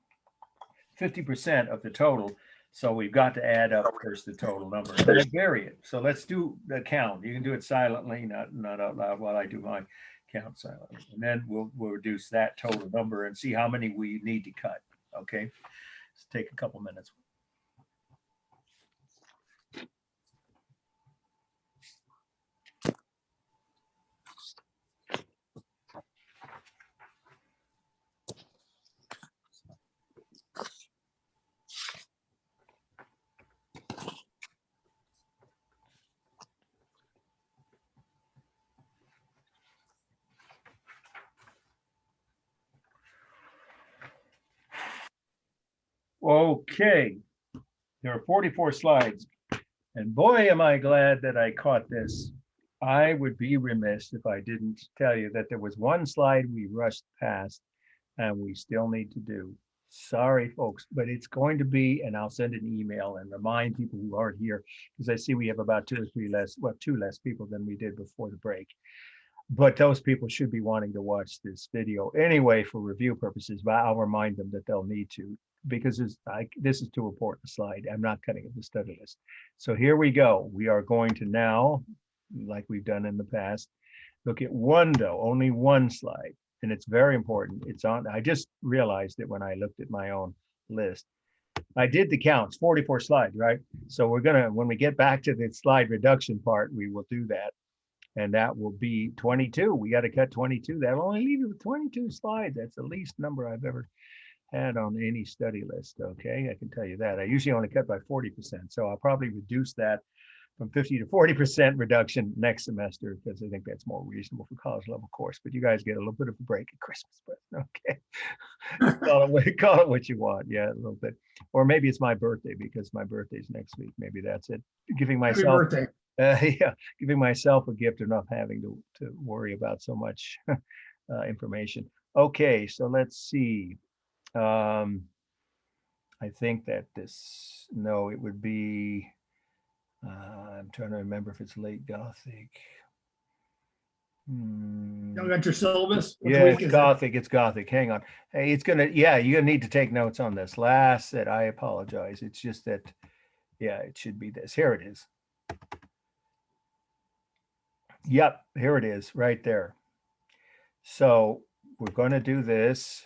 50% of the total. So we've got to add up first the total number and then vary it. So let's do the count. You can do it silently, not out loud, while I do my count silently. And then we'll reduce that total number and see how many we need to cut. Okay, let's take a couple minutes. Okay, there are 44 slides, and boy, am I glad that I caught this. I would be remiss if I didn't tell you that there was one slide we rushed past and we still need to do. Sorry, folks, but it's going to be, and I'll send an email and remind people who aren't here, because I see we have about 2 or 3 less, well, 2 less people than we did before the break. But those people should be wanting to watch this video anyway for review purposes, but I'll remind them that they'll need to, because this is too important a slide. I'm not cutting it the study list. So here we go. We are going to now, like we've done in the past, look at one though, only one slide. And it's very important. It's on, I just realized it when I looked at my own list. I did the counts, 44 slides, right? So we're gonna, when we get back to the slide reduction part, we will do that. And that will be 22. We got to cut 22. That'll only leave you with 22 slides. That's the least number I've ever had on any study list. Okay, I can tell you that. I usually only cut by 40%. So I'll probably reduce that from 50 to 40% reduction next semester, because I think that's more reasonable for college level course. But you guys get a little bit of a break at Christmas, but okay. call it what you want. Yeah, a little bit. Or maybe it's my birthday, because my birthday's next week. Maybe that's it. Giving Happy myself birthday. yeah, giving myself a gift of not having to worry about so much information. Okay, so let's see. I think that this, no, it would be, I'm trying to remember if it's late Gothic. You got your syllabus? Which Yeah, week it's is it? Gothic. It's Gothic. Hang on. Hey, it's gonna, yeah, you're gonna need to take notes on this. Last set, I apologize. It's just that, yeah, it should be this. Here it is. Yep, here it is, right there. So we're going to do this.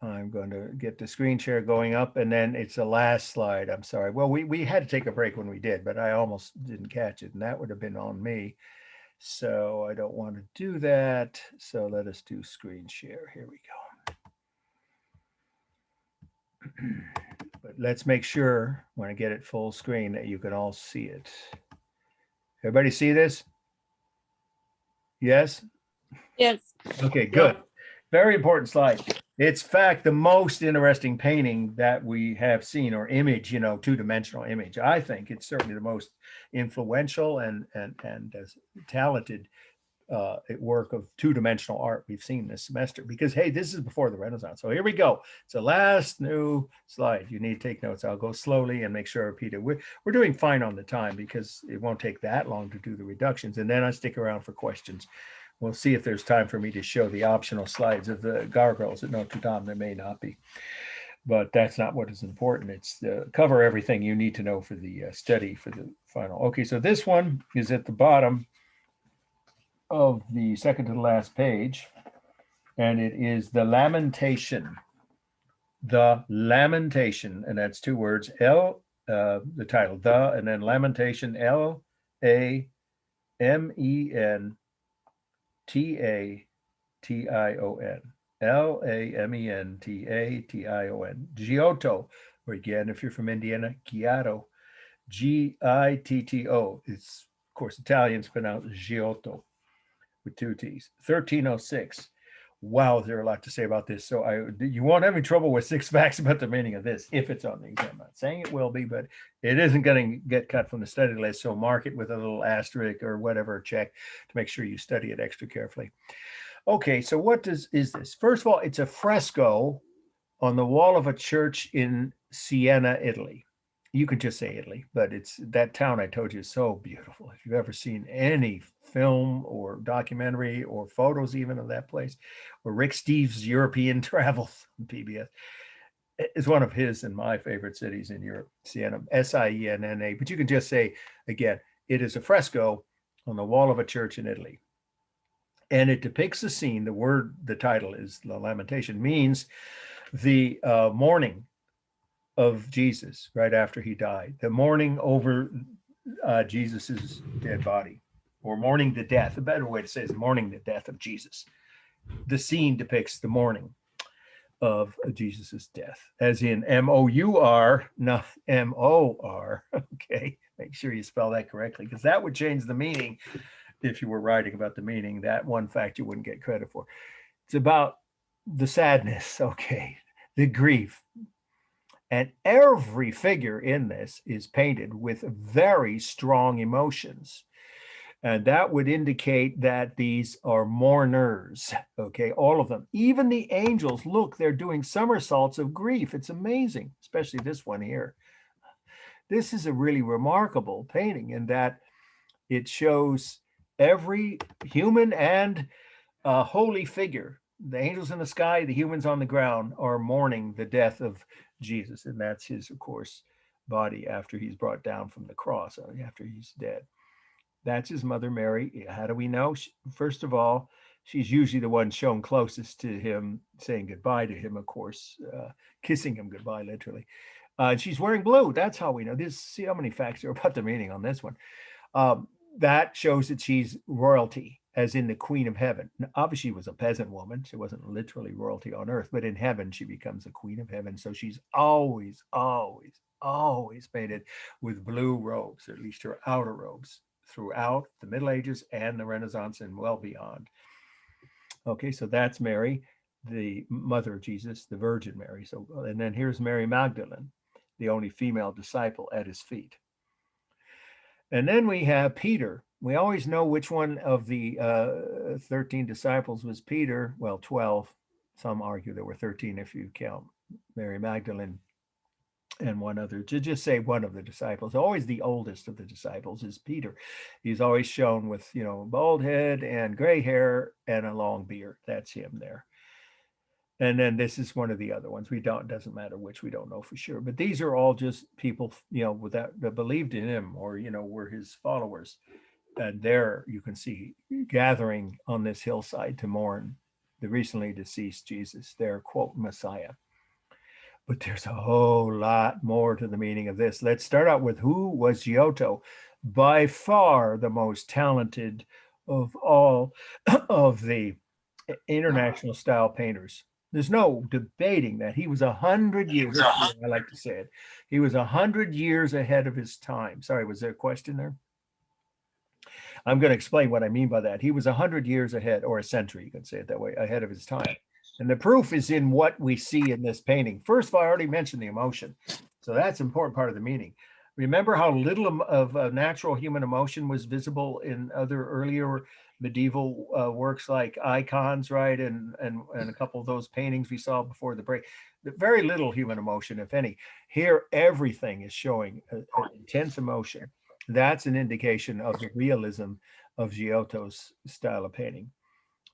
I'm going to get the screen share going up, and then it's the last slide. I'm sorry. Well, we had to take a break when we did, but I almost didn't catch it, and that would have been on me. So I don't want to do that. So let us do screen share. Here we go. But let's make sure when I get it full screen that you can all see it. Everybody see this? Yes? Yes. Okay, good. Yep. Very important slide. It's fact the most interesting painting that we have seen, or image, you know, two-dimensional image. I think it's certainly the most influential and talented work of two-dimensional art we've seen this semester, because hey, this is before the Renaissance. So here we go. It's the last new slide. You need to take notes. I'll go slowly and make sure I repeat it. We're doing fine on the time, because it won't take that long to do the reductions, and then I stick around for questions. We'll see if there's time for me to show the optional slides of the gargoyles at Notre Dame. There may not be, but that's not what is important. It's cover everything you need to know for the study for the final. Okay, so this one is at the bottom of the second to the last page, and it is the Lamentation. The Lamentation, and that's 2 words. The title, the, and then Lamentation, Lamentation. Lamentation. Giotto, or again, if you're from Indiana, Giotto. Gitto. It's, of course, Italians pronounce Giotto with 2 T's. 1306. Wow, is there a lot to say about this? So you won't have any trouble with 6 facts about the meaning of this if it's on the exam. I'm not saying it will be, but it isn't going to get cut from the study list. So mark it with a little asterisk or whatever, check to make sure you study it extra carefully. Okay, so what is this? First of all, it's a fresco on the wall of a church in Siena, Italy. You could just say Italy, but it's that town I told you is so beautiful. If you've ever seen any film or documentary or photos even of that place, or Rick Steves' European travels on PBS, it's one of his and my favorite cities in Europe, Siena, Sienna. But you can just say, again, it is a fresco on the wall of a church in Italy. And it depicts a scene. The title is The Lamentation, means the mourning of Jesus right after he died, the mourning over Jesus's dead body, or mourning the death. A better way to say it is mourning the death of Jesus. The scene depicts the mourning of Jesus's death, as in M-O-U-R, not M-O-R. Okay, make sure you spell that correctly, because that would change the meaning. If you were writing about the meaning, that one fact you wouldn't get credit for. It's about the sadness, okay, the grief. And every figure in this is painted with very strong emotions. And that would indicate that these are mourners, okay, all of them. Even the angels, look, they're doing somersaults of grief. It's amazing, especially this one here. This is a really remarkable painting in that it shows every human and holy figure. The angels in the sky, the humans on the ground are mourning the death of Jesus. And that's his, of course, body after he's brought down from the cross, after he's dead. That's his mother, Mary. How do we know? First of all, she's usually the one shown closest to him, saying goodbye to him, of course, kissing him goodbye, literally. She's wearing blue. That's how we know. See how many facts are about the meaning on this one. That shows that she's royalty, as in the Queen of Heaven. Now, obviously, she was a peasant woman. She wasn't literally royalty on earth, but in heaven, she becomes the Queen of Heaven. So she's always, always, always painted with blue robes, or at least her outer robes, throughout the Middle Ages and the Renaissance and well beyond. Okay, so that's Mary, the mother of Jesus, the Virgin Mary. So, and then here's Mary Magdalene, the only female disciple at his feet. And then we have Peter. We always know which one of the 13 disciples was Peter. Well, 12. Some argue there were 13 if you count Mary Magdalene and one other. To just say one of the disciples, always the oldest of the disciples is Peter. He's always shown with, bald head and gray hair and a long beard. That's him there. And then this is one of the other ones. Doesn't matter which, we don't know for sure. But these are all just people, that believed in him or, were his followers. And there you can see gathering on this hillside to mourn the recently deceased Jesus, their quote Messiah. But there's a whole lot more to the meaning of this. Let's start out with who was Giotto, by far the most talented of all of the international style painters. There's no debating that. He was 100 years, I like to say it. He was 100 years ahead of his time. Sorry, was there a question there? I'm going to explain what I mean by that. He was 100 years ahead, or a century, you can say it that way, ahead of his time. And the proof is in what we see in this painting. First of all, I already mentioned the emotion. So that's an important part of the meaning. Remember how little of natural human emotion was visible in other earlier medieval works like icons, right? And a couple of those paintings we saw before the break. Very little human emotion, if any. Here, everything is showing intense emotion. That's an indication of the realism of Giotto's style of painting.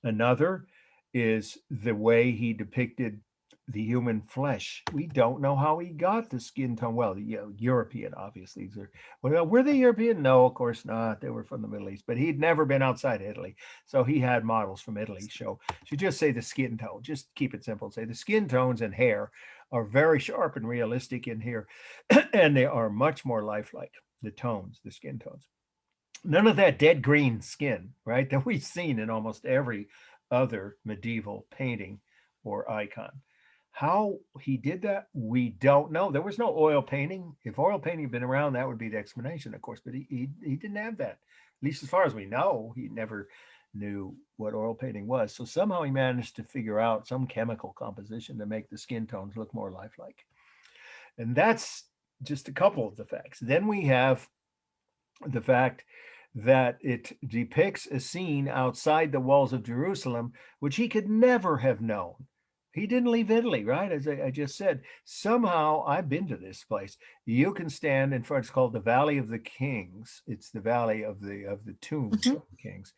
Another is the way he depicted the human flesh. We don't know how he got the skin tone. Well, European, obviously. Were they European? No, of course not. They were from the Middle East, but he'd never been outside Italy. So he had models from Italy. So you just say the skin tone, just keep it simple. Say the skin tones and hair are very sharp and realistic in here. And they are much more lifelike, the tones, the skin tones. None of that dead green skin, right, that we've seen in almost every other medieval painting or icon. How he did that, we don't know. There was no oil painting. If oil painting had been around, that would be the explanation, of course, but he didn't have that. At least as far as we know, he never knew what oil painting was. So somehow he managed to figure out some chemical composition to make the skin tones look more lifelike. And that's just a couple of the facts. Then we have the fact that it depicts a scene outside the walls of Jerusalem, which he could never have known. He didn't leave Italy, right? As I just said, somehow I've been to this place. You can stand in front. It's called the Valley of the Kings. It's the Valley of the tombs of the kings.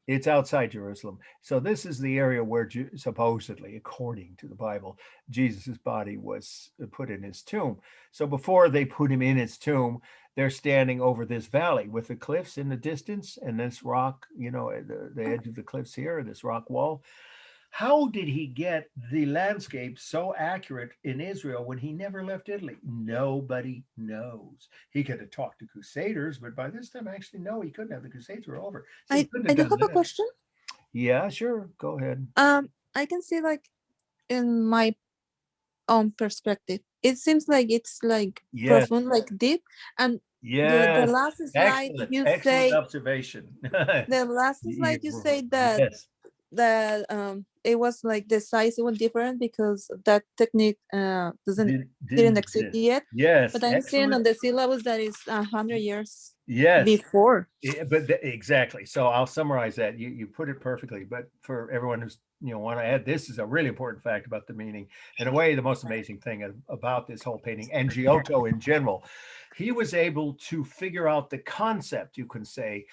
It's outside Jerusalem. So this is the area where supposedly, according to the Bible, Jesus's body was put in his tomb. So before they put him in his tomb, they're standing over this valley with the cliffs in the distance and this rock, the edge of the cliffs here, this rock wall. How did he get the landscape so accurate in Israel when he never left Italy? Nobody knows. He could have talked to crusaders, but by this time, actually, no, he couldn't have. The crusades were over. So I do have a question. Yeah, sure. Go ahead. I can see, like, in my own perspective, it seems like it's like profound, like deep. And the last slide excellent, you excellent say observation. the last slide you say that that it was like the size was different because that technique didn't exist yet. Yes, But I'm seeing excellent. on the syllabus that is 100 years Yes. before. Exactly. So I'll summarize that. You put it perfectly. But for everyone who's want to add, this is a really important fact about the meaning. In a way, the most amazing thing about this whole painting and Giotto in general, he was able to figure out the concept, you can say,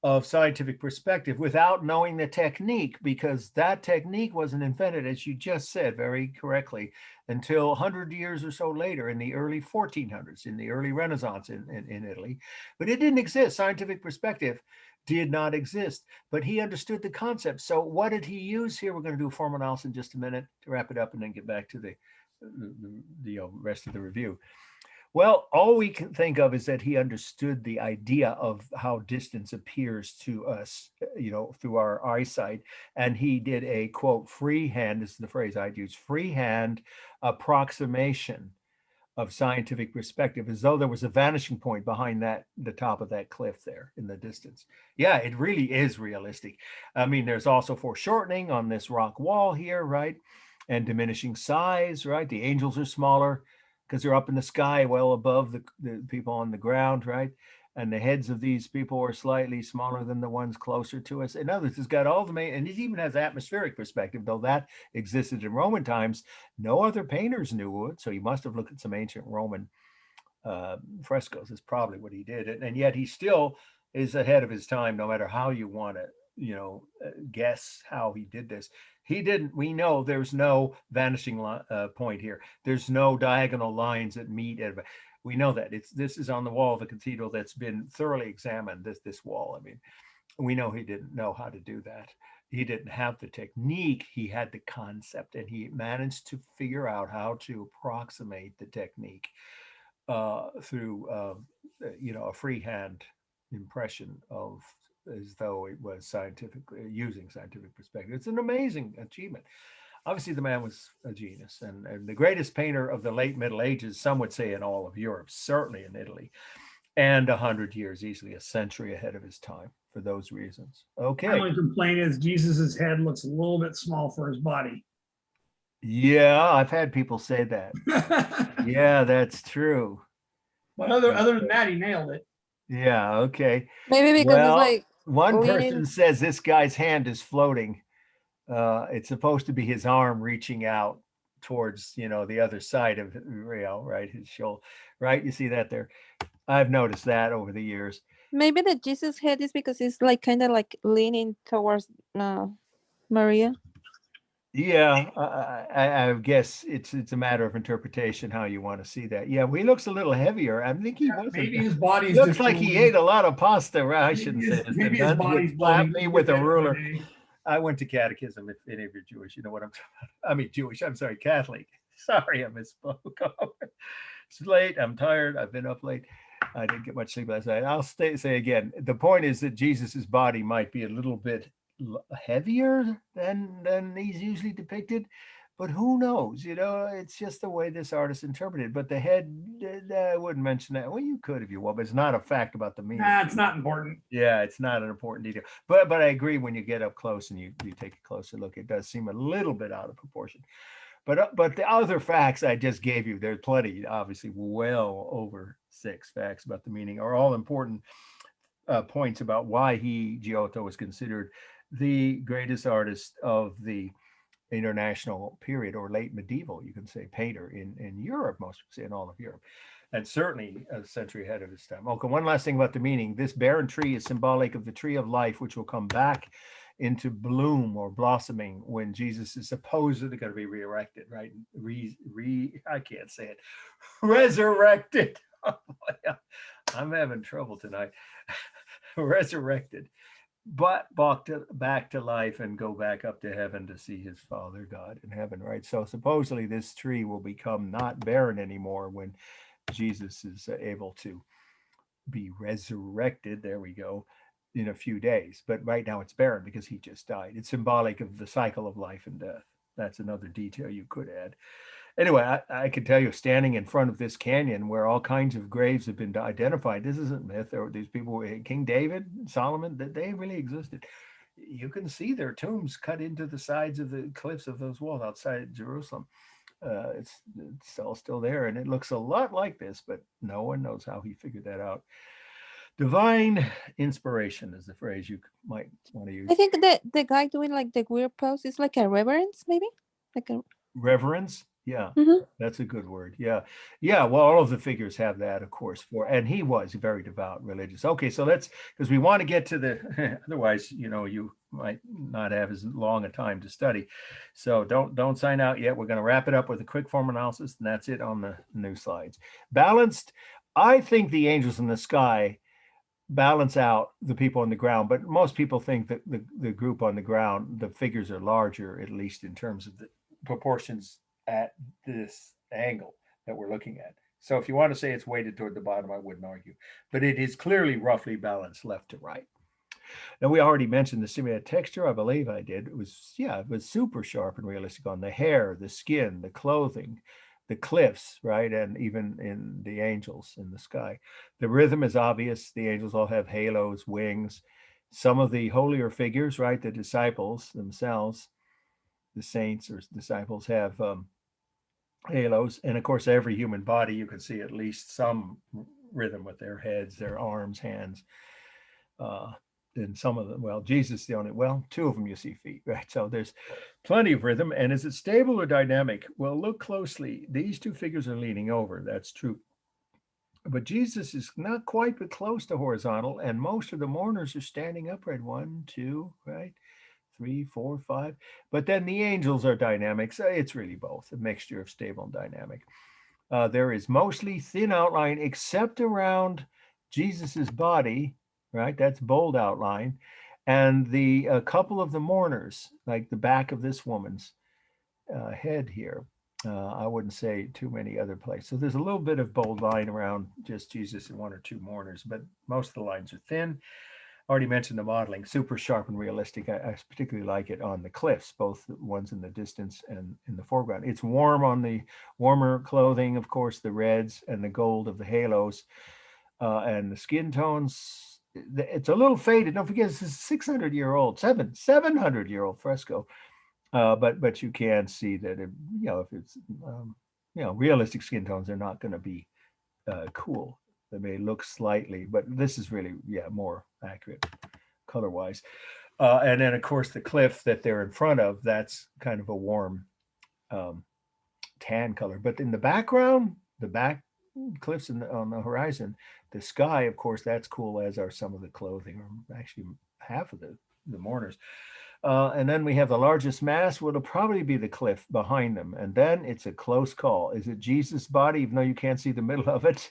of scientific perspective without knowing the technique, because that technique wasn't invented, as you just said very correctly, until 100 years or so later in the early 1400s, in the early Renaissance in Italy. But it didn't exist. Scientific perspective did not exist, but he understood the concept. So what did he use here? We're going to do a formal analysis in just a minute to wrap it up and then get back to the rest of the review. Well, all we can think of is that he understood the idea of how distance appears to us, through our eyesight. And he did a, quote, freehand, this is the phrase I'd use, freehand approximation of scientific perspective, as though there was a vanishing point behind the top of that cliff there in the distance. Yeah, it really is realistic. I mean, there's also foreshortening on this rock wall here, right? And diminishing size, right? The angels are smaller because they're up in the sky, well above the people on the ground, right? And the heads of these people are slightly smaller than the ones closer to us. In other words, it's got all the main, and it even has atmospheric perspective, though that existed in Roman times. No other painters knew it, so he must have looked at some ancient Roman frescoes. Is probably what he did, and yet he still is ahead of his time, no matter how you want to, guess how he did this. He didn't. We know there's no vanishing point here. There's no diagonal lines that meet. We know that this is on the wall of a cathedral that's been thoroughly examined. This wall. I mean, we know he didn't know how to do that. He didn't have the technique. He had the concept, and he managed to figure out how to approximate the technique through a freehand impression of, as though it was using scientific perspective. It's an amazing achievement. Obviously, the man was a genius and the greatest painter of the late Middle Ages, some would say in all of Europe, certainly in Italy, and 100 years, easily a century ahead of his time for those reasons. Okay. My only complaint is Jesus's head looks a little bit small for his body. Yeah, I've had people say that. Yeah, that's true. But other than that, he nailed it. Yeah, okay. Maybe because it's like one leaning- person says this guy's hand is floating. It's supposed to be his arm reaching out towards, the other side of right, his shoulder, right? You see that there? I've noticed that over the years. maybe the Jesus head is because it's like kind of like leaning towards Maria. Yeah, I guess it's a matter of interpretation how you want to see that. Yeah, he looks a little heavier. I think he wasn't. Maybe his body's looks just like he ate a lot of pasta. Right? I shouldn't say this. Maybe his body's slapped me with a ruler. Day. I went to catechism. If any of you are Jewish, you know what I'm talking about. I mean, Jewish. I'm sorry, Catholic. Sorry, I misspoke. It's late. I'm tired. I've been up late. I didn't get much sleep last night. I'll say again. The point is that Jesus's body might be a little bit heavier than he's usually depicted, but who knows? It's just the way this artist interpreted. But the head, I wouldn't mention that. Well, you could if you want, but it's not a fact about the meaning. Nah, it's not important. Yeah, it's not an important detail. But I agree, when you get up close and you take a closer look, it does seem a little bit out of proportion. But the other facts I just gave you, there's plenty, obviously well over 6 facts about the meaning, are all important points about why Giotto was considered the greatest artist of the international period, or late medieval, you can say, painter in Europe, most would say in all of Europe, and certainly a century ahead of his time. Okay, one last thing about the meaning. This barren tree is symbolic of the tree of life, which will come back into bloom or blossoming when Jesus is supposedly going to be re-erected, right? I can't say it. Resurrected. Oh boy, I'm having trouble tonight. Resurrected, but back to life and go back up to heaven to see his Father God in heaven, right? So supposedly this tree will become not barren anymore when Jesus is able to be resurrected. There we go. In a few days, but right now it's barren because he just died. It's symbolic of the cycle of life and death. That's another detail you could add. Anyway, I can tell you, standing in front of this canyon where all kinds of graves have been identified, this isn't myth. Or these people, King David, Solomon, that they really existed. you can see their tombs cut into the sides of the cliffs of those walls outside Jerusalem. It's all still there, and it looks a lot like this, but no one knows how he figured that out. Divine inspiration is the phrase you might want to use. I think the guy doing like the weird pose is like a reverence, maybe like a. Reverence, yeah, Mhm. that's a good word. Yeah, yeah. Well, all of the figures have that, of course. And he was very devout, religious. Okay, so let's, because we want to get to the. Otherwise, you might not have as long a time to study. So don't sign out yet. We're going to wrap it up with a quick form analysis, and that's it on the new slides. Balanced. I think the angels in the sky balance out the people on the ground, but most people think that the group on the ground, the figures are larger, at least in terms of the proportions at this angle that we're looking at. So if you want to say it's weighted toward the bottom, I wouldn't argue, but it is clearly roughly balanced left to right. Now, we already mentioned the simulated texture. I believe I did. It was super sharp and realistic on the hair, the skin, the clothing, the cliffs, right? And even in the angels in the sky. The rhythm is obvious. The angels all have halos, wings. Some of the holier figures, right? The disciples themselves, the saints or disciples have halos. And of course, every human body, you can see at least some rhythm with their heads, their arms, hands. And some of them, well, Jesus the only, well, two of them you see feet, right? So there's plenty of rhythm. And is it stable or dynamic? Well, look closely. These two figures are leaning over. That's true. But Jesus is not quite, but close to horizontal. And most of the mourners are standing upright. 1, 2, right? 3, 4, 5. But then the angels are dynamic. So it's really both, a mixture of stable and dynamic. There is mostly thin outline, except around Jesus's body, right? That's bold outline. And a couple of the mourners, like the back of this woman's head here. I wouldn't say too many other places. So there's a little bit of bold line around just Jesus and 1 or 2 mourners, but most of the lines are thin. Already mentioned the modeling, super sharp and realistic. I particularly like it on the cliffs, both the ones in the distance and in the foreground. It's warm on the warmer clothing, of course, the reds and the gold of the halos, and the skin tones. It's a little faded. Don't forget, this is a 600-year-old, 700-year-old fresco. But you can see that if it's realistic skin tones, they're not going to be cool. They may look slightly, but this is really more accurate color wise. And then of course the cliff that they're in front of, that's kind of a warm tan color. But in the background, the back cliffs on the horizon, the sky, of course, that's cool, as are some of the clothing, or actually half of the mourners. And then we have the largest mass. Well, it'll probably be the cliff behind them. And then it's a close call. Is it Jesus' body, even though you can't see the middle of it?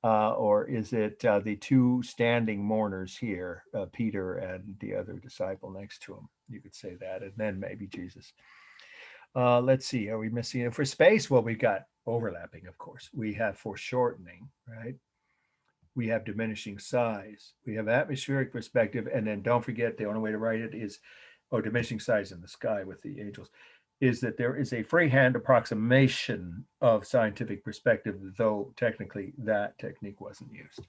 Or is it the 2 standing mourners here, Peter and the other disciple next to him? You could say that. And then maybe Jesus. Let's see. Are we missing it? For space? Well, we've got overlapping, of course. We have foreshortening, right? We have diminishing size. We have atmospheric perspective. And then don't forget, the only way to write it is diminishing size in the sky with the angels, is that there is a freehand approximation of scientific perspective, though technically that technique wasn't used.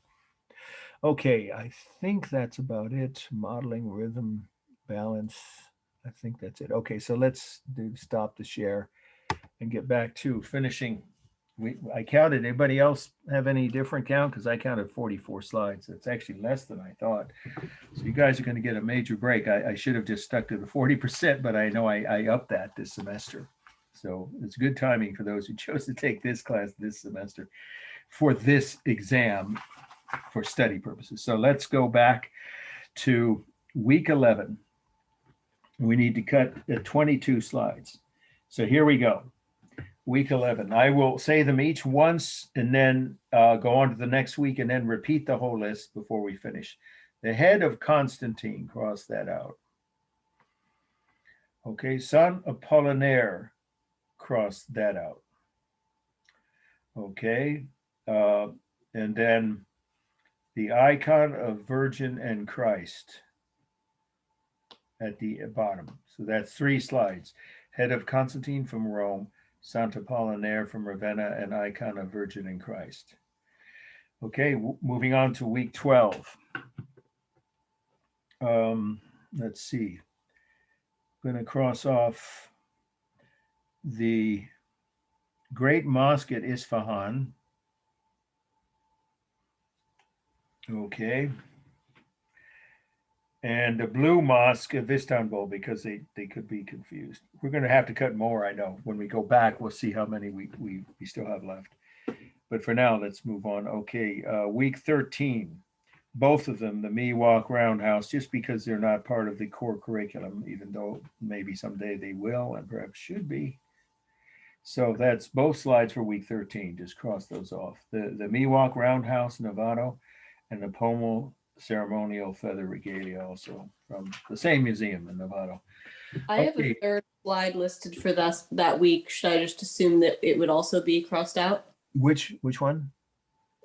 Okay, I think that's about it. Modeling, rhythm, balance. I think that's it. Okay, so let's stop the share and get back to finishing. I counted. Anybody else have any different count? Because I counted 44 slides. It's actually less than I thought. So you guys are going to get a major break. I should have just stuck to the 40%, but I know I upped that this semester. So it's good timing for those who chose to take this class this semester for this exam for study purposes. So let's go back to week 11. We need to cut 22 slides. So here we go. Week 11. I will say them each once and then go on to the next week and then repeat the whole list before we finish. The head of Constantine, cross that out. Okay, Son Apollinaire, cross that out. Okay, and then the icon of Virgin and Christ at the bottom. So that's 3 slides. Head of Constantine from Rome, Santa Apollinaire from Ravenna, and icon of Virgin and Christ. Okay, moving on to week 12. let's see. Going to cross off the Great Mosque at Isfahan. Okay. And the Blue Mosque of Istanbul, because they could be confused. We're going to have to cut more, I know. When we go back, we'll see how many we still have left. But for now, let's move on. Okay, week 13. Both of them, the Miwok Roundhouse, just because they're not part of the core curriculum, even though maybe someday they will and perhaps should be. So that's both slides for week 13. Just cross those off. The Miwok Roundhouse, Novato, and the Pommel Ceremonial Feather Regalia, also from the same museum in Novato. I have a third slide listed for that week. Should I just assume that it would also be crossed out? Which one?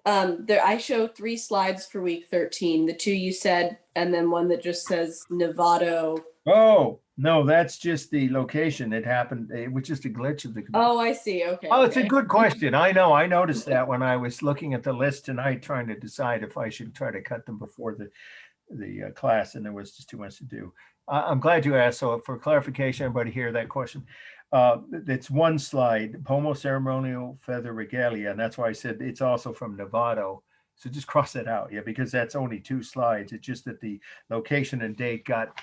I show 3 slides for week 13. The 2 you said, and then one that just says Novato. Oh, no, that's just the location. It happened. It was just a glitch of the computer. Oh, I see. Okay. Oh, it's a good question. I know. I noticed that when I was looking at the list tonight, trying to decide if I should try to cut them before the class, and there was just too much to do. I'm glad you asked. So for clarification, everybody hear that question. It's one slide, Pomo Ceremonial Feather Regalia, and that's why I said it's also from Novato. So just cross that out, yeah, because that's only 2 slides. It's just that the location and date got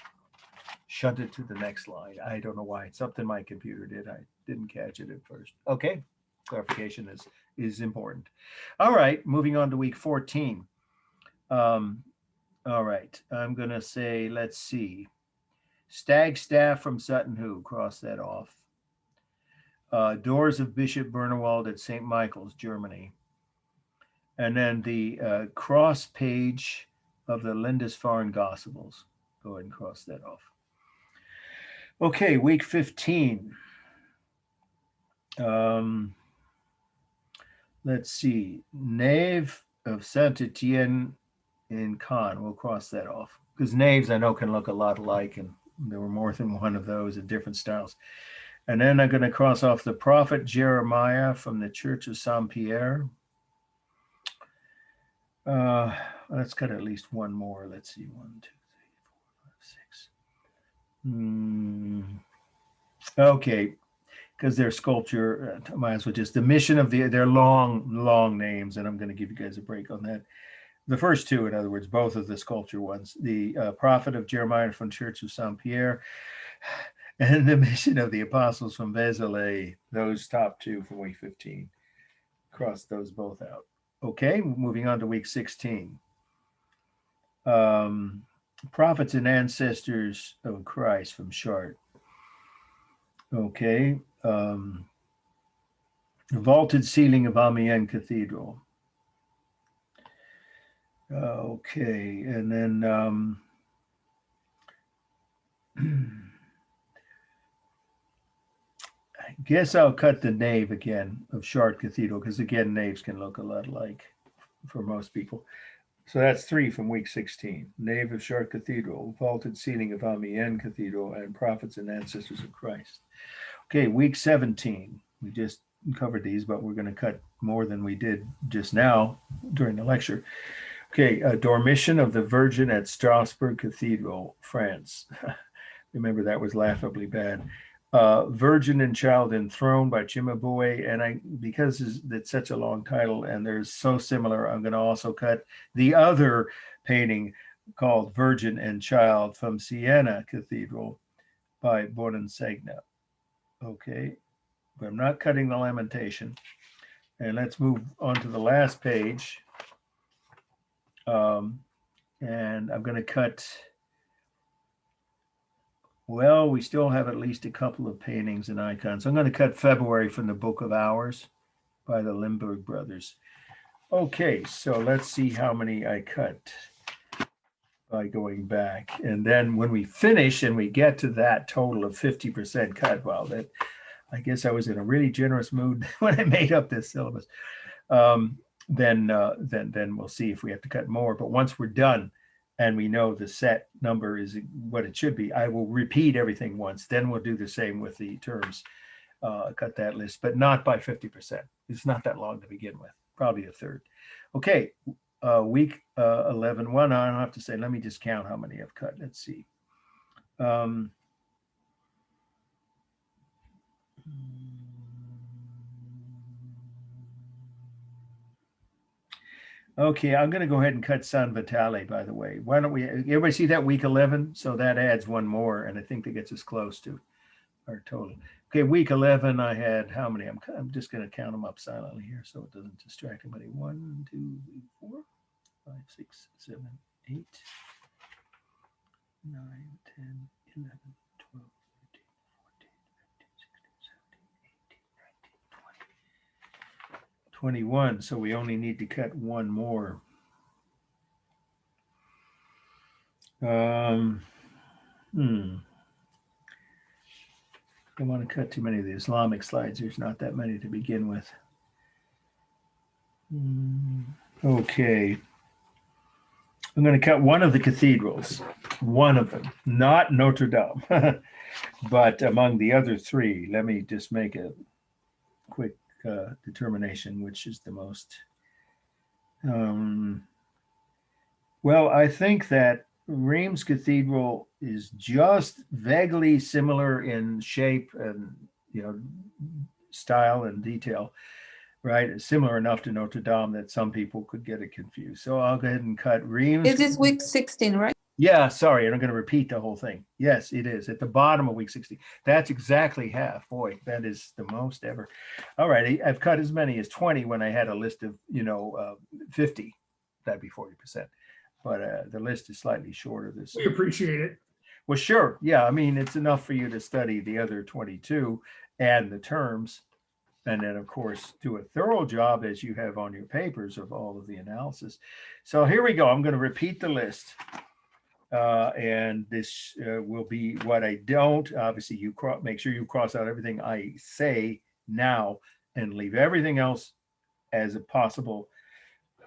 shunted to the next slide. I don't know why. It's something my computer did. I didn't catch it at first. Okay, clarification is important. All right, moving on to week 14. All right, I'm gonna say, let's see. Stag Staff from Sutton Hoo, cross that off. Doors of Bishop Bernewald at St. Michael's, Germany. And then the cross page of the Lindisfarne Gospels. Go ahead and cross that off. Okay, week 15. Let's see. Nave of Saint Etienne in Caen. We'll cross that off. Because naves I know can look a lot alike, and there were more than one of those in different styles. And then I'm going to cross off the prophet Jeremiah from the Church of Saint Pierre. Let's cut at least one more. Let's see, 1, 2, 3, 4, 5, 6. Okay, because they're sculpture, might as well just the mission of their long names, and I'm going to give you guys a break on that. The first 2, in other words, both of the sculpture ones, the prophet of Jeremiah from Church of Saint Pierre, and the mission of the apostles from Vézelay, those top 2 from week 15. Cross those both out. Okay, moving on to week 16. Prophets and Ancestors of Christ from Chartres. Okay. Vaulted Ceiling of Amiens Cathedral. Okay, and then I guess I'll cut the nave again of Chartres Cathedral, because again, naves can look a lot alike for most people. So that's 3 from week 16. Nave of Chartres Cathedral, Vaulted Ceiling of Amiens Cathedral, and Prophets and Ancestors of Christ. Okay, week 17. We just covered these, but we're going to cut more than we did just now during the lecture. Okay, Dormition of the Virgin at Strasbourg Cathedral, France. Remember, that was laughably bad. Virgin and Child Enthroned by Cimabue, and because it's such a long title and they're so similar, I'm going to also cut the other painting called Virgin and Child from Siena Cathedral by Bonensegna. Okay, but I'm not cutting the Lamentation. And let's move on to the last page. And I'm going to cut, well, we still have at least a couple of paintings and icons. I'm going to cut February from the Book of Hours by the Limburg brothers. Okay, so let's see how many I cut by going back. And then when we finish and we get to that total of 50% cut, well, that I guess I was in a really generous mood when I made up this syllabus. Then we'll see if we have to cut more. But once we're done and we know the set number is what it should be, I will repeat everything once. Then we'll do the same with the terms, cut that list, but not by 50%. It's not that long to begin with, probably a third. Okay, week 11. Well, no, I don't have to say, let me just count how many I've cut. Let's see. Um, okay, I'm going to go ahead and cut San Vitale, by the way. Why don't we, everybody see that week 11? So that adds one more, and I think that gets us close to our total. Okay, week 11, I had how many? I'm just going to count them up silently here so it doesn't distract anybody. 1, 2, 3, 4, 5, 6, 7, 8, 9, 10, 11, 12, 13, 14, 15, 16, 17, 18, 19, 20, 21. So we only need to cut one more. Don't want to cut too many of the Islamic slides. There's not that many to begin with. Okay. I'm going to cut one of the cathedrals, one of them, not Notre Dame, but among the other three. Let me just make a quick determination, which is the most. Well, I think that Reims Cathedral is just vaguely similar in shape and, you know, style and detail, right? It's similar enough to Notre Dame that some people could get it confused. So I'll go ahead and cut Reims. Is this week 16, right? Yeah, sorry, and I'm going to repeat the whole thing. Yes, it is at the bottom of week 16. That's exactly half. Boy, that is the most ever. All right, I've cut as many as 20 when I had a list of, 50. That'd be 40%. But the list is slightly shorter this We appreciate it. Well, sure. Yeah, I mean, it's enough for you to study the other 22 and the terms. And then, of course, do a thorough job as you have on your papers of all of the analysis. So here we go. I'm going to repeat the list. And this will be what I don't. Obviously, you make sure you cross out everything I say now and leave everything else as a possible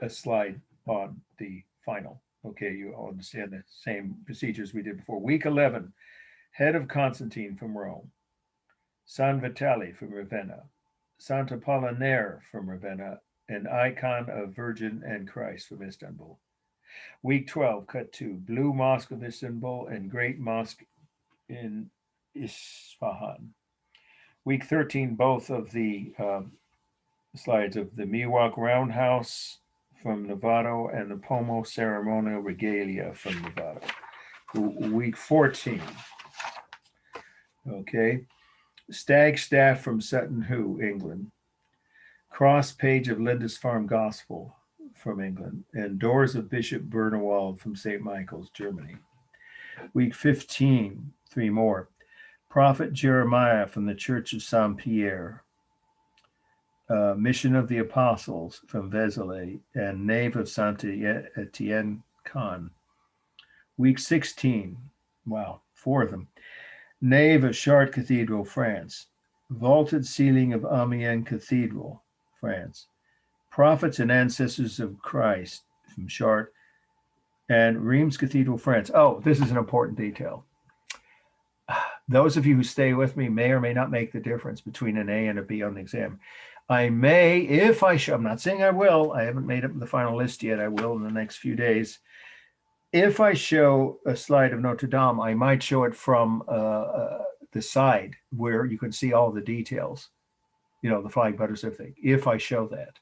slide on the final. Okay, you all understand the same procedures we did before. Week 11, head of Constantine from Rome, San Vitale from Ravenna, Santa Apollinaire from Ravenna, an icon of Virgin and Christ from Istanbul. Week 12, cut 2, Blue Mosque of Istanbul and Great Mosque in Isfahan. Week 13, both of the slides of the Miwok Roundhouse from Novato and the Pomo Ceremonial Regalia from Novato. Week 14, okay, Stag Staff from Sutton Hoo, England. Cross page of Lindisfarne Gospel from England, and Doors of Bishop Bernewald from St. Michael's, Germany. Week 15, 3 more. Prophet Jeremiah from the Church of Saint Pierre. Mission of the Apostles from Vézelay, and Nave of Saint Etienne Khan. Week 16, wow, 4 of them. Nave of Chartres Cathedral, France. Vaulted ceiling of Amiens Cathedral, France. Prophets and Ancestors of Christ from Chartres, and Reims Cathedral, France. Oh, this is an important detail. Those of you who stay with me may or may not make the difference between an A and a B on the exam. I may, if I show, I'm not saying I will, I haven't made up the final list yet, I will in the next few days. If I show a slide of Notre Dame, I might show it from the side where you can see all the details, the Flying Buttresses thing, if I show that.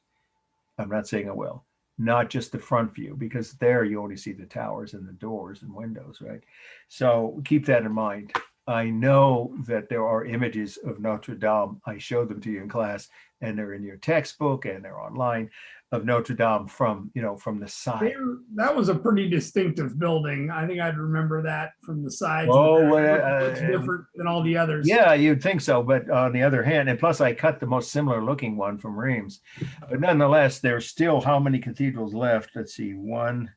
I'm not saying I will. Not just the front view, because there you only see the towers and the doors and windows, right? So keep that in mind. I know that there are images of Notre Dame. I showed them to you in class, and they're in your textbook and they're online, of Notre Dame from the side. That was a pretty distinctive building. I think I'd remember that from the sides. Oh, it's different than all the others. Yeah, you'd think so. But on the other hand, and plus I cut the most similar looking one from Reims. But nonetheless, there's still how many cathedrals left? Let's see, 1,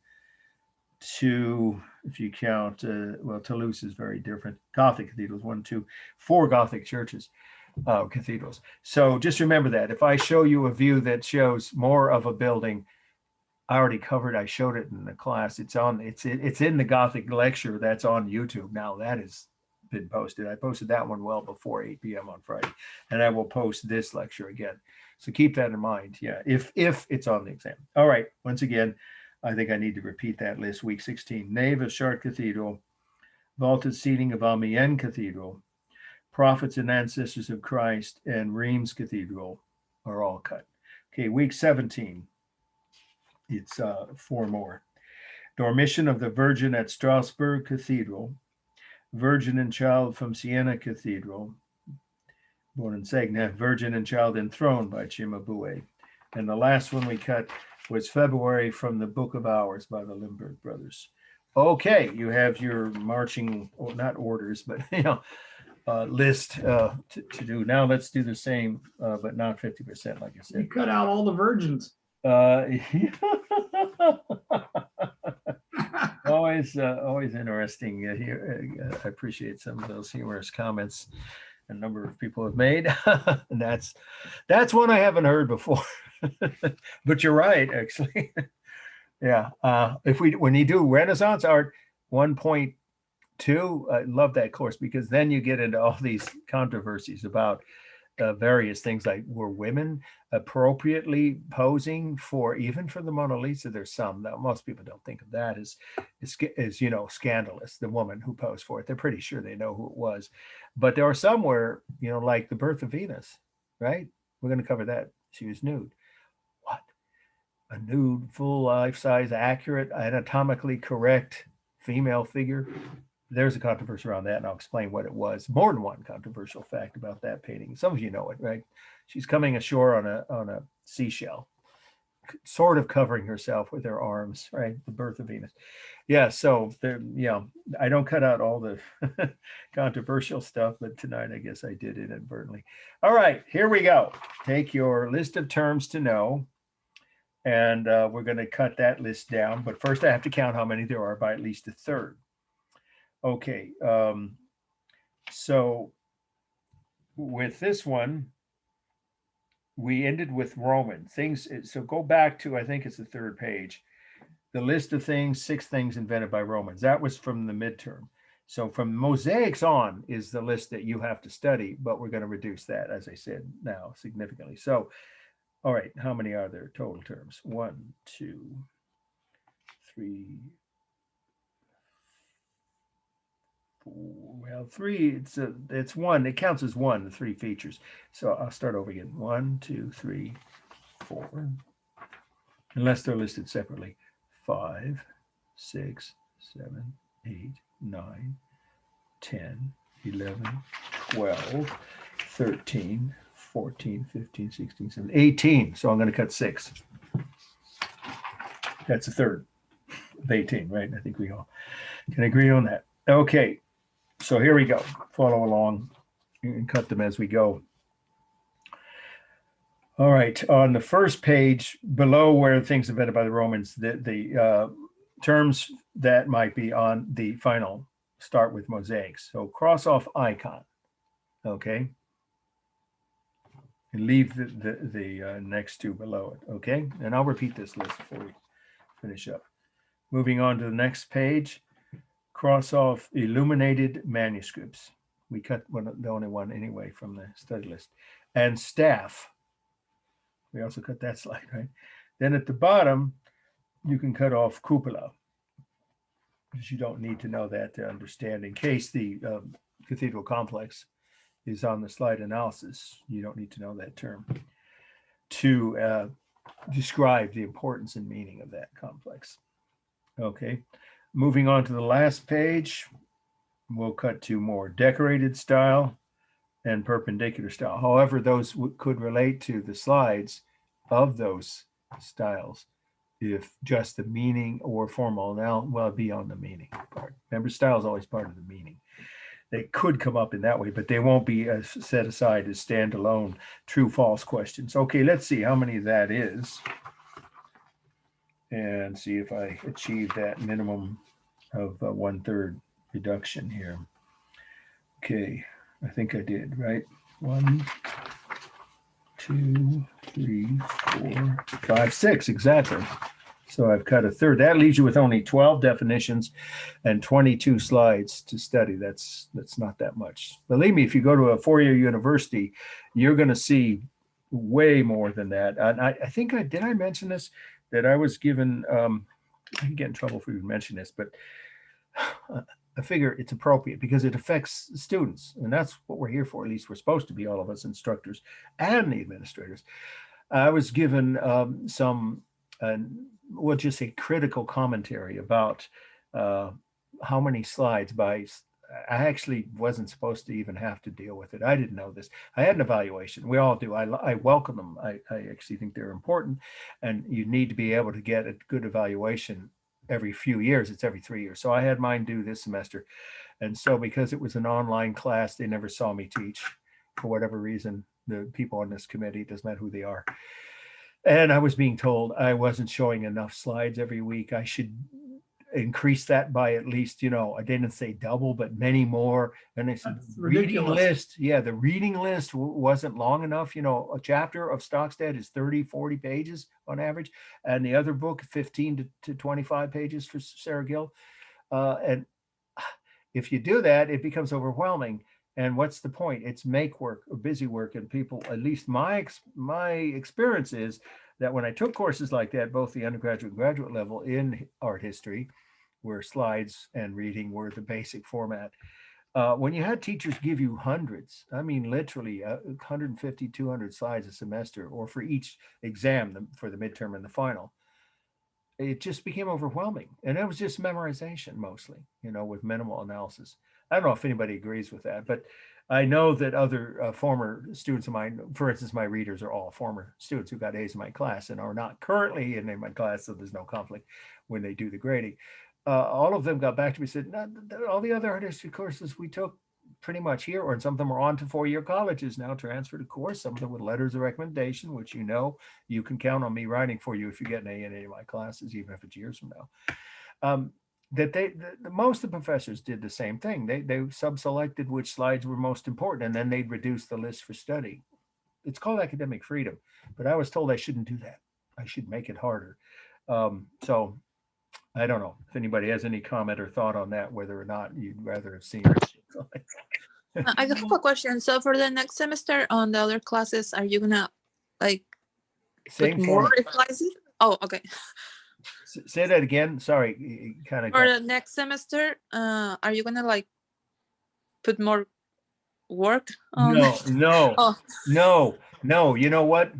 2, if you count, well, Toulouse is very different. Gothic cathedrals, 1, 2, 4 Gothic churches. Cathedrals. So just remember that if I show you a view that shows more of a building, I already covered. I showed it in the class. It's in the Gothic lecture that's on YouTube now. That has been posted. I posted that one well before 8 p.m. on Friday, and I will post this lecture again. So keep that in mind. Yeah, if it's on the exam. All right. Once again, I think I need to repeat that list. Week 16, Nave of Chartres Cathedral. vaulted ceiling of Amiens Cathedral, Prophets and Ancestors of Christ, and Reims Cathedral are all cut. Okay, week 17. It's 4 more. Dormition of the Virgin at Strasbourg Cathedral, Virgin and Child from Siena Cathedral, born in Segna, Virgin and Child Enthroned by Cimabue. And the last one we cut was February from the Book of Hours by the Limburg brothers. Okay, you have your marching, or not orders, but list to do. Now let's do the same, but not 50%, like I You said. cut out all the virgins. Always interesting here. I appreciate some of those humorous comments a number of people have made. And that's one I haven't heard before. But you're right, actually. Yeah. When you do Renaissance art 1.2, I love that course, because then you get into all these controversies about various things, like, were women appropriately posing for, even for the Mona Lisa? There's some, that most people don't think of that as scandalous, the woman who posed for it. They're pretty sure they know who it was, but there are some where, like the Birth of Venus, right? We're going to cover that. She was nude. What? A nude, full life-size, accurate, anatomically correct female figure? There's a controversy around that, and I'll explain what it was. More than one controversial fact about that painting. Some of you know it, right? She's coming ashore on a seashell, sort of covering herself with her arms, right? The Birth of Venus. Yeah, so I don't cut out all the controversial stuff, but tonight I guess I did inadvertently. All right, here we go. Take your list of terms to know, and we're going to cut that list down. But first I have to count how many there are by at least a third. Okay, so with this one, we ended with Roman things. So go back to, I think it's the 3rd page, the list of things, 6 things invented by Romans. That was from the midterm. So from mosaics on is the list that you have to study, but we're going to reduce that, as I said, now significantly. So, all right, how many are there total terms? 1, 2, 3, well, 3, it's 1, it counts as 1, the 3 features. So I'll start over again. 1, 2, 3, 4, unless they're listed separately. 5, 6, 7, 8, 9, 10, 11, 12, 13, 14, 15, 16, 17, 18. So I'm going to cut 6. That's a third of 18, right? I think we all can agree on that. Okay. So here we go. Follow along and cut them as we go. All right. On the first page, below where things invented by the Romans, the terms that might be on the final start with mosaics. So cross off icon. Okay. And leave the next 2 below it. Okay. And I'll repeat this list before we finish up. Moving on to the next page. Cross off illuminated manuscripts. We cut the only one anyway from the study list. And staff. We also cut that slide, right? Then at the bottom, you can cut off cupola, because you don't need to know that to understand. In case the cathedral complex is on the slide analysis, you don't need to know that term to describe the importance and meaning of that complex. Okay. Moving on to the last page, we'll cut 2 more: decorated style and perpendicular style. However, those could relate to the slides of those styles if just the meaning or formal. Now, well, beyond the meaning part. Remember, style is always part of the meaning. They could come up in that way, but they won't be set aside as standalone true-false questions. Okay, let's see how many that is, and see if I achieve that minimum of 1/3 reduction here. Okay, I think I did, right? 1, 2, 3, 4, 5, 6, exactly. So I've cut a third. That leaves you with only 12 definitions and 22 slides to study. That's not that much. Believe me, if you go to a 4-year university, you're going to see way more than that. And I think did I mention this? That I was given, I can get in trouble if we mention this, but I figure it's appropriate because it affects students, and that's what we're here for. At least we're supposed to be, all of us instructors and the administrators. I was given some, we'll just say, critical commentary about how many slides by. I actually wasn't supposed to even have to deal with it. I didn't know this. I had an evaluation. We all do. I welcome them. I actually think they're important, and you need to be able to get a good evaluation every few years. It's every 3 years. So I had mine due this semester. And so because it was an online class, they never saw me teach for whatever reason. The people on this committee, doesn't matter who they are. And I was being told I wasn't showing enough slides every week. I should increase that by at least, I didn't say double, but many more. And they said, That's reading ridiculous. list. Yeah, the reading list wasn't long enough. A chapter of Stockstead is 30, 40 pages on average. And the other book, 15 to 25 pages for Sarah Gill. And if you do that, it becomes overwhelming. And what's the point? It's make work or busy work. And people, at least my experience is that when I took courses like that, both the undergraduate and graduate level in art history, where slides and reading were the basic format, when you had teachers give you hundreds, I mean, literally 150, 200 slides a semester, or for each exam, for the midterm and the final, it just became overwhelming. And it was just memorization mostly, with minimal analysis. I don't know if anybody agrees with that, but I know that other former students of mine, for instance, my readers are all former students who got A's in my class and are not currently in my class, so there's no conflict when they do the grading. All of them got back to me and said, all the other art history courses we took pretty much here, or some of them are on to 4-year colleges now, transferred to course, some of them with letters of recommendation, which you can count on me writing for you if you get an A in any of my classes, even if it's years from now. Most of the professors did the same thing. They sub-selected which slides were most important, and then they'd reduce the list for study. It's called academic freedom, but I was told I shouldn't do that. I should make it harder. So I don't know if anybody has any comment or thought on that, whether or not you'd rather have seen it. I have a question. So for the next semester on the other classes, are you gonna like Same put more format. slides? Oh, okay. Say that again. Sorry, kind of. For the next semester, are you gonna like put more work on? No. Oh, No. You know what?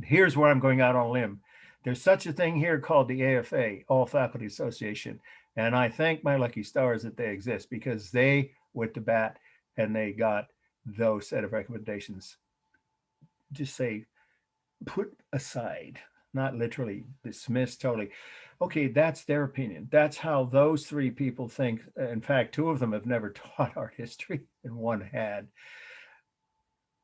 Here's where I'm going out on a limb. There's such a thing here called the AFA, All Faculty Association. And I thank my lucky stars that they exist, because they went to bat and they got those set of recommendations. Just say, put aside, not literally dismissed totally. Okay, that's their opinion. That's how those 3 people think. In fact, 2 of them have never taught art history and 1 had.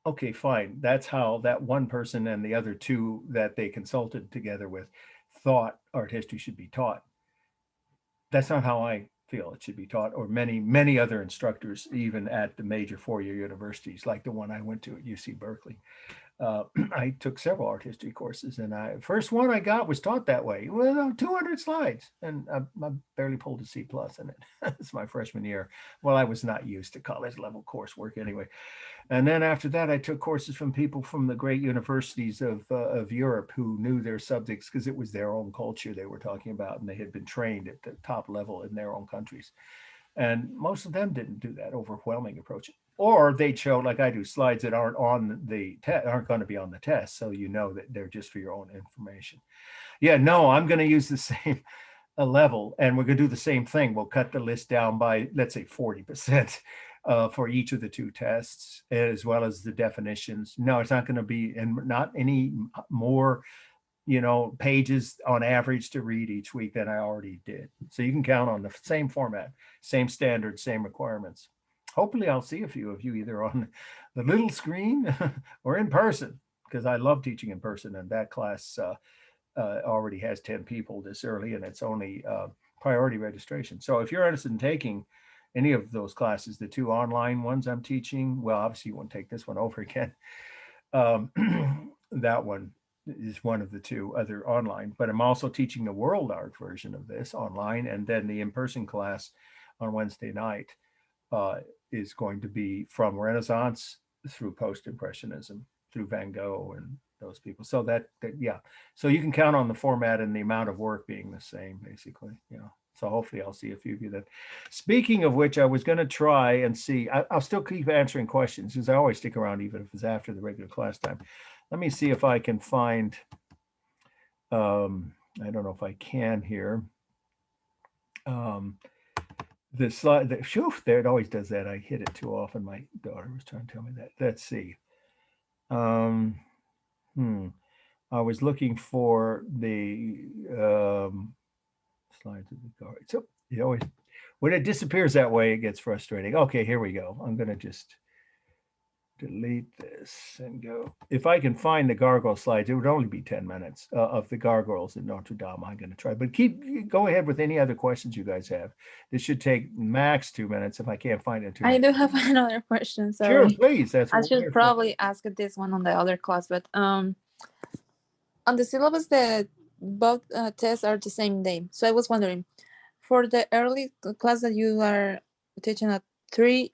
Okay, fine. That's how that one person and the other 2 that they consulted together with thought art history should be taught. That's not how I feel it should be taught, or many other instructors, even at the major 4-year universities, like the one I went to at UC Berkeley. I took several art history courses, and first one I got was taught that way. Well, 200 slides, and I barely pulled a C+ in it. It's my freshman year. Well, I was not used to college level coursework anyway. And then after that, I took courses from people from the great universities of Europe who knew their subjects, because it was their own culture they were talking about, and they had been trained at the top level in their own countries. And most of them didn't do that overwhelming approach, or they'd show, like I do, slides that aren't on the test, aren't going to be on the test, so you know that they're just for your own information. Yeah, no, I'm going to use the same level, and we're going to do the same thing. We'll cut the list down by, let's say, 40%. For each of the 2 tests, as well as the definitions. No, it's not going to be, and not any more, pages on average to read each week than I already did. So you can count on the same format, same standards, same requirements. Hopefully I'll see a few of you either on the little screen or in person, because I love teaching in person, and that class already has 10 people this early, and it's only priority registration. So if you're interested in taking any of those classes, the 2 online ones I'm teaching, well, obviously you won't take this one over again. That one is one of the 2 other online, but I'm also teaching the world art version of this online, and then the in-person class on Wednesday night is going to be from Renaissance through post-impressionism, through Van Gogh and those people. So that yeah, so you can count on the format and the amount of work being the same, basically. So hopefully I'll see a few of you then. Speaking of which, I was going to try and see, I'll still keep answering questions because I always stick around even if it's after the regular class time. Let me see if I can find, I don't know if I can here. The slide, there it always does that. I hit it too often. My daughter was trying to tell me that. Let's see. I was looking for the slides of the card. So it always, when it disappears that way, it gets frustrating. Okay, here we go. I'm going to just delete this and go. If I can find the gargoyle slides, it would only be 10 minutes of the gargoyles in Notre Dame. I'm going to try, but go ahead with any other questions you guys have. This should take max 2 minutes if I can't find it. I do have another question. Sure, Sorry. please. That's I what we're here should for. probably ask this one on the other class, but on the syllabus, both tests are the same day. So I was wondering, for the early class that you are teaching at 3,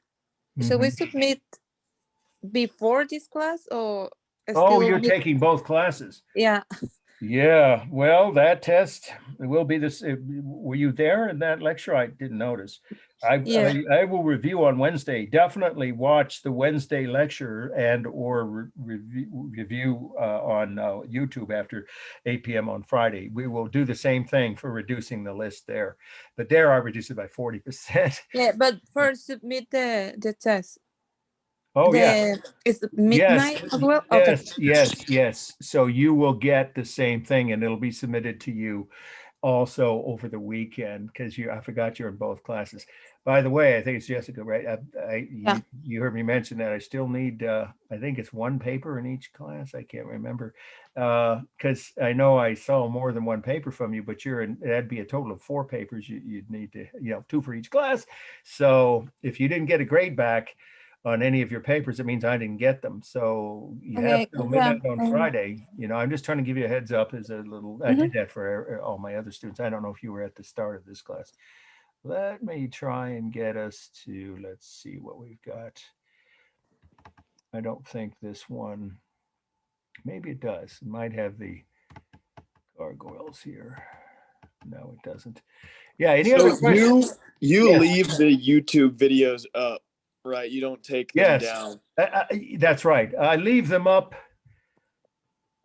should we submit before this class or Oh, you're with- taking both classes. Yeah. Yeah, well, that test will be this. Were you there in that lecture? I didn't notice. Yeah. I will review on Wednesday. Definitely watch the Wednesday lecture and or review on YouTube after 8 p.m. on Friday. We will do the same thing for reducing the list there. But there I reduced it by 40%. Yeah, but first submit the test. Oh, yeah. It's midnight as well? Yes, Okay. yes. So you will get the same thing and it'll be submitted to you also over the weekend because I forgot you're in both classes. By the way, I think it's Jessica, right? Yeah. You heard me mention that I still need, I think it's one paper in each class. I can't remember because I know I saw more than one paper from you, but that'd be a total of 4 papers. You'd need to, 2 for each class. So if you didn't get a grade back on any of your papers, it means I didn't get them. So you have till midnight on Friday. I'm just trying to give you a heads up as a little, I did that for all my other students. I don't know if you were at the start of this class. Let me try and get us to, let's see what we've got. I don't think this one, maybe it does. It might have the gargoyles here. No, it doesn't. Yeah, any other questions? You Yes. leave the YouTube videos up, right? You don't take them down. That's right. I leave them up.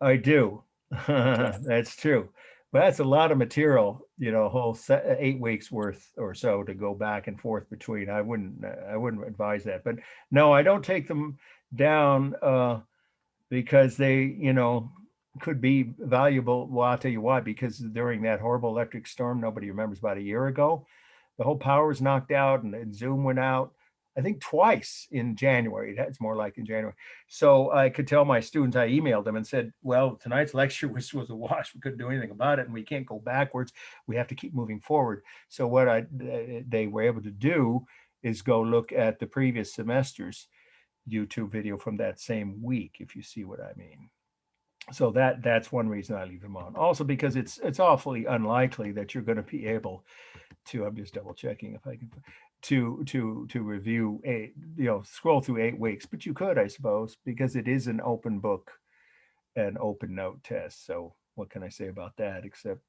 I do. That's true. But that's a lot of material, a whole 8 weeks worth or so to go back and forth between. I wouldn't advise that. But no, I don't take them down because they, could be valuable. Well, I'll tell you why, because during that horrible electric storm, nobody remembers, about a year ago, the whole power was knocked out and Zoom went out, I think twice in January. It's more like in January. So I could tell my students, I emailed them and said, well, tonight's lecture was a wash. We couldn't do anything about it and we can't go backwards. We have to keep moving forward. So what they were able to do is go look at the previous semester's YouTube video from that same week, if you see what I mean. So that's one reason I leave them on. Also because it's awfully unlikely that you're going to be able to, I'm just double checking if I can, to review scroll through 8 weeks, but you could, I suppose, because it is an open book and open note test. So what can I say about that, except,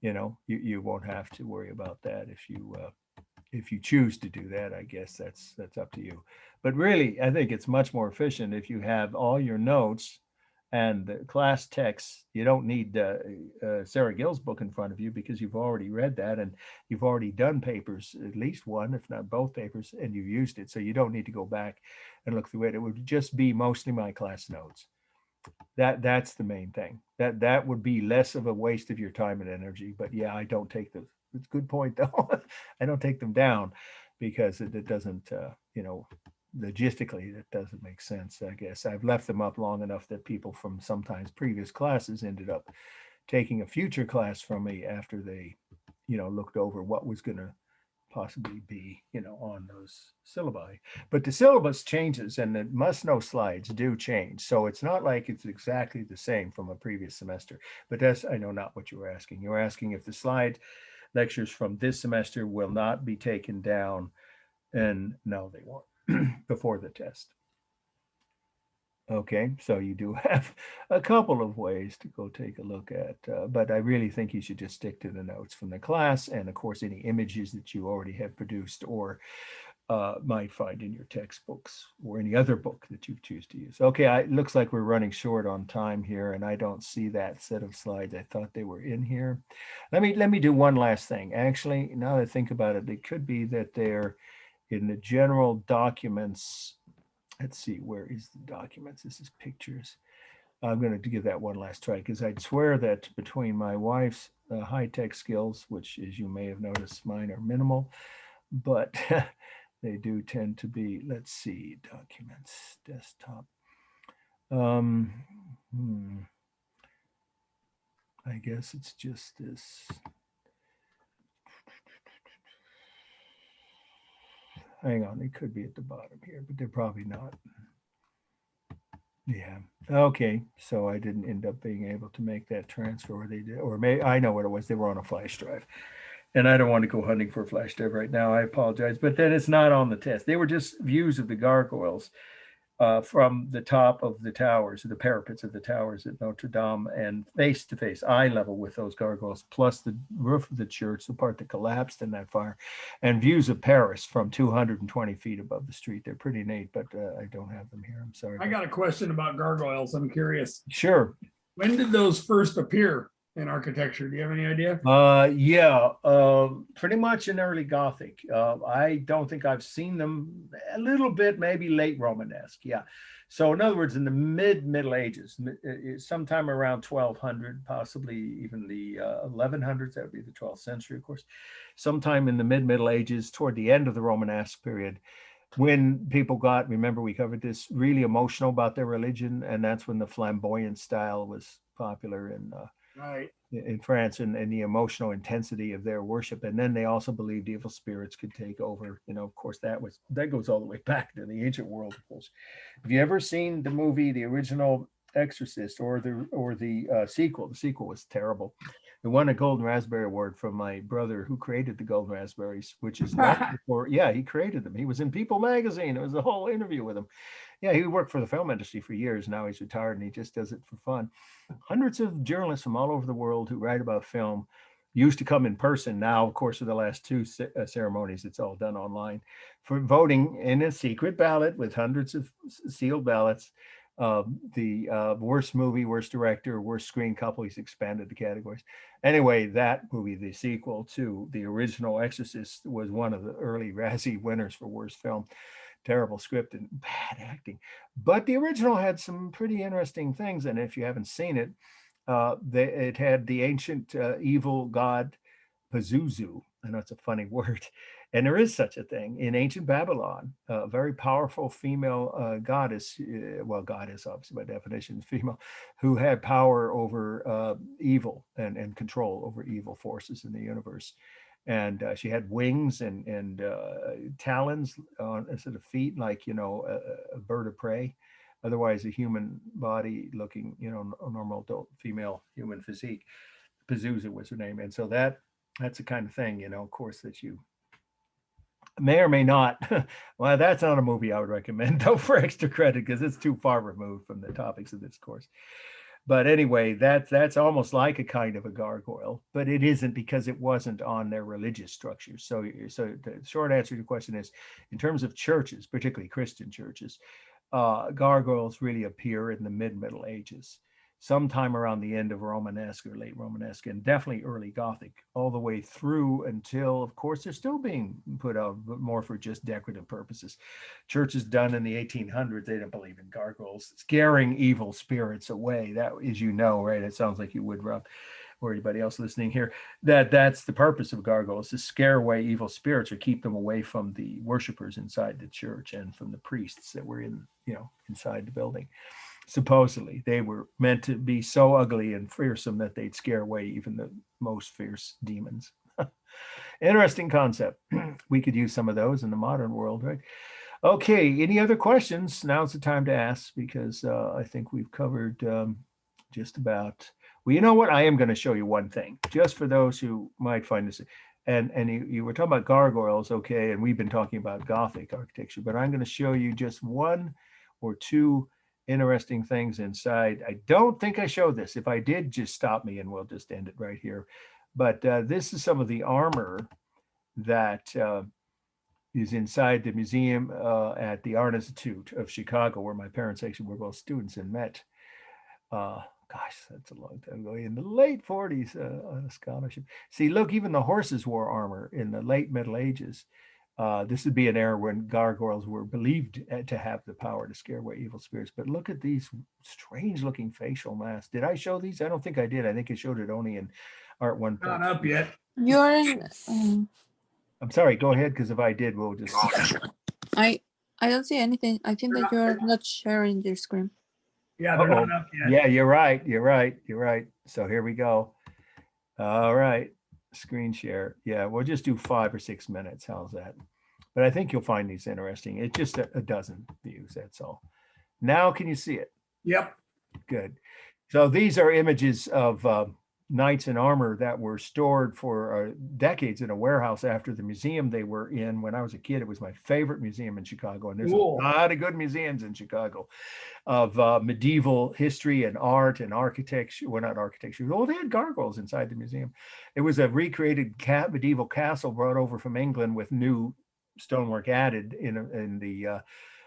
you won't have to worry about that if you choose to do that. I guess that's up to you. But really, I think it's much more efficient if you have all your notes and the class text. You don't need Sarah Gill's book in front of you because you've already read that and you've already done papers, at least one, if not both papers, and you used it. So you don't need to go back and look through it. It would just be mostly my class notes. That's the main thing. That would be less of a waste of your time and energy. But yeah, I don't take the, it's a good point though. I don't take them down because it doesn't, logistically, that doesn't make sense. I guess I've left them up long enough that people from sometimes previous classes ended up taking a future class from me after they, looked over what was going to possibly be, on those syllabi. But the syllabus changes and the must-know slides do change. So it's not like it's exactly the same from a previous semester. But that's, I know, not what you were asking. You were asking if the slide lectures from this semester will not be taken down, and no, they won't. Before the test. Okay, so you do have a couple of ways to go take a look at, but I really think you should just stick to the notes from the class and of course any images that you already have produced or might find in your textbooks or any other book that you choose to use. Okay, it looks like we're running short on time here and I don't see that set of slides. I thought they were in here. Let me do one last thing. Actually, now that I think about it, it could be that they're in the general documents. Let's see, where is the documents? This is pictures. I'm going to give that one last try because I'd swear that between my wife's high-tech skills, which as you may have noticed, mine are minimal, but they do tend to be, let's see, documents, desktop. I guess it's just this. Hang on, it could be at the bottom here, but they're probably not. Yeah. Okay. So I didn't end up being able to make that transfer, or they did, or maybe I know what it was. They were on a flash drive, and I don't want to go hunting for a flash drive right now. I apologize, but then it's not on the test. They were just views of the gargoyles from the top of the towers, the parapets of the towers at Notre Dame, and face to face, eye level with those gargoyles, plus the roof of the church, the part that collapsed in that fire, and views of Paris from 220 feet above the street. They're pretty neat, but I don't have them here. I'm sorry. I got a question about gargoyles. I'm curious. Sure. When did those first appear in architecture? Do you have any idea? Pretty much in early Gothic. I don't think I've seen them a little bit, maybe late Romanesque. Yeah. So in other words, in the Middle Ages, sometime around 1200, possibly even the 1100s, that would be the 12th century, of course, sometime in the Middle Ages, toward the end of the Romanesque period, when people got, remember we covered this, really emotional about their religion, and that's when the flamboyant style was popular in France, and the emotional intensity of their worship. And then they also believed evil spirits could take over. You know, of course, that goes all the way back to the ancient world, of course. Have you ever seen the movie, the original Exorcist, or the sequel? The sequel was terrible. It won a Golden Raspberry Award from my brother who created the Golden Raspberries, which is not before. Yeah, he created them. He was in People magazine. It was a whole interview with him. Yeah, he worked for the film industry for years. Now he's retired and he just does it for fun. Hundreds of journalists from all over the world who write about film used to come in person. Now, of course, for the last two ceremonies, it's all done online, for voting in a secret ballot with hundreds of sealed ballots. The worst movie, worst director, worst screen couple. He's expanded the categories. Anyway, that movie, the sequel to the original Exorcist, was one of the early Razzie winners for worst film. Terrible script and bad acting. But the original had some pretty interesting things. And if you haven't seen it, it had the ancient evil god Pazuzu. I know it's a funny word. And there is such a thing in ancient Babylon, a very powerful female goddess, goddess obviously by definition is female, who had power over evil and control over evil forces in the universe. And she had wings and talons instead of feet, like, you know, a bird of prey. Otherwise, a human body looking, you know, a normal adult female human physique. Pazuzu was her name. And so that's the kind of thing, you know, of course, that you may or may not. Well, that's not a movie I would recommend, though, for extra credit, because it's too far removed from the topics of this course. But anyway, that's almost like a kind of a gargoyle, but it isn't, because it wasn't on their religious structure. So the short answer to your question is, in terms of churches, particularly Christian churches, gargoyles really appear in the Middle Ages, sometime around the end of Romanesque or late Romanesque, and definitely early Gothic, all the way through until, of course, they're still being put out, but more for just decorative purposes. Churches done in the 1800s, they don't believe in gargoyles, scaring evil spirits away. That, as you know, right? It sounds like you would, Rob, or anybody else listening here, that's the purpose of gargoyles, to scare away evil spirits or keep them away from the worshipers inside the church and from the priests that were inside the building. Supposedly, they were meant to be so ugly and fearsome that they'd scare away even the most fierce demons. Interesting concept. We could use some of those in the modern world, right? Okay, any other questions? Now's the time to ask, because I think we've covered just about. Well, you know what? I am going to show you one thing, just for those who might find this. And you were talking about gargoyles, okay, and we've been talking about Gothic architecture, but I'm going to show you just one or two interesting things inside. I don't think I showed this. If I did, just stop me and we'll just end it right here. But this is some of the armor that is inside the museum at the Art Institute of Chicago, where my parents actually were both students and met. Gosh, that's a long time ago, in the late 40s on a scholarship. See, look, even the horses wore armor in the late Middle Ages. This would be an era when gargoyles were believed to have the power to scare away evil spirits. But look at these strange looking facial masks. Did I show these? I don't think I did. I think I showed it only in Art 1. Not up yet. You're in. I'm sorry, go ahead, because if I did, we'll just. I don't see anything. I think that you're not sharing your screen. Yeah, they're Uh-oh. not up yet. Yeah, you're right. You're right. You're right. So here we go. All right. Screen share. Yeah, we'll just do 5 or 6 minutes. How's that? But I think you'll find these interesting. It's just a dozen views. That's all. Now, can you see it? Yep. Good. So these are images of knights in armor that were stored for decades in a warehouse after the museum they were in. When I was a kid, it was my favorite museum in Chicago. And there's Cool. a lot of good museums in Chicago of medieval history and art and architecture. Well, not architecture. Oh, they had gargoyles inside the museum. It was a recreated medieval castle brought over from England with new stonework added in the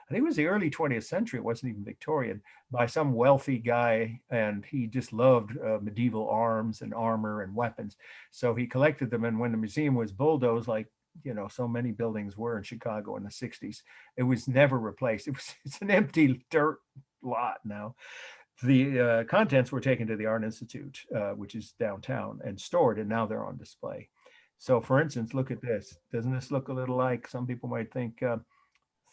I think it was the early 20th century. It wasn't even Victorian, by some wealthy guy, and he just loved medieval arms and armor and weapons. So he collected them, and when the museum was bulldozed, like so many buildings were in Chicago in the 60s, it was never replaced. It's an empty dirt lot now. The contents were taken to the Art Institute, which is downtown, and stored, and now they're on display. So, for instance, look at this. Doesn't this look a little like, some people might think,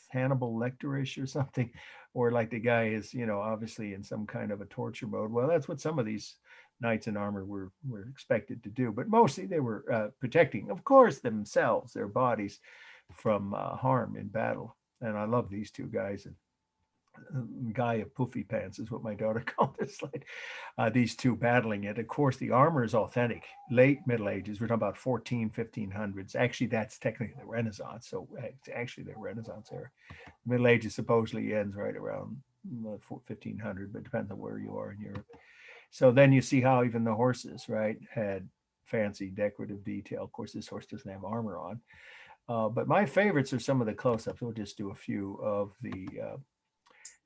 Hannibal Lecter-ish or something, or like the guy is, obviously in some kind of a torture mode? Well, that's what some of these knights in armor were expected to do, but mostly they were protecting, of course, themselves, their bodies, from harm in battle. And I love these two guys. And guy of poofy pants is what my daughter called this slide. These two battling it. Of course, the armor is authentic. Late Middle Ages, we're talking about 1500s. Actually, that's technically the Renaissance. So it's actually the Renaissance era. Middle Ages supposedly ends right around 1500, but it depends on where you are in Europe. So then you see how even the horses, right, had fancy decorative detail. Of course, this horse doesn't have armor on. But my favorites are some of the close-ups. We'll just do a few of the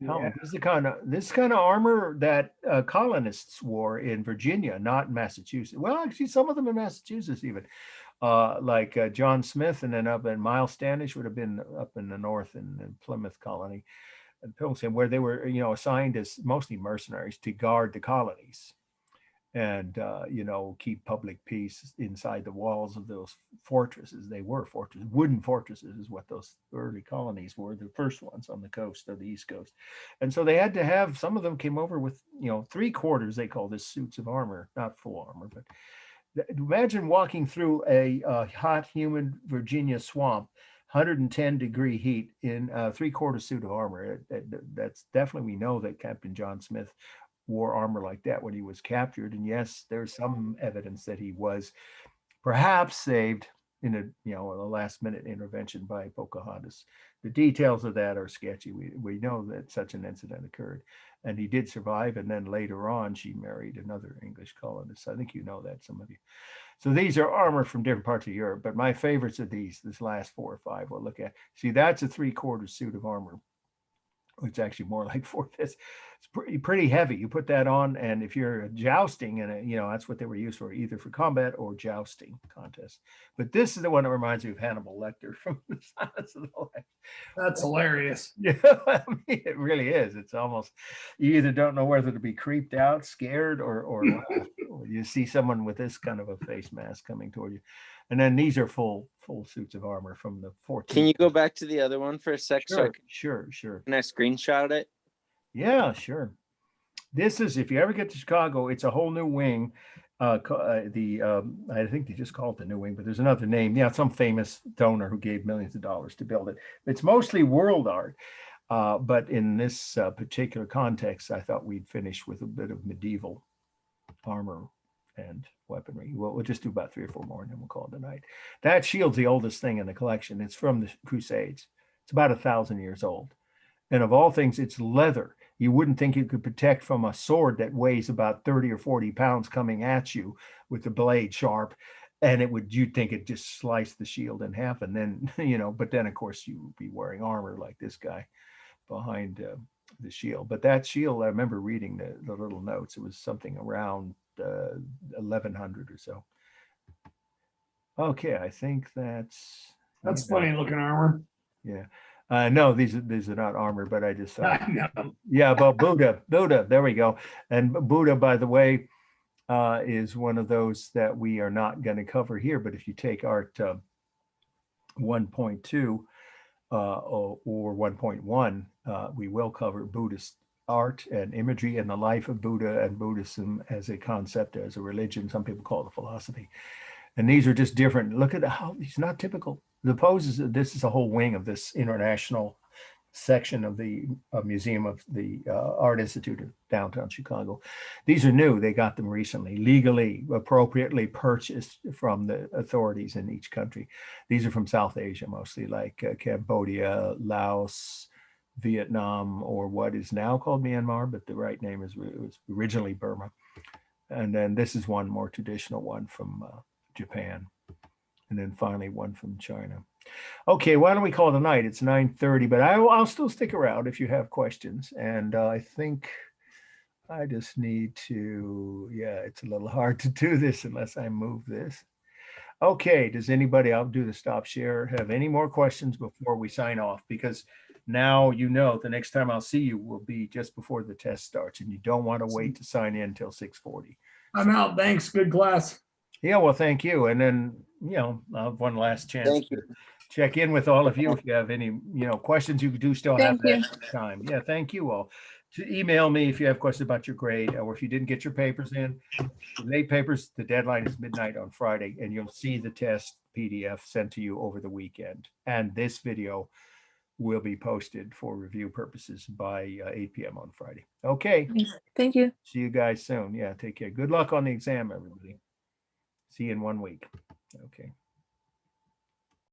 helmet. This is the kind of armor that colonists wore in Virginia, not in Massachusetts. Well, actually, some of them in Massachusetts even, like John Smith, and then up in Miles Standish would have been up in the north in Plymouth colony, and Pilgrim, where they were, assigned as mostly mercenaries to guard the colonies and keep public peace inside the walls of those fortresses. They were fortresses. Wooden fortresses is what those early colonies were, the first ones on the coast of the East Coast. And so they had to have, some of them came over with 3/4, they call this, suits of armor, not full armor. But imagine walking through a hot, humid Virginia swamp, 110-degree heat, in a 3/4 suit of armor. That's definitely, we know that Captain John Smith wore armor like that when he was captured. And yes, there's some evidence that he was perhaps saved in a last minute intervention by Pocahontas. The details of that are sketchy. We know that such an incident occurred, and he did survive. And then later on, she married another English colonist. I think you know that, some of you. So these are armor from different parts of Europe, but my favorites are these last 4 or 5 we'll look at. See, that's a 3/4 suit of armor. It's actually more like 4/5. It's pretty heavy. You put that on, and if you're jousting, and that's what they were used for, either for combat or jousting contests. But this is the one that reminds me of Hannibal Lecter from the Silence of the Lambs. That's hilarious. Yeah, I mean, it really is. It's almost, you either don't know whether to be creeped out, scared, or laugh. Or you see someone with this kind of a face mask coming toward you. And then these are full suits of armor from the 14th. Can you go back to the other one for a sec? Sure. Can I screenshot it? Yeah, sure. This is, if you ever get to Chicago, it's a whole new wing. I think they just call it the New Wing, but there's another name. Yeah, some famous donor who gave millions of dollars to build it. It's mostly world art. But in this particular context, I thought we'd finish with a bit of medieval armor and weaponry. We'll just do about 3 or 4 more, and then we'll call it a night. That shield's the oldest thing in the collection. It's from the Crusades. It's about 1,000 years old. And of all things, it's leather. You wouldn't think you could protect from a sword that weighs about 30 or 40 pounds coming at you with the blade sharp. And you'd think it just sliced the shield in half. And then, but then of course you would be wearing armor like this guy behind the shield. But that shield, I remember reading the little notes. It was something around 1100 or so. Okay, I think that's funny looking armor. Yeah. No, these are not armor, but I just thought, I know. yeah, about Buddha, there we go. And Buddha, by the way, is one of those that we are not going to cover here. But if you take art 1.2 or 1.1, we will cover Buddhist art and imagery and the life of Buddha and Buddhism as a concept, as a religion. Some people call it a philosophy. And these are just different. Look at how he's not typical. The poses, this is a whole wing of this international section of the Museum of the Art Institute of downtown Chicago. These are new. They got them recently, legally, appropriately purchased from the authorities in each country. These are from South Asia, mostly like Cambodia, Laos, Vietnam, or what is now called Myanmar, but the right name was originally Burma. And then this is one more traditional one from Japan. And then finally one from China. Okay, why don't we call it a night? It's 9:30, but I'll still stick around if you have questions. And I think I just need to, it's a little hard to do this unless I move this. Okay, does anybody, I'll do the stop share, have any more questions before we sign off? Because now the next time I'll see you will be just before the test starts, and you don't want to wait to sign in until 6:40. I'm out. Thanks. Good class. Yeah, well, thank you. And then, I'll have one last chance Thank to check in with all of you if you have any, questions. You do still have Thank that time. Yeah, thank you all. To email me if you have questions about your grade, or if you didn't get your papers in. The late papers, the deadline is midnight on Friday, and you'll see the test PDF sent to you over the weekend. And this video will be posted for review purposes by 8 p.m. on Friday. Okay. Thank you. See you guys soon. Yeah, take care. Good luck on the exam, everybody. See you in 1 week. Okay.